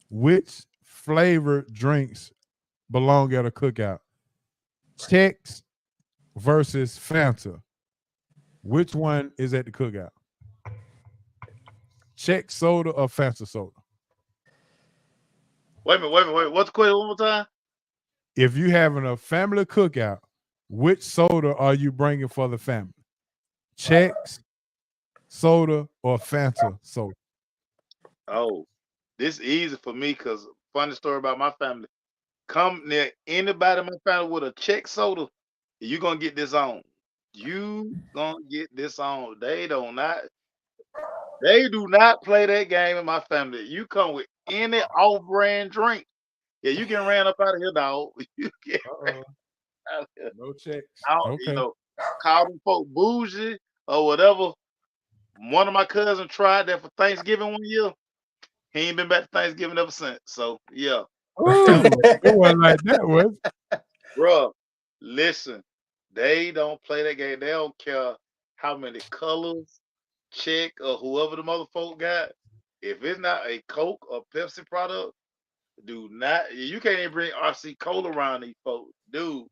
which flavored drinks belong at a cookout? Chex versus Fanta. Which one is at the cookout? Chex soda or Fanta soda? Wait a minute. What's the question one more time? If you having a family cookout, which soda are you bringing for the family? Chex soda or Fanta soda? Oh, this is easy for me because funny story about my family. Come near anybody in my family with a Chex soda, you gonna get this on. You gonna get this on. They do not play that game in my family. You come with any off-brand drink. Yeah, you get ran up out of here, dog. You get ran out of here. No Chex. You Okay. know, call them folk bougie or whatever. One of my cousins tried that for Thanksgiving one year. He ain't been back to Thanksgiving ever since. So yeah. It wasn't like that, was it? Bruh, listen, they don't play that game. They don't care how many colors, Check or whoever the motherfucker got. If it's not a Coke or Pepsi product, do not. You can't even bring RC Cola around these folks, dude.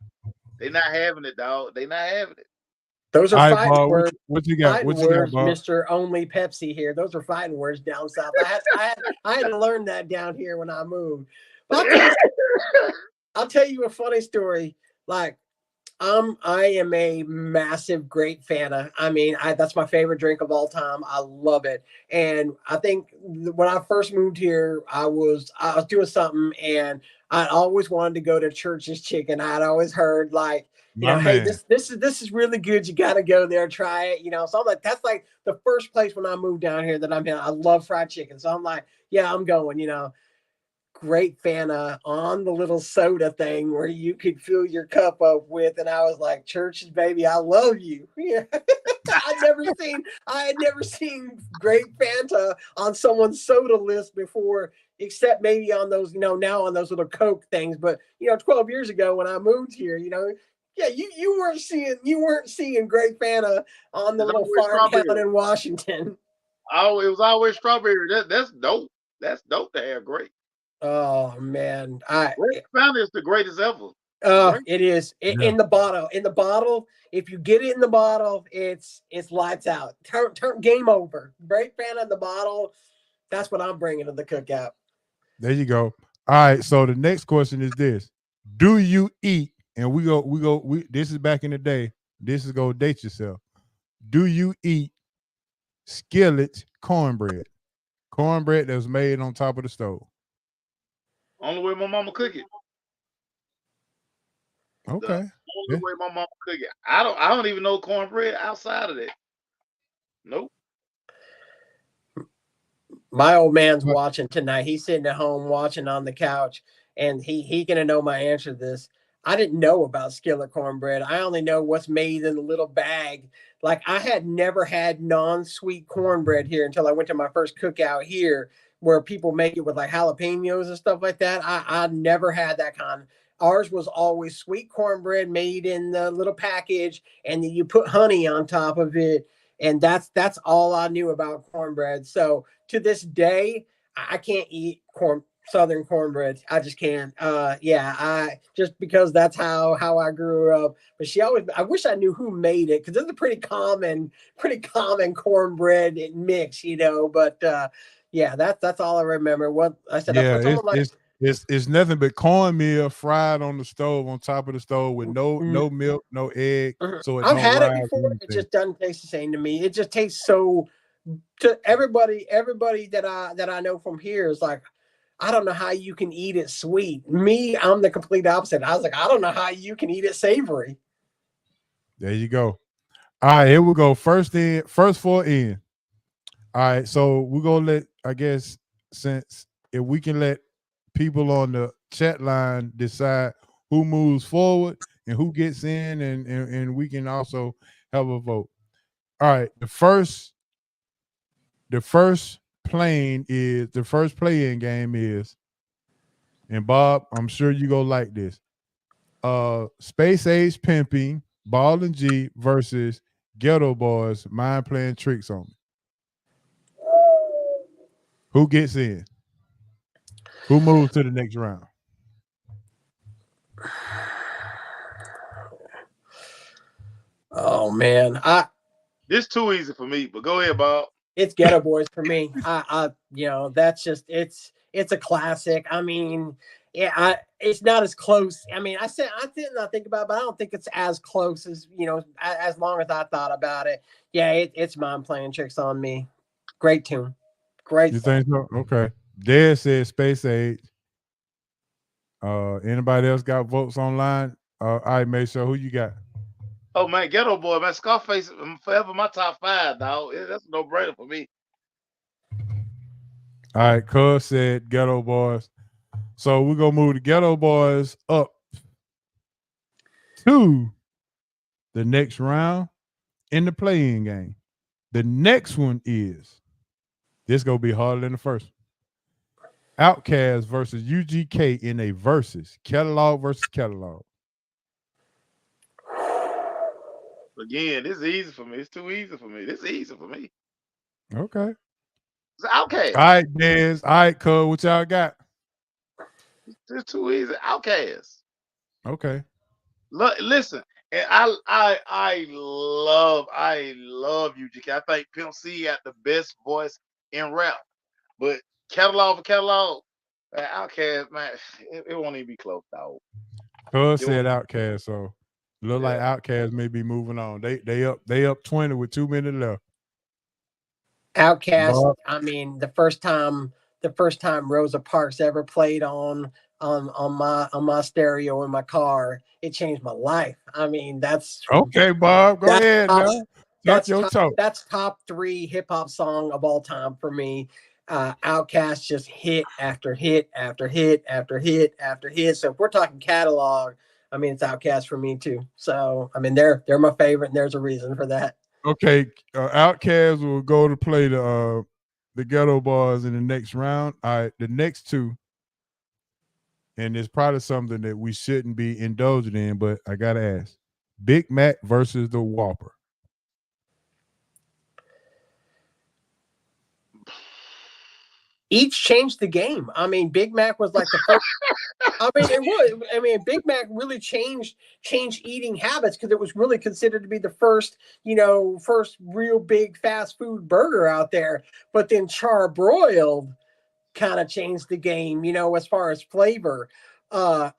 They not having it, dog. They not having it. Those are All right, fighting Bob, words. what you got? Fighting What you got, words, Bob? Mr. Only Pepsi here. Those are fighting words down south. I had to learn that down here when I moved. But I'll tell you a funny story. Like, I am a massive grape fan. I mean, that's my favorite drink of all time. I love it. And I think when I first moved here, I was doing something, and I always wanted to go to Church's Chicken. I'd always heard like, hey, this is really good. You got to go there, try it. So I'm like, that's like the first place when I moved down here that I'm in. I love fried chicken, so I'm like, yeah, I'm going. Great Fanta on the little soda thing where you could fill your cup up with, and I was like, Church's, baby, I love you. Yeah. I had never seen Great Fanta on someone's soda list before, except maybe on those, now on those little Coke things. But 12 years ago when I moved here, yeah, you weren't seeing Great Fanta on the little farm town in Washington. Oh, it was always strawberry. That's dope. That's dope to have grape. Oh man, Great Fanta is the greatest ever. It is in the bottle. In the bottle, if you get it in the bottle, it's lights out. Turn game over. Great Fanta in the bottle. That's what I'm bringing to the cookout. There you go. All right. So the next question is this: do you eat? And we go. This is back in the day. This is go date yourself. Do you eat skillet cornbread? Cornbread that's made on top of the stove. Only way my mama cook it. Okay. The only way my mama cook it. I don't even know cornbread outside of that. Nope. My old man's watching tonight. He's sitting at home watching on the couch, and he gonna know my answer to this. I didn't know about skillet cornbread. I only know what's made in the little bag. Like, I had never had non-sweet cornbread here until I went to my first cookout here, where people make it with like jalapenos and stuff like that. I never had that kind. Ours was always sweet cornbread made in the little package, and then you put honey on top of it. And that's all I knew about cornbread. So to this day, I can't eat Southern cornbread. I just can't. I just because that's how I grew up. But I wish I knew who made it, because it's a pretty common cornbread mix, But that's all I remember. What I said. Yeah, it's nothing but cornmeal fried on the stove, on top of the stove, with no milk, no egg. So I've had it before. Anything. It just doesn't taste the same to me. It just tastes so. To everybody that I know from here is like, I don't know how you can eat it sweet. Me, I'm the complete opposite. I was like, I don't know how you can eat it savory. There you go. All right, here we go. First 4 in. All right, so we're gonna let, I guess, since if we can let people on the chat line decide who moves forward and who gets in, and we can also have a vote. All right, the first play-in game is, and Bob, I'm sure you go like this. Space Age Pimping, Ball and G versus Ghetto Boys, Mind Playing Tricks on Me. Who gets in? Who moves to the next round? Oh man, This too easy for me, but go ahead, Bob. it's Ghetto Boys for me. That's just it's a classic. I mean, yeah, it's not as close. I mean, I did not think about it, but I don't think it's as close as as long as I thought about it. Yeah, it's Mind Playing Tricks on Me. Great tune. Great. You think so? Okay. Dad said Space Age. Anybody else got votes online? All right, make sure who you got. Oh man, Ghetto Boy, man, Scarface forever my top 5, dog. That's a no brainer for me. All right, Cuz said Ghetto Boys. So we're gonna move the Ghetto Boys up to the next round in the play-in game. The next one is this gonna be harder than the first one. Outkast versus UGK in a versus. Catalog versus catalog. Again, this is easy for me. It's too easy for me. This is easy for me. Okay. It's Outkast. All right, Dez. All right, Cuz, what y'all got? It's too easy. Outkast. Okay. Listen, and I love UGK. I think Pimp C got the best voice in rap. But catalog for catalog, Outkast, man, it won't even be close, dog. Cuz said Outkast, so look like Outkast may be moving on. They up 20 with 2 minutes left. Outkast. I mean, the first time Rosa Parks ever played on my stereo in my car, it changed my life. I mean, that's okay, Bob. Go ahead. That's top 3 hip hop song of all time for me. Outkast just hit after hit after hit after hit after hit. So if we're talking catalog, I mean, it's Outkast for me too. So I mean, they're my favorite, and there's a reason for that. Okay, Outkast will go to play the Ghetto Boys in the next round. All right, the next two, and it's probably something that we shouldn't be indulging in, but I gotta ask: Big Mac versus the Whopper. Each changed the game. I mean, Big Mac was like the first. I mean, it was. I mean, Big Mac really changed eating habits because it was really considered to be the first real big fast food burger out there. But then charbroiled kind of changed the game, as far as flavor. I'm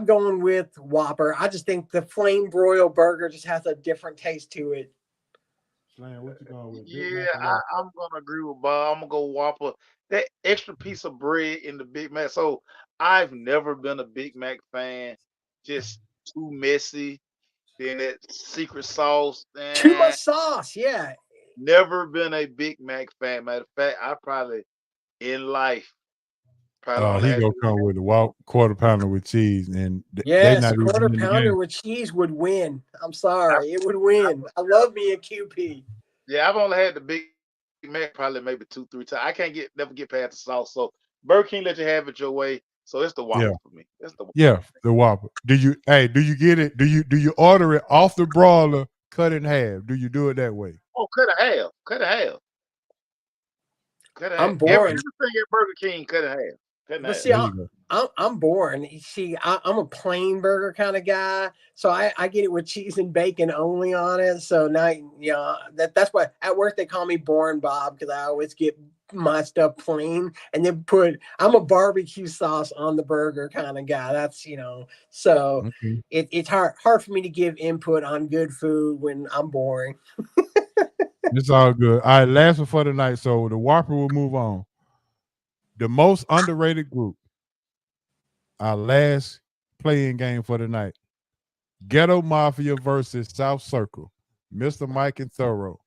going with Whopper. I just think the flame broil burger just has a different taste to it. What you going with? Yeah, I'm gonna agree with Bob. I'm gonna go Whopper. That extra piece of bread in the Big Mac. So I've never been a Big Mac fan. Just too messy. Then that secret sauce. Too much sauce, yeah. Never been a Big Mac fan. Matter of fact, I probably in life. He gonna come with a quarter pounder with cheese, and yes, a quarter pounder with cheese would win. I'm sorry, it would win. I love me a QP. Yeah, I've only had the Big Mac probably maybe 2-3 times. I can't never get past the sauce. So Burger King let you have it your way. So it's the Whopper for me. It's the Whopper. the Whopper. Do you get it? Do you order it off the broiler, cut in half? Do you do it that way? Oh, cut in half. Cut in half. I'm boring. Everything at Burger King cut in half. But see, I'm boring. See, I'm a plain burger kind of guy, so I get it with cheese and bacon only on it. So now, that's why at work they call me Boring Bob, because I always get my stuff plain and then I'm a barbecue sauce on the burger kind of guy. That's so it's hard for me to give input on good food when I'm boring. It's all good. All right, last one for the night. So the Whopper will move on. The most underrated group, our last playing game for the night. Ghetto Mafia versus South Circle. Mr. Mike and Thorough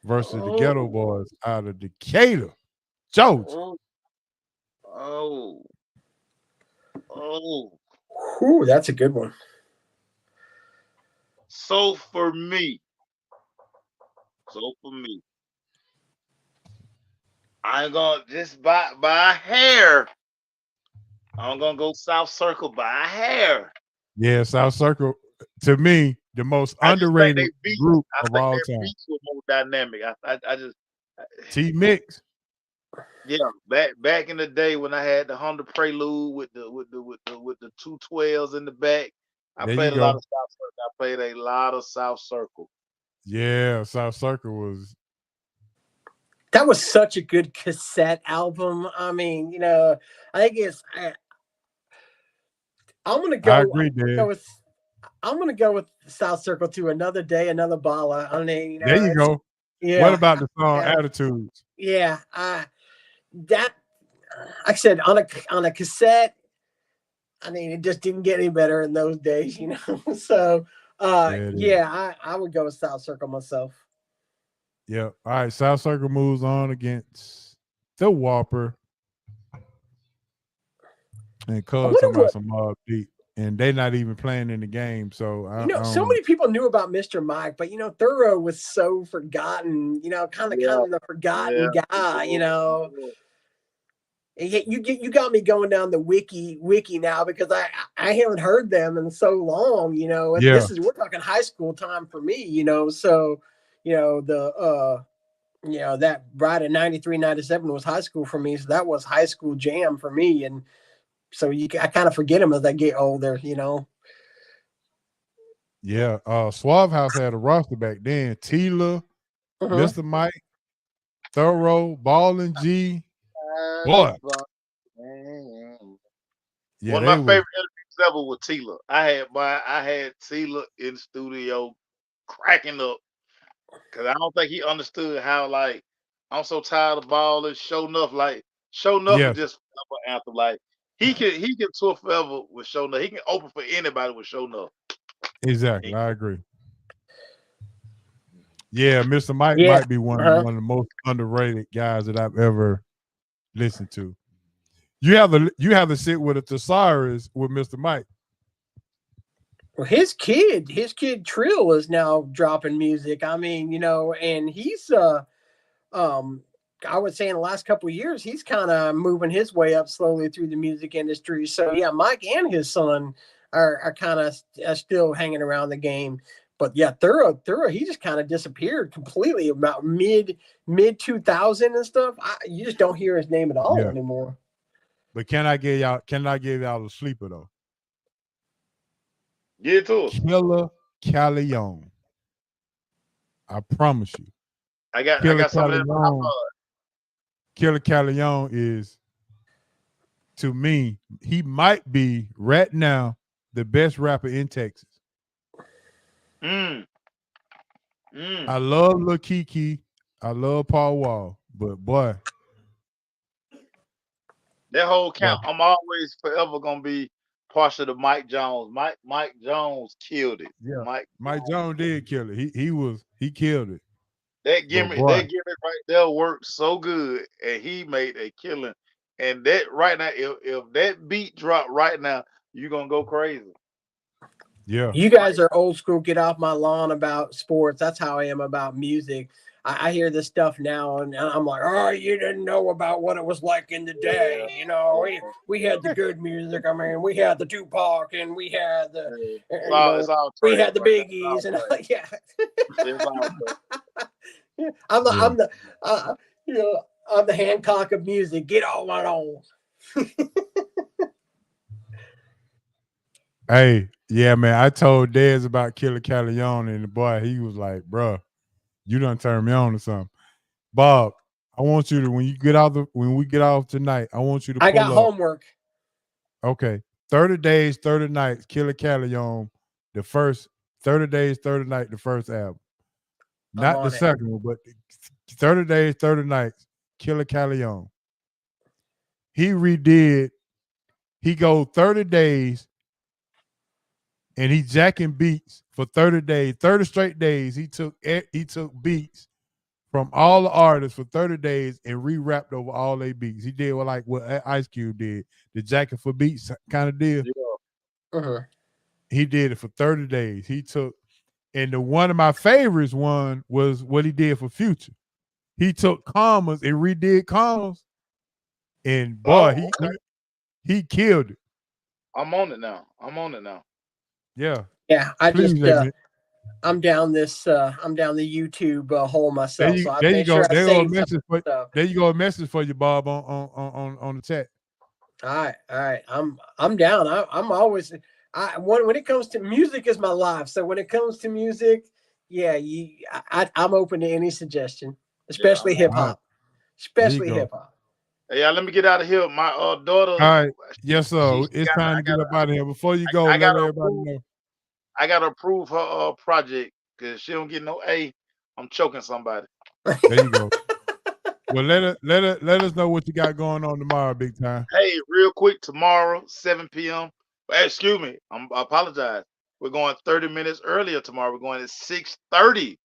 versus the Ghetto Boys out of Decatur. Georgia. Oh. Ooh, that's a good one. So for me, I'm gonna just by a hair. I'm gonna go South Circle by a hair. Yeah, South Circle, to me, the most I just think underrated they beat. group I of think all their time. beats were more dynamic. I just T-Mix. yeah. Back in the day when I had the Honda Prelude with the 212s in the back, I There played you a lot go. of South Circle. I played a lot of South Circle. Yeah, South Circle was. That was such a good cassette album. I mean, I think I'm gonna I go. agree, Dad. I'm gonna go with South Circle to Another Day, Another Balla. I mean, There you it's go. What yeah, about the song yeah, Attitudes? yeah. That like I said on a cassette. I mean, it just didn't get any better in those days, So, Yeah, it is. yeah, I would go with South Circle myself. Yeah. All right. South Circle moves on against the Whopper. And I Cuz wonder talking about what some beat. And they're not even playing in the game. So I so don't. many people knew about Mr. Mike, but Thorough was so forgotten. Kind of Yeah, the forgotten yeah. guy. You got me going down the wiki now because I haven't heard them in so long. Yeah. We're talking high school time for me. So the that right at 93, 97 was high school for me. So that was high school jam for me. And so I kind of forget them as I get older. Yeah. Suave House had a roster back then. Tila, Mhm. Mr. Mike, Thorough, Ball and G. Boy. Yeah, One of they my was. favorite interviews ever was Tila. I had Tila in the studio cracking up because I don't think he understood how I'm so tired of balling. Show enough Yeah, is just forever anthem. Like he can tour forever with Show Enough. He can open for anybody with Show Enough. exactly. I agree. Yeah, Mr. Mike Yeah. might be one of the most underrated guys that I've ever listened to. You have to sit with a thesaurus with Mr. Mike. Well, his kid Trill is now dropping music. I mean, and he's I would say in the last couple of years, he's kind of moving his way up slowly through the music industry. So yeah, Mike and his son are kind of still hanging around the game. But yeah, Thorough, he just kind of disappeared completely about mid 2000 and stuff. You just don't hear his name at all anymore. But can I give y'all a sleeper though? Get to it. Killer Callion. I promise you. I got some of that. Killer Callion is, to me, he might be right now the best rapper in Texas. I love Lil Kiki. I love Paul Wall, but boy, that whole count, I'm always forever gonna be partial to Mike Jones. Mike Jones killed it. Yeah, Mike Jones did kill it. He killed it. That gimmick right there worked so good, and he made a killing. And that right now, if that beat drop right now, you're gonna go crazy. Yeah. You guys are old school. Get off my lawn about sports. That's how I am about music. I hear this stuff now, and I'm like, oh, you didn't know about what it was like in the day. We had the good music. I mean, we had the Tupac, and we had the we had the Biggies, and yeah. I'm the Hancock of music. Get on my own. Hey, yeah, man. I told Dez about Killer Callion, and the boy, he was like, "Bro, you done turned me on or something." Bob, I want you to when we get off tonight, I want you to. I got homework. Okay, 30 days, 30 nights. Killer Callion, the first 30 days, 30 nights, the first album, not the second one, but 30 days, 30 nights. Killer Callion. He redid. He go 30 days. And he jacking beats for 30 days, 30 straight days. He took beats from all the artists for 30 days and re-rapped over all their beats. He did what Ice Cube did, the Jacket for Beats kind of deal. Uh-huh. He did it for 30 days. He took, and one of my favorites one was what he did for Future. He took commas and redid commas, and boy, he killed it. I'm on it now. Yeah. Yeah, Please let me. I'm down the YouTube hole myself. There So I you made go. sure I There you go. A saved message for, stuff. there you go. A message for you, Bob, on the chat. All right. I'm down. I'm always when it comes to music is my life. So when it comes to music, yeah, I'm open to any suggestion, especially hip hop. Right. Especially hip hop. Hey, let me get out of here. My daughter. All right. Yes, sir. It's time to get up out of here. Before you go, let everybody know. I gotta approve her project because she don't get no A. I'm choking somebody. There you go. Well, let us know what you got going on tomorrow, big time. Hey, real quick, tomorrow, 7 p.m. Excuse me, I apologize. We're going 30 minutes earlier tomorrow. We're going at 6:30.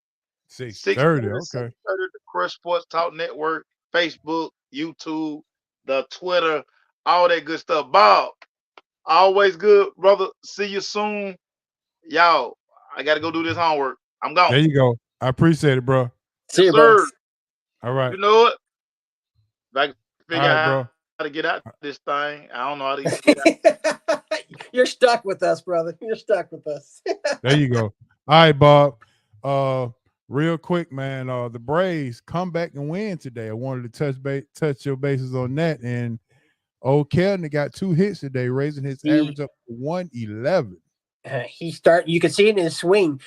6:30. Okay. 6:30, the Crush Sports Talk Network, Facebook, YouTube, the Twitter, all that good stuff. Bob, always good, brother. See you soon. Y'all, I got to go do this homework. I'm gone. There you go. I appreciate it, bro. See you, sir. bro. All right. You know what? I can figure right, out how to get out this thing. I don't know how to get out. You're stuck with us, brother. You're stuck with us. There you go. All right, Bob. Real quick, man. The Braves come back and win today. I wanted to touch your bases on that. And old Kelly got 2 hits today, raising his average up to 111. You can see it in his swing.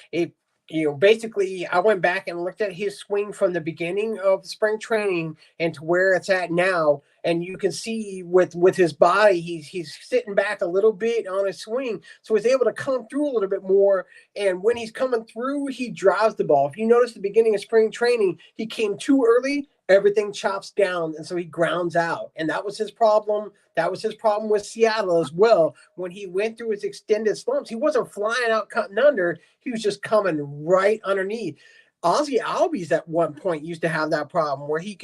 Basically, I went back and looked at his swing from the beginning of spring training and to where it's at now, and you can see with his body, he's sitting back a little bit on his swing, so he's able to come through a little bit more. And when he's coming through, he drives the ball. If you notice, the beginning of spring training, he came too early. Everything chops down, and so he grounds out. And that was his problem. That was his problem with Seattle as well. When he went through his extended slumps, he wasn't flying out, cutting under. He was just coming right underneath. Ozzie Albies at one point used to have that problem where he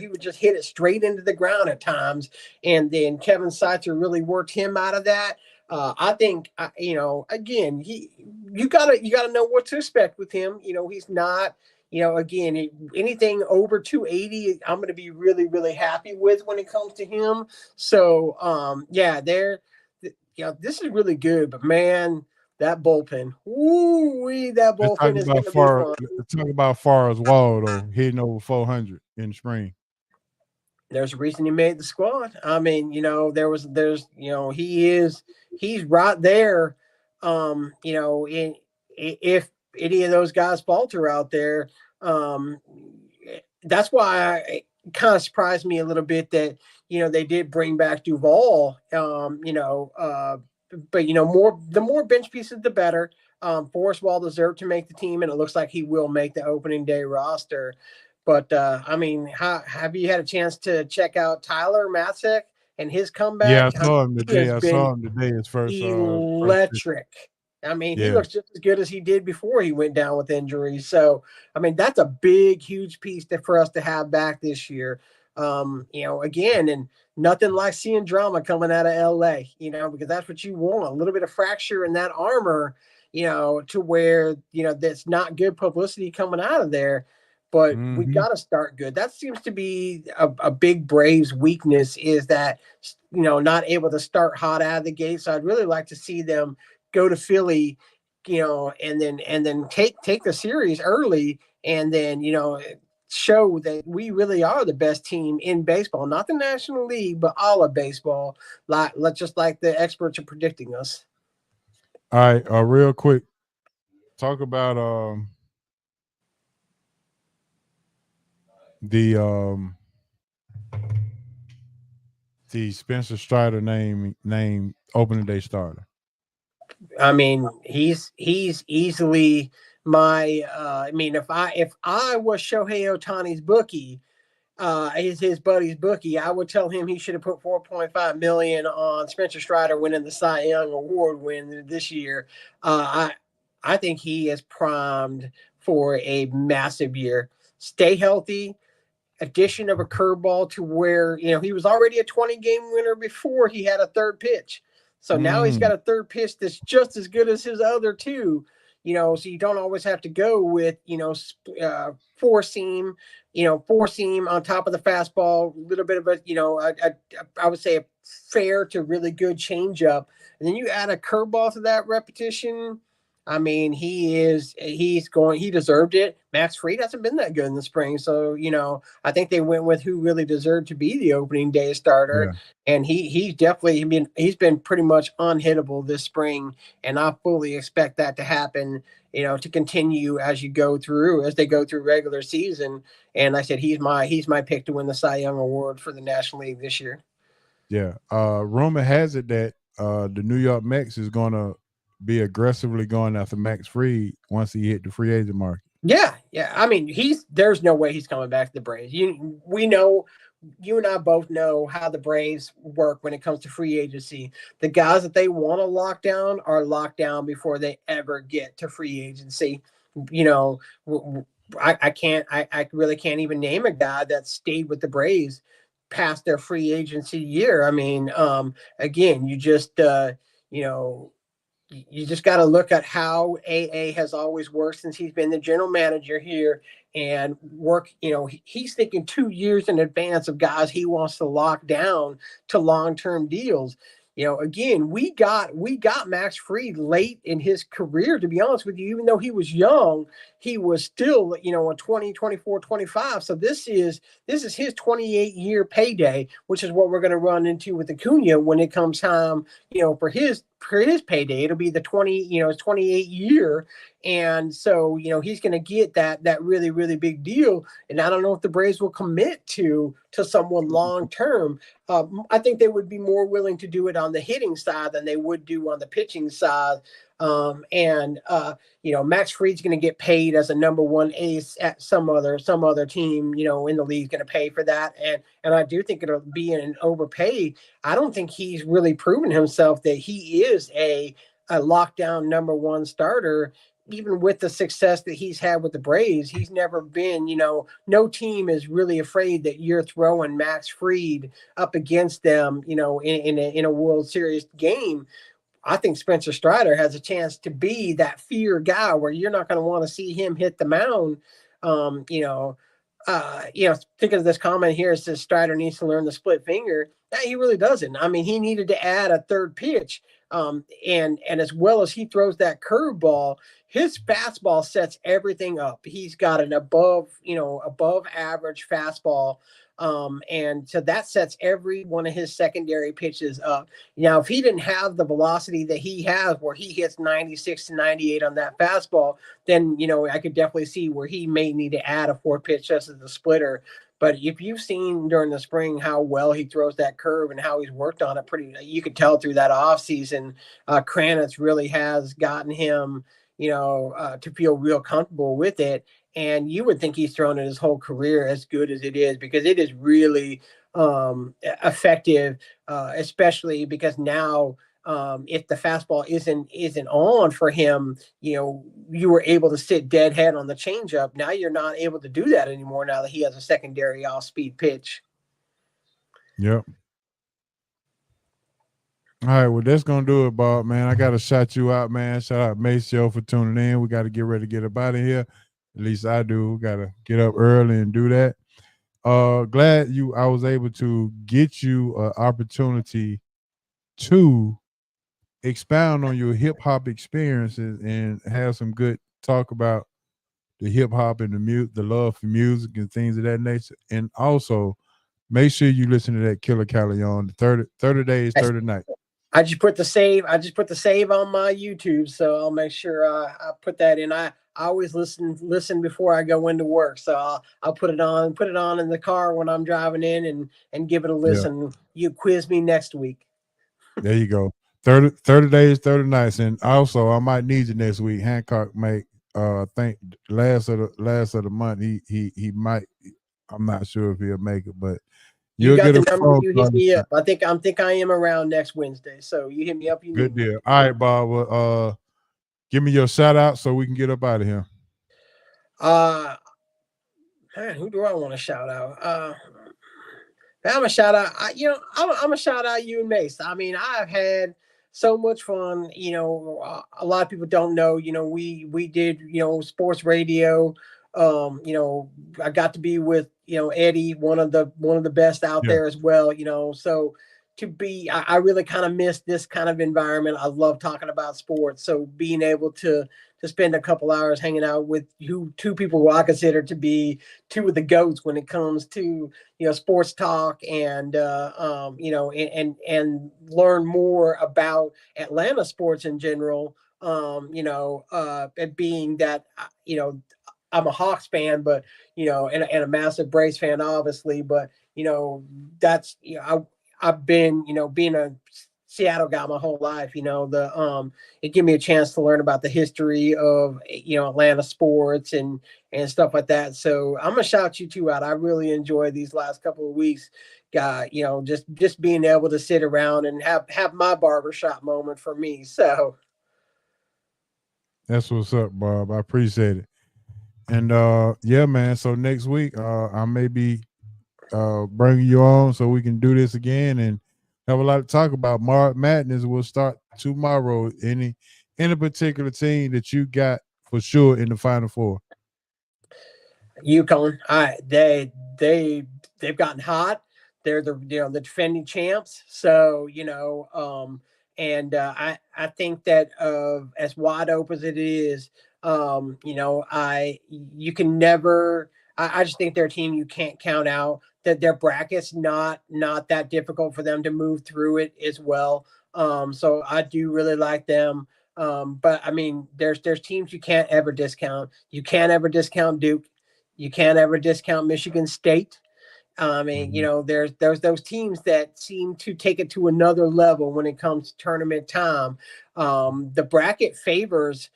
would just hit it straight into the ground at times. And then Kevin Seitzer really worked him out of that. I think, again, you gotta know what to expect with him. He's not. Again, anything over 280, I'm going to be really, really happy with when it comes to him. So, this is really good. But man, that bullpen, that bullpen is going to be fun. Talk about Forrest Wall though, hitting over 400 in the spring. There's a reason he made the squad. I mean, he's right there. If any of those guys falter out there, that's why it kind of surprised me a little bit that they did bring back Duvall. But the more bench pieces, the better. Forrest Wall deserved to make the team, and it looks like he will make the opening day roster. But have you had a chance to check out Tyler Matzek and his comeback? Yeah, I saw him today. His first electric. I mean, he looks just as good as he did before he went down with injuries. So, I mean, that's a big, huge piece for us to have back this year. Again, and nothing like seeing drama coming out of LA, because that's what you want. A little bit of fracture in that armor, to where, that's not good publicity coming out of there. But we got to start good. That seems to be a big Braves weakness, is that, not able to start hot out of the gate. So I'd really like to see them go to Philly, and then take the series early, and then, show that we really are the best team in baseball, not the National League, but all of baseball, like the experts are predicting us. All right, real quick, talk about the Spencer Strider name opening day starter. I mean, he's easily my. If I was Shohei Ohtani's bookie, his buddy's bookie, I would tell him he should have put $4.5 million on Spencer Strider winning the Cy Young Award win this year. I think he is primed for a massive year. stay healthy, addition of a curveball to where, he was already a 20-game winner before he had a third pitch. So now he's got a third pitch that's just as good as his other two, so you don't always have to go with, four seam on top of the fastball, a little bit of I would say a fair to really good changeup. And then you add a curveball to that repetition. I mean, he deserved it. Max Fried hasn't been that good in the spring. So, I think they went with who really deserved to be the opening day starter. Yeah. And he's been pretty much unhittable this spring. And I fully expect that to happen, to continue as they go through regular season. And I said, he's my pick to win the Cy Young Award for the National League this year. Yeah. Rumor has it that the New York Mets is going to be aggressively going after Max Fried once he hit the free agent market. Yeah. I mean, there's no way he's coming back to the Braves. We know, you and I both know how the Braves work when it comes to free agency. The guys that they want to lock down are locked down before they ever get to free agency. I really can't even name a guy that stayed with the Braves past their free agency year. I mean, again, you just got to look at how AA has always worked since he's been the general manager here, and work. He's thinking 2 years in advance of guys he wants to lock down to long-term deals. Again, we got Max Fried late in his career, to be honest with you. Even though he was young, he was still, a 20, 24, 25. So this is his 28-year payday, which is what we're going to run into with Acuna when it comes time, for his payday. It'll be the 28 year. And so, he's going to get that really, really big deal. And I don't know if the Braves will commit to someone long-term. I think they would be more willing to do it on the hitting side than they would do on the pitching side. Max Fried's going to get paid as a number one ace at some other team, in the league, going to pay for that. And I do think it'll be an overpay. I don't think he's really proven himself that he is a lockdown number one starter. Even with the success that he's had with the Braves, he's never been, no team is really afraid that you're throwing Max Fried up against them, in a World Series game. I think Spencer Strider has a chance to be that fear guy where you're not going to want to see him hit the mound. Thinking of this comment here, it says Strider needs to learn the split finger. He really doesn't. I mean, he needed to add a third pitch. And as well as he throws that curveball, his fastball sets everything up. He's got an above average fastball. And so that sets every one of his secondary pitches up. Now, if he didn't have the velocity that he has, where he hits 96 to 98 on that fastball, then, I could definitely see where he may need to add a fourth pitch just as a splitter. But if you've seen during the spring how well he throws that curve and how he's worked on it, you could tell through that offseason, Kranitz really has gotten him, to feel real comfortable with it. And you would think he's thrown it his whole career as good as it is, because it is really effective, especially because now if the fastball isn't on for him, you were able to sit deadhead on the changeup. Now you're not able to do that anymore now that he has a secondary off-speed pitch. Yep. All right, well, that's going to do it, Bob, man. I got to shout you out, man. Shout out Maceo for tuning in. We got to get ready to get up out of here. At least I do. Got to get up early and do that. Glad I was able to get you an opportunity to expound on your hip hop experiences and have some good talk about the hip hop and the love for music and things of that nature. And also make sure you listen to that Killer Callion, the 30 days, 30 nights. I just put the save on my YouTube, so I'll make sure I put that in. I always listen before I go into work, so I'll put it on in the car when I'm driving in and give it a listen. Yeah. You quiz me next week. There you go. 30 days, 30 nights. And also I might need you next week. Hancock make I think last of the month he might, I'm not sure if he'll make it, but you got the number. You hit me up. I think I am around next Wednesday. So you hit me up. Good deal. All right, Bob. Well, give me your shout out so we can get up out of here. Man, who do I want to shout out? I'm gonna shout out. I'm gonna shout out you and Mace. I mean, I've had so much fun. A lot of people don't know. We did sports radio. I got to be with Eddie, one of the best out Yeah. there as well. So I really kind of miss this kind of environment. I love talking about sports. So being able to spend a couple hours hanging out with two people who I consider to be two of the goats when it comes to sports talk and and learn more about Atlanta sports in general. And being that I'm a Hawks fan, but and a massive Braves fan, obviously. But that's I've been being a Seattle guy my whole life. It gave me a chance to learn about the history of Atlanta sports and stuff like that. So I'm gonna shout you two out. I really enjoyed these last couple of weeks. Just being able to sit around and have my barbershop moment for me. So That's what's up, Bob. I appreciate it. And yeah, man. So next week, I may be bringing you on so we can do this again and have a lot to talk about. March Madness will start tomorrow. Any particular team that you got for sure in the Final Four? UConn, they've gotten hot. They're the defending champs. So I think that as wide open as it is, you can never. I just think they're a team you can't count out. That their bracket's not that difficult for them to move through it as well. So I do really like them. But I mean, there's teams you can't ever discount. You can't ever discount Duke. You can't ever discount Michigan State. I mean, there's those teams that seem to take it to another level when it comes to tournament time. The bracket favors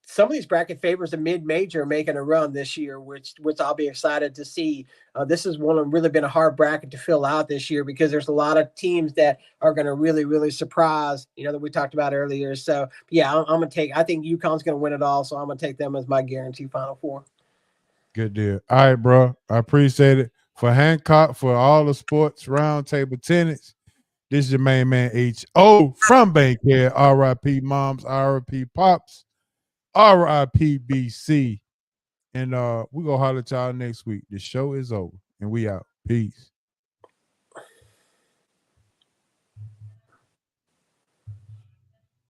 some of these bracket favors a mid-major making a run this year, which I'll be excited to see. This is really been a hard bracket to fill out this year because there's a lot of teams that are going to really, really surprise, that we talked about earlier. So yeah, I think UConn's going to win it all. So I'm going to take them as my guarantee Final Four. Good deal. All right, bro. I appreciate it. For Hancock, for all the sports roundtable tenants, this is your main man H.O. from Bankhead. R.I.P. Moms, R.I.P. Pops, R.I.P. BC. And we're going to holler at y'all next week. The show is over, and we out. Peace.